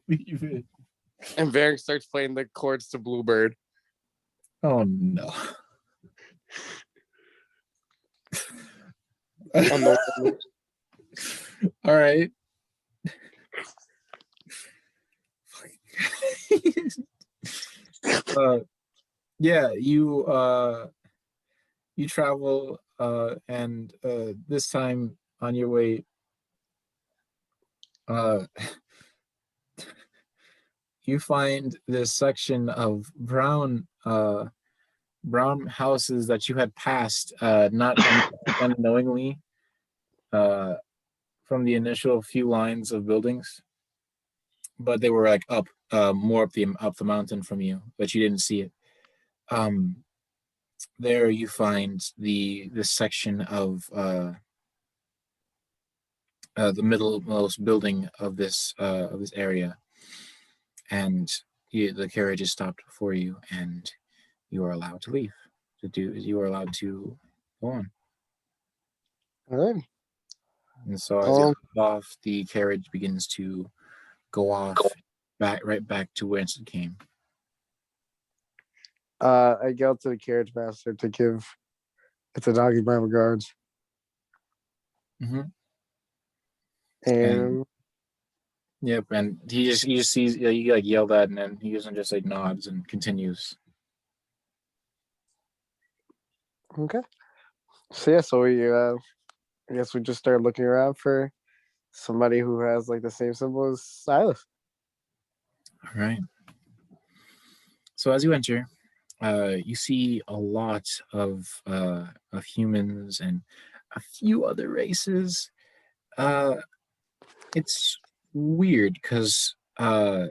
believe it. and Varric starts playing the chords to Bluebird. Oh no. On the All right. Yeah, you travel and this time on your way you find this section of brown houses that you had passed not unknowingly from the initial few lines of buildings, but they were like up more up the mountain from you, but you didn't see it. There you find this section of the middlemost building of this area, and the carriage is stopped for you, and you are allowed to leave. You are allowed to go on. All right. And so as you get off, the carriage begins to go off right back to whence it came. I go to the carriage master to give Itadagi my regards. Mm-hmm. And yep, and he just sees you like yell that, and then he just like nods and continues. okay. So yeah, so we I guess we just start looking around for somebody who has like the same symbol as Silas. All right. So as you enter, you see a lot of humans and a few other races. it's weird because as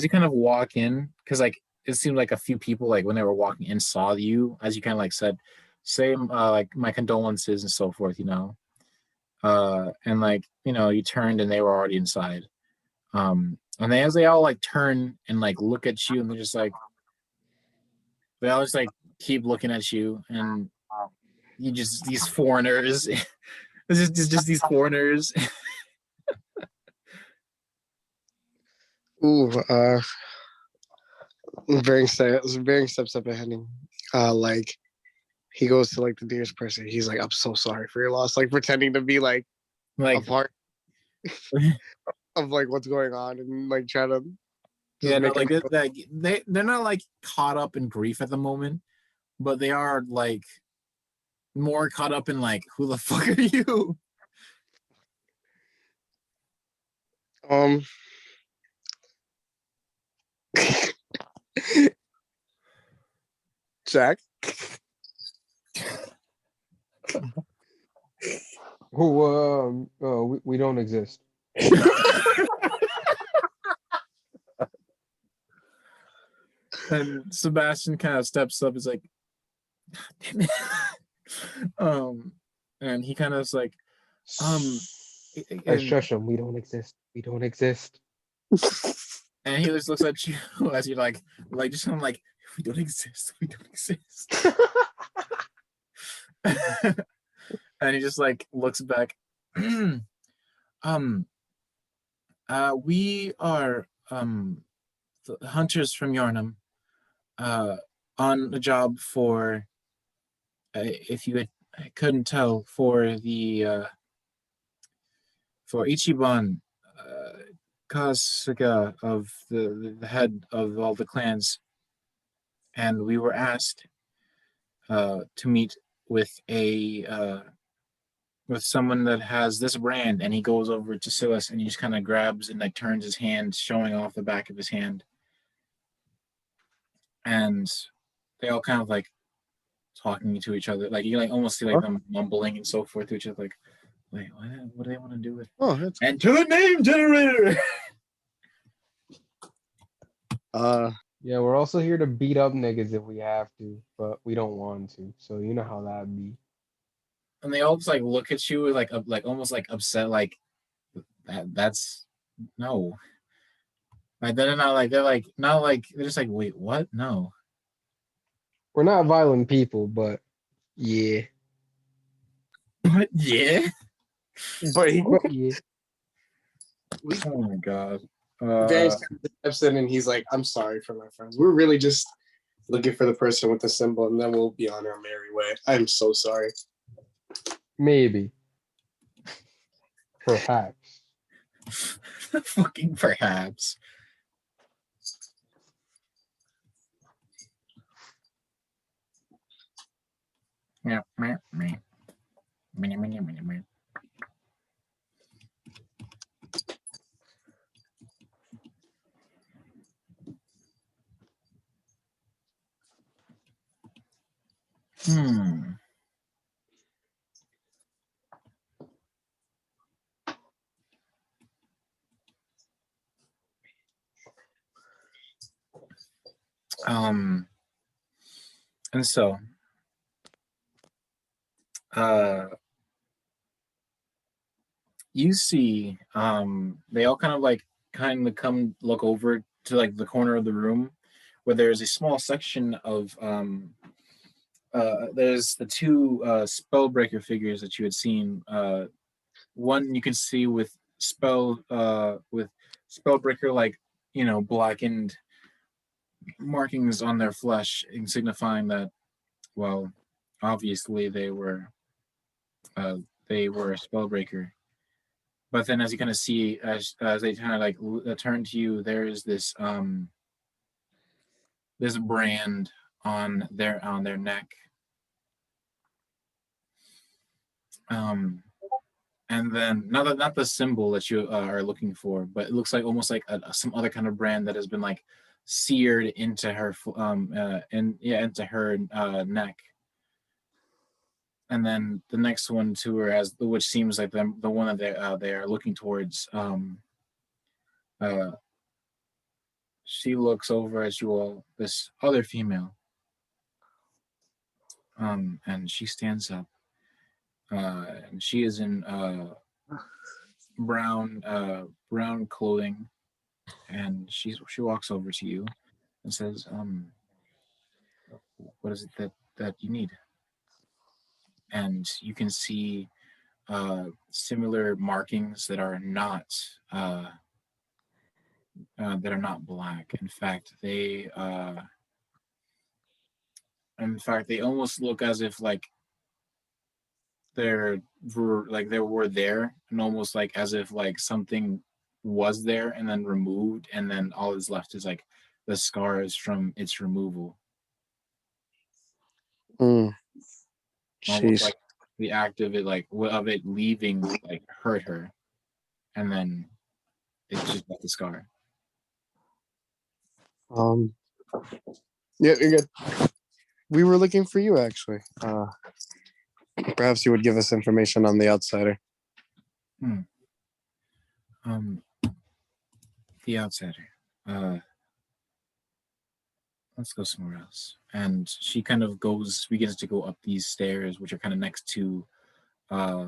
you kind of walk in, because like it seemed like a few people like when they were walking in saw you, as you kind of like said, same like my condolences and so forth, you know. And like, you know, you turned and they were already inside. And they as they all like turn and like look at you and they're just like they all just like keep looking at you and you just these foreigners. Just these foreigners. Ooh, Varying steps up ahead him. Like he goes to like the nearest person. He's like, "I'm so sorry for your loss," like pretending to be like a Like part of like what's going on and like try to just yeah, no, make him. like they're not like caught up in grief at the moment, but they are like more caught up in like who the fuck are you? Um. Jack. Who we don't exist. And Sebastian kind of steps up. Is like, damn it. And he kind of is like, I and, shush him. We don't exist. We don't exist. and he just looks at you as you're like just kind of like, we don't exist. We don't exist. And he just like looks back. We are the hunters from Yarnum, on a job for, if you couldn't tell, for Ichiban Kasuga of the head of all the clans, and we were asked to meet with with someone that has this brand, and he goes over to Silas and he just kind of grabs and like turns his hand, showing off the back of his hand, and they all kind of like talking to each other, like you like almost see like them mumbling and so forth to each other, like, wait, what do they want to do with? Oh, that's Enter the name generator. Yeah, we're also here to beat up niggas if we have to, but we don't want to. So you know how that be. And they all just like look at you like almost like upset, like that's no. Like they're not like they're just like, wait, what? No. We're not violent people, but yeah. What? Yeah. but he But yeah. Oh my god. Varying steps in and he's like, "I'm sorry for my friends. We're really just looking for the person with the symbol, and then we'll be on our merry way. I'm so sorry." Maybe. Perhaps. Fucking perhaps. Yeah, me. Hmm. And so you see they all kind of come look over to like the corner of the room where there's a small section of there's the two spellbreaker figures that you had seen. One you can see with spellbreaker, like, you know, blackened markings on their flesh, signifying that, well, obviously they were a spellbreaker. But then, as you kind of see, as they kind of like turn to you, there is this brand on their neck. And then not the symbol that you are looking for, but it looks like almost like some other kind of brand that has been like seared into her into her neck. and then the next one to her, as which seems like the one that they are looking towards. Uh, she looks over at you all. This other female, and she stands up. And she is in brown clothing, and she walks over to you and says, "What is it that you need?" And you can see similar markings uh, that are not black. In fact, they almost look as if like they were there, and almost like as if like something was there and then removed, and then all that's left is like the scars from its removal, Mm, almost sheesh. like the act of it, like of it leaving, like hurt her, and then it just left the scar. Um, yeah, you're good. We were looking for you, actually. Perhaps you would give us information on the outsider. Um, the outsider. Let's go somewhere else. And she kind of begins to go up these stairs, which are kind of next to uh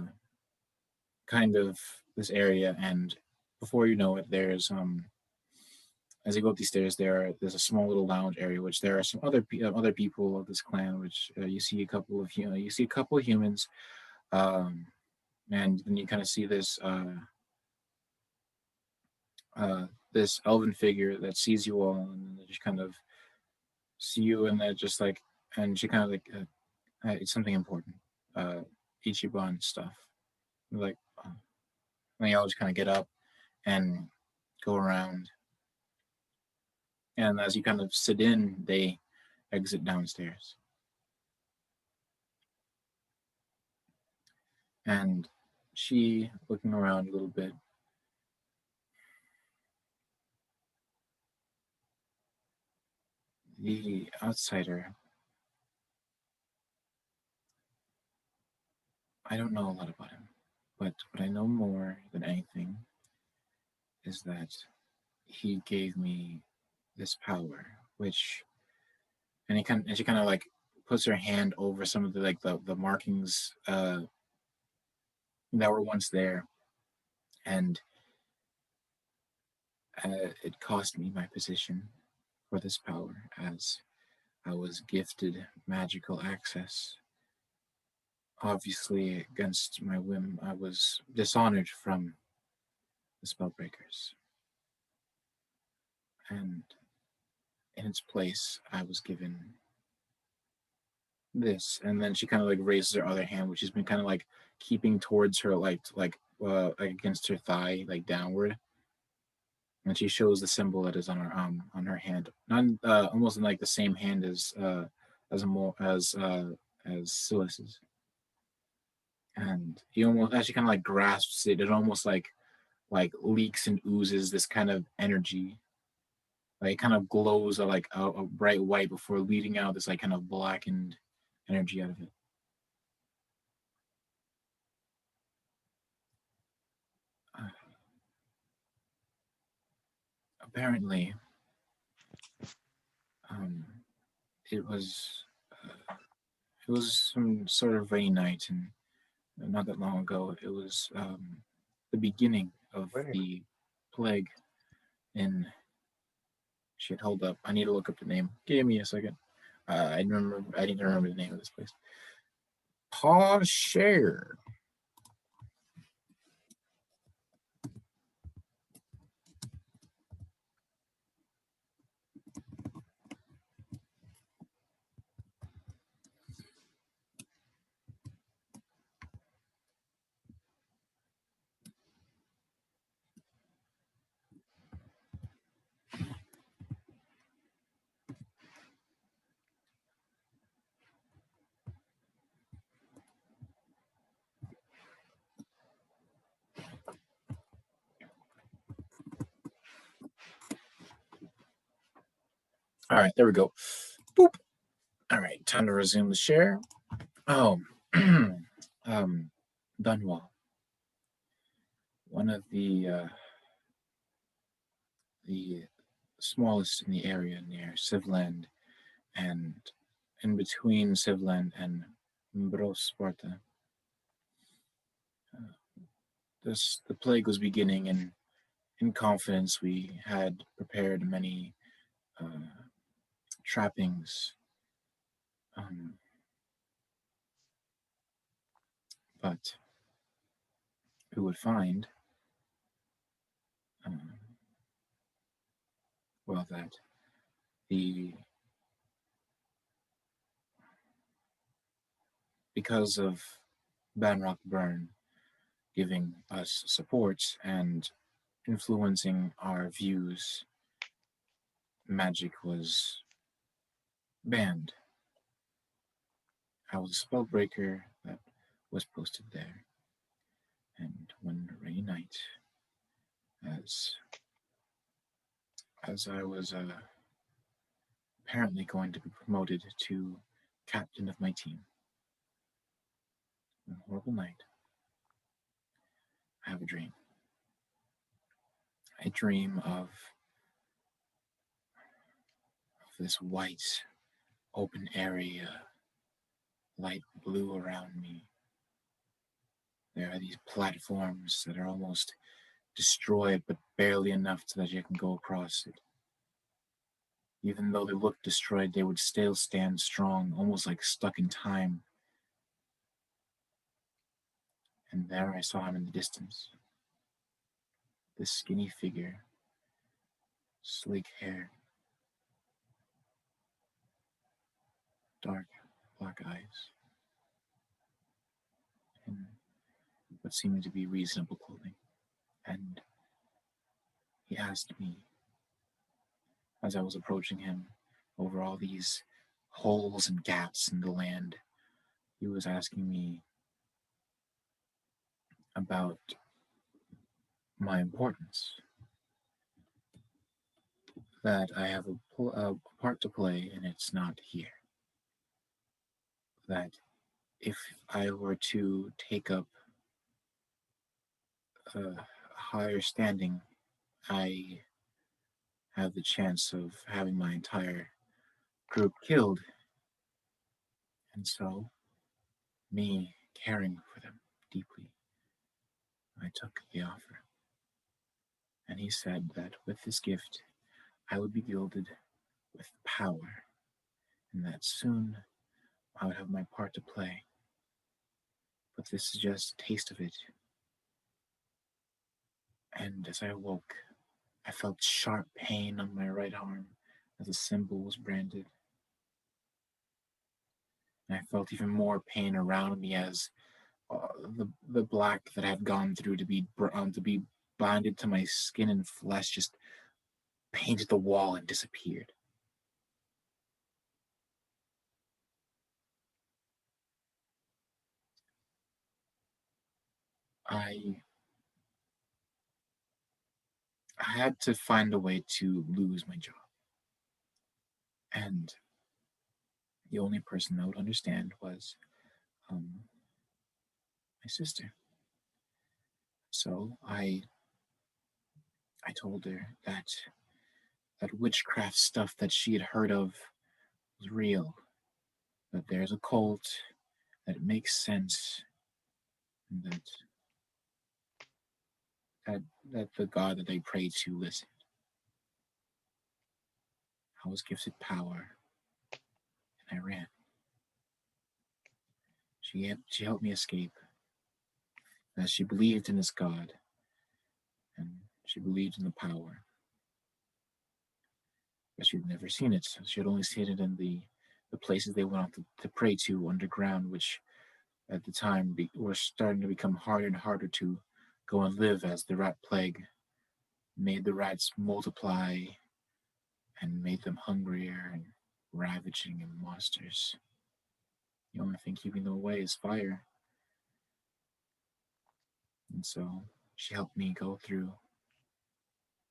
kind of this area, and before you know it, there's as you go up these stairs, there's a small little lounge area, which there are some other people of this clan, which you see a couple of humans, um, and then you kind of see this elven figure that sees you all, and they just kind of see you, and they're just like, and she kind of like, it's something important, uh, Ichiban stuff, like, and they all just kind of get up and go around. And as you kind of sit in, they exit downstairs. And she, looking around a little bit, the outsider, I don't know a lot about him, but what I know more than anything is that he gave me this power, which, and she kind of like puts her hand over some of the markings that were once there, and it cost me my position for this power, as I was gifted magical access. Obviously, against my whim, I was dishonored from the Spellbreakers. And in its place, I was given this. And then she kind of like raises her other hand, which has been kind of like keeping towards her, like against her thigh, like downward. And she shows the symbol that is on her hand, not almost in like the same hand as a more as Silas's. And he almost, as she kind of like grasps it, it almost like leaks and oozes this kind of energy. Like it kind of glows a bright white before leading out this like kind of blackened energy out of it. Uh, Apparently, um, it was it was some sort of rainy night, and not that long ago, it was the beginning of the plague in shit. Hold up, I need to look up the name. Give me a second. I didn't remember the name of this place. Pause share. All right, there we go. Boop. All right, time to resume the share. Oh, Dunwall, one of the smallest in the area near Civland and in between Civland and Mbros. The plague was beginning, and in confidence we had prepared many trappings, um, but who would find, um, well, that the because of Banrock Burn giving us support and influencing our views, magic was banned. I was a spellbreaker that was posted there, and one rainy night, as as I was apparently going to be promoted to captain of my team, one horrible night, I have a dream. I dream of this white open area, light blue around me. There are these platforms that are almost destroyed, but barely enough so that you can go across it. Even though they looked destroyed, they would still stand strong, almost like stuck in time. And there I saw him in the distance. This skinny figure, sleek hair, dark black eyes, and what seemed to be reasonable clothing. And he asked me, as I was approaching him over all these holes and gaps in the land, he was asking me about my importance, that I have a part to play and it's not here. That if I were to take up a higher standing, I have the chance of having my entire group killed. And so, me caring for them deeply, I took the offer. And he said that with this gift, I would be gilded with power, and that soon I would have my part to play. But this is just a taste of it. And as I awoke, I felt sharp pain on my right arm as a symbol was branded. And I felt even more pain around me as the black that I had gone through to be bonded to my skin and flesh just painted the wall and disappeared. I I had to find a way to lose my job, and the only person that would understand was um, my sister. So I told her that witchcraft stuff that she had heard of was real, that there's a cult, that it makes sense, and that that the God that they pray to listened. I was gifted power, and I ran. She helped me escape, as she believed in this God, and she believed in the power, but she'd never seen it. She had only seen it in the places they went out to pray to underground, which at the time were starting to become harder and harder to go and live as the rat plague made the rats multiply and made them hungrier and ravaging and monsters. The only thing keeping them away is fire. And so she helped me go through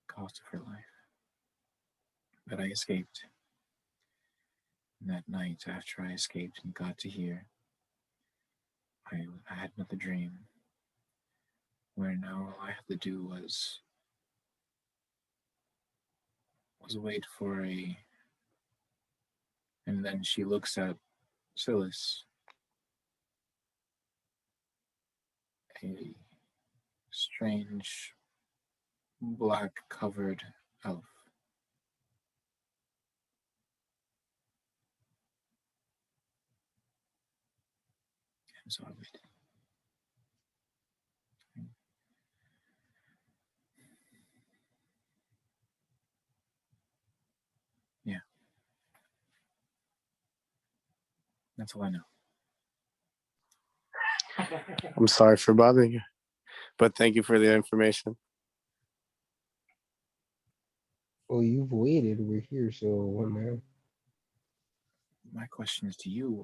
the cost of her life. But I escaped. And that night, after I escaped and got to here, I had another dream where now all I had to do was wait for a. And then she looks at Silas, a strange black covered elf. And so I waited. Yeah. That's all I know. I'm sorry for bothering you, but thank you for the information. Well, you've waited. We're here, so what now? My question is to you: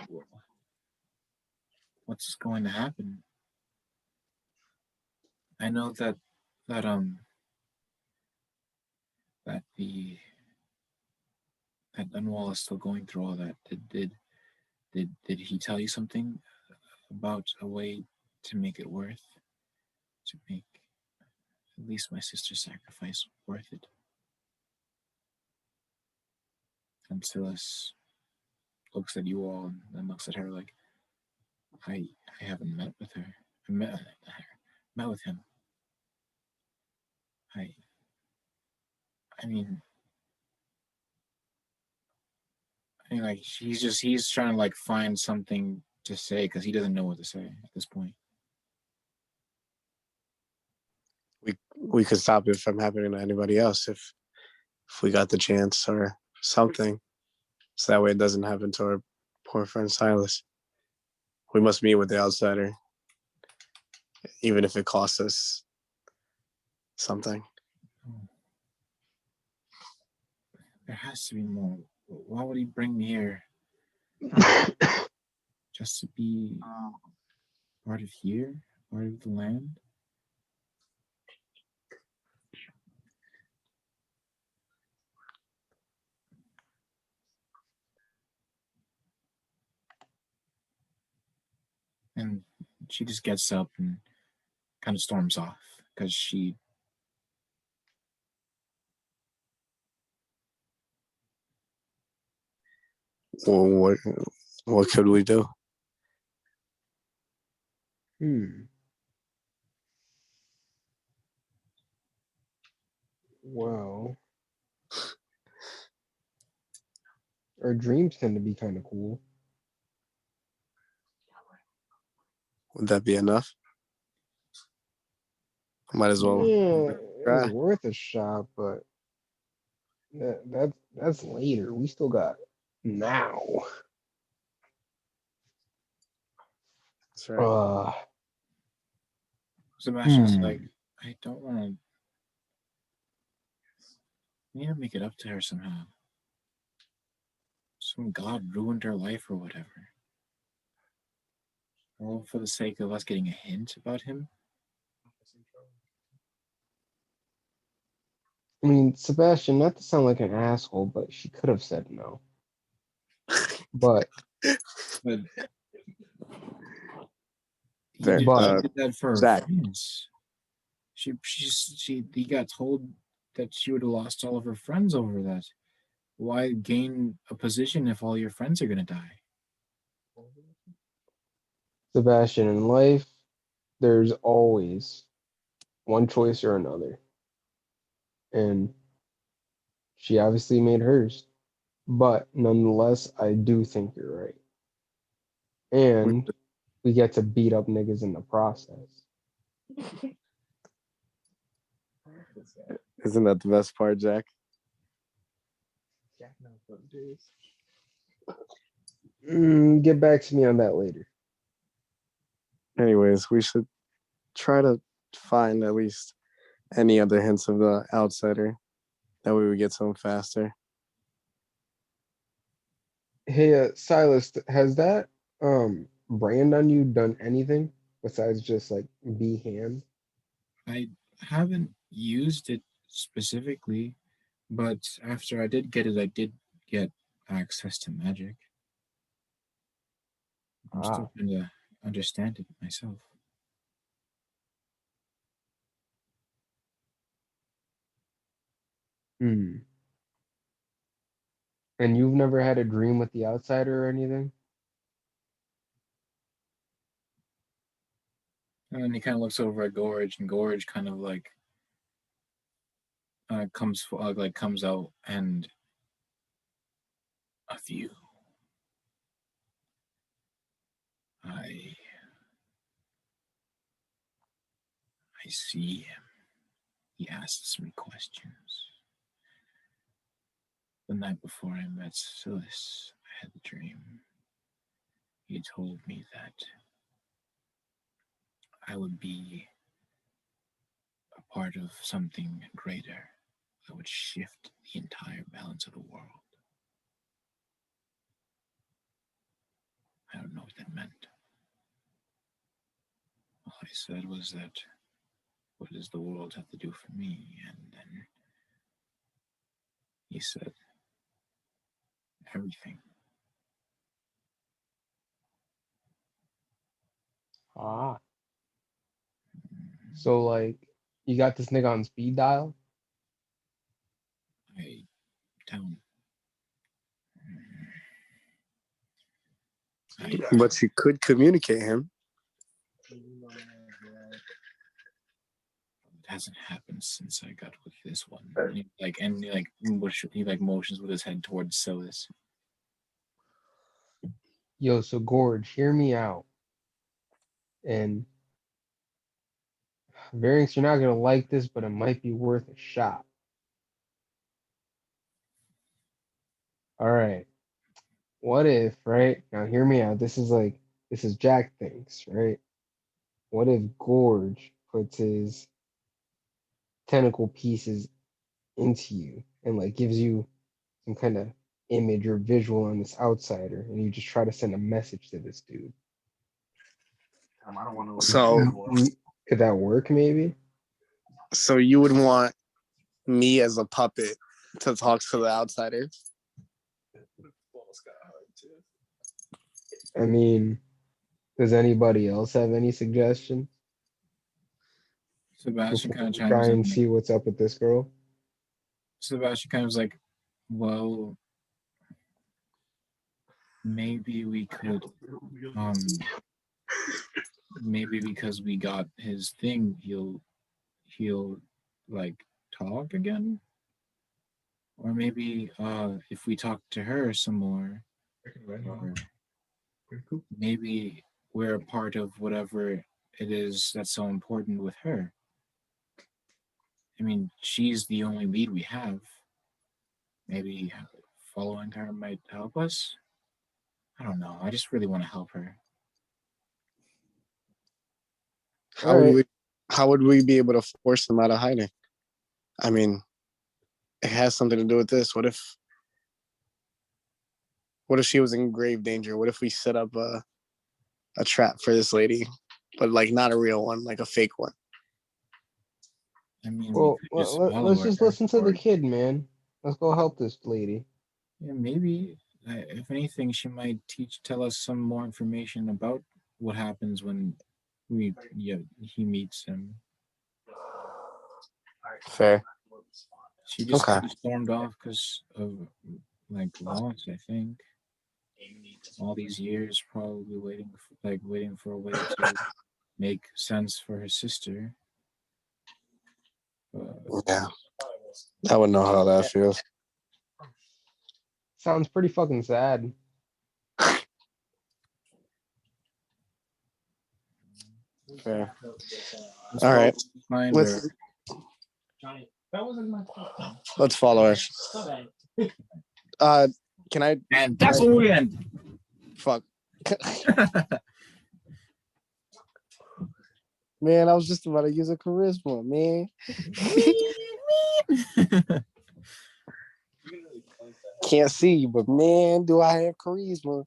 what's going to happen? I know that that the that Dunwall is still going through all that. Did he tell you something about a way to make it worth to make at least my sister's sacrifice worth it? And Silas looks at you all and then looks at her like, I haven't met with her. I met with him. I I mean like he's trying to like find something to say because he doesn't know what to say at this point. We could stop it from happening to anybody else if we got the chance or something, so that way it doesn't happen to our poor friend Silas. We must meet with the outsider, even if it costs us something. There has to be more. Why would he bring me here? Just to be part of here, part of the land? And she just gets up and kind of storms off because she. Well, what could we do? Well, our dreams tend to be kind of cool. Would that be enough? Might as well. Yeah, it's try. worth a shot, but that's later. We still got now. That's right. Sebastian's like, I don't want to. We need to make it up to her somehow. Some god ruined her life or whatever. All for the sake of us getting a hint about him? I mean, Sebastian, not to sound like an asshole, but she could have said no. But But Fair. he did that for her Zach. friends. He got told that she would have lost all of her friends over that. Why gain a position if all your friends are gonna die? Sebastian, in life, there's always one choice or another. And she obviously made hers. But nonetheless, I do think you're right. And we get to beat up niggas in the process. Isn't that the best part, Jack? Get back to me on that later. Anyways, we should try to find at least any other hints of the outsider. That way we get to him faster. Hey, Silas, has that brand on you done anything besides just like be hand? I haven't used it specifically, but after I did get it, I did get access to magic. I'm still kind of understand it myself. Hmm. And you've never had a dream with the outsider or anything? And then he kind of looks over at Gorge, and Gorge kind of like comes out, and a view. I see him. He asks me questions. The night before I met Silas, I had a dream. He told me that I would be a part of something greater that would shift the entire balance of the world. I don't know what that meant. All I said was that, what does the world have to do for me? And then he said, everything. Ah. So like you got this nigga on speed dial? I don't. But you could communicate him. It hasn't happened since I got with this one. He motions with his head towards Silas. Yo, so Gorge, hear me out. And Variance, you're not gonna like this, but it might be worth a shot. All right. What if, right? Now hear me out. This is Jack thinks, right? What if Gorge puts his tentacle pieces into you and like gives you some kind of image or visual on this outsider, and you just try to send a message to this dude? I don't want to. So, Could that work maybe? so you would want me as a puppet to talk to the outsider? I mean, does anybody else have any suggestions Sebastian before kind of we try chimes and in. see what's up with this girl? Sebastian kind of was like, well, maybe we could, maybe because we got his thing, he'll like talk again, or maybe if we talk to her some more, or maybe we're a part of whatever it is that's so important with her. I mean, she's the only lead we have. Maybe following her might help us. I don't know. I just really want to help her. How would we? How would we be able to force them out of hiding? I mean, it has something to do with this. What if? What if she was in grave danger? What if we set up a trap for this lady, but like not a real one, like a fake one? I mean, Well, we could just follow let's just her. listen to the Or, kid, man. Let's go help this lady. yeah, maybe, if anything, she might tell us some more information about what happens when he meets him. Fair. She just Okay. kind of stormed off because of like loss, I think. All these years, probably waiting for a way to make sense for her sister. Yeah. I would know how that feels. Sounds pretty fucking sad. Fair. All right. Let's follow her. Can I? And that's what we end. Fuck. Man, I was just about to use a charisma, man. Can't see, but man, do I have charisma?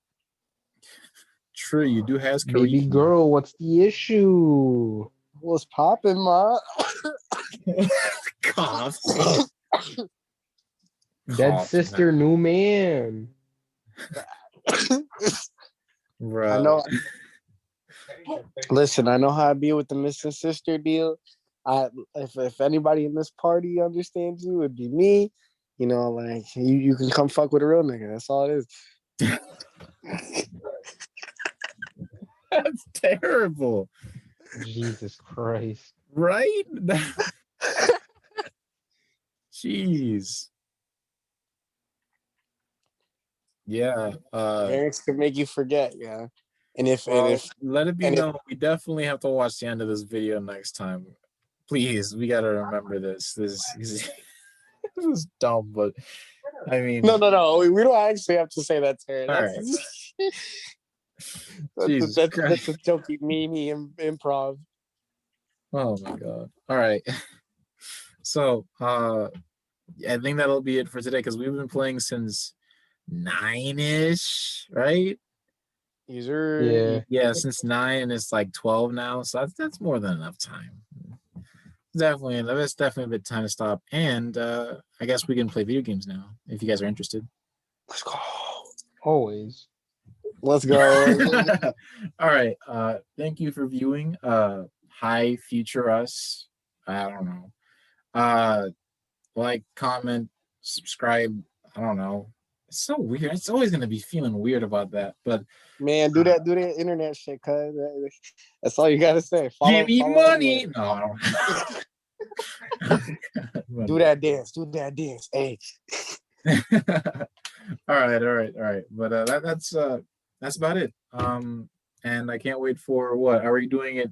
True, you do have charisma. Baby girl, what's the issue? What's popping, ma? Cough. Dead sister, new man. Bro. I know. Listen, I know how I be with the missing sister deal. If anybody in this party understands you, it'd be me. You know, like you can come fuck with a real nigga. That's all it is. That's terrible, Jesus Christ. right? Jeez. Yeah. Parents could make you forget, yeah. And if Well, let it be and if known, we definitely have to watch the end of this video next time. Please, we gotta remember this. This is dumb, but I mean, no, we don't actually have to say that to her. all That's right. Jesus that's Christ. a jokey meanie improv. Oh my God. All right. So, I think that'll be it for today because we've been playing since 9-ish, right? User Yeah. Yeah, since 9 and it's like 12 now, so that's more than enough time. That's definitely a bit time to stop. And I guess we can play video games now if you guys are interested. let's go. Always. Let's go. All right. Thank you for viewing. Hi, future us. I don't know. Like, comment, subscribe. I don't know. It's so weird. It's always gonna be feeling weird about that. But Man, do that internet shit, cuz that's all you gotta say. give me Follow money. anyway. No, I don't. Do that dance. Hey. All right. But that's about it. And I can't wait for what? Are we doing it?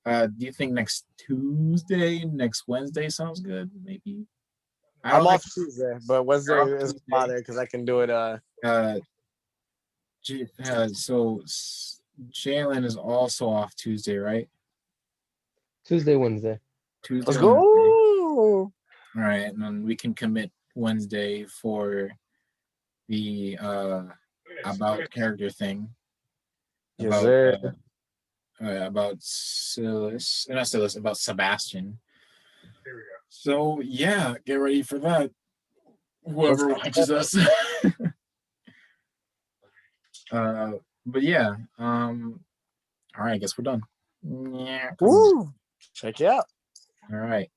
Do you think next Tuesday, next Wednesday sounds good? Maybe. I'm off Tuesday, but Wednesday You're off is Tuesday. bother because I can do it. So Jalen is also off Tuesday, right? Tuesday, Wednesday. Tuesday. Let's Wednesday. go. All right, and then we can commit Wednesday for the about character thing. Yes, About sir. about Silas, not Silas, about Sebastian. So yeah, get ready for that. Whoever watches us. But yeah, all right, I guess we're done. Yeah. Woo. Check it out. All right.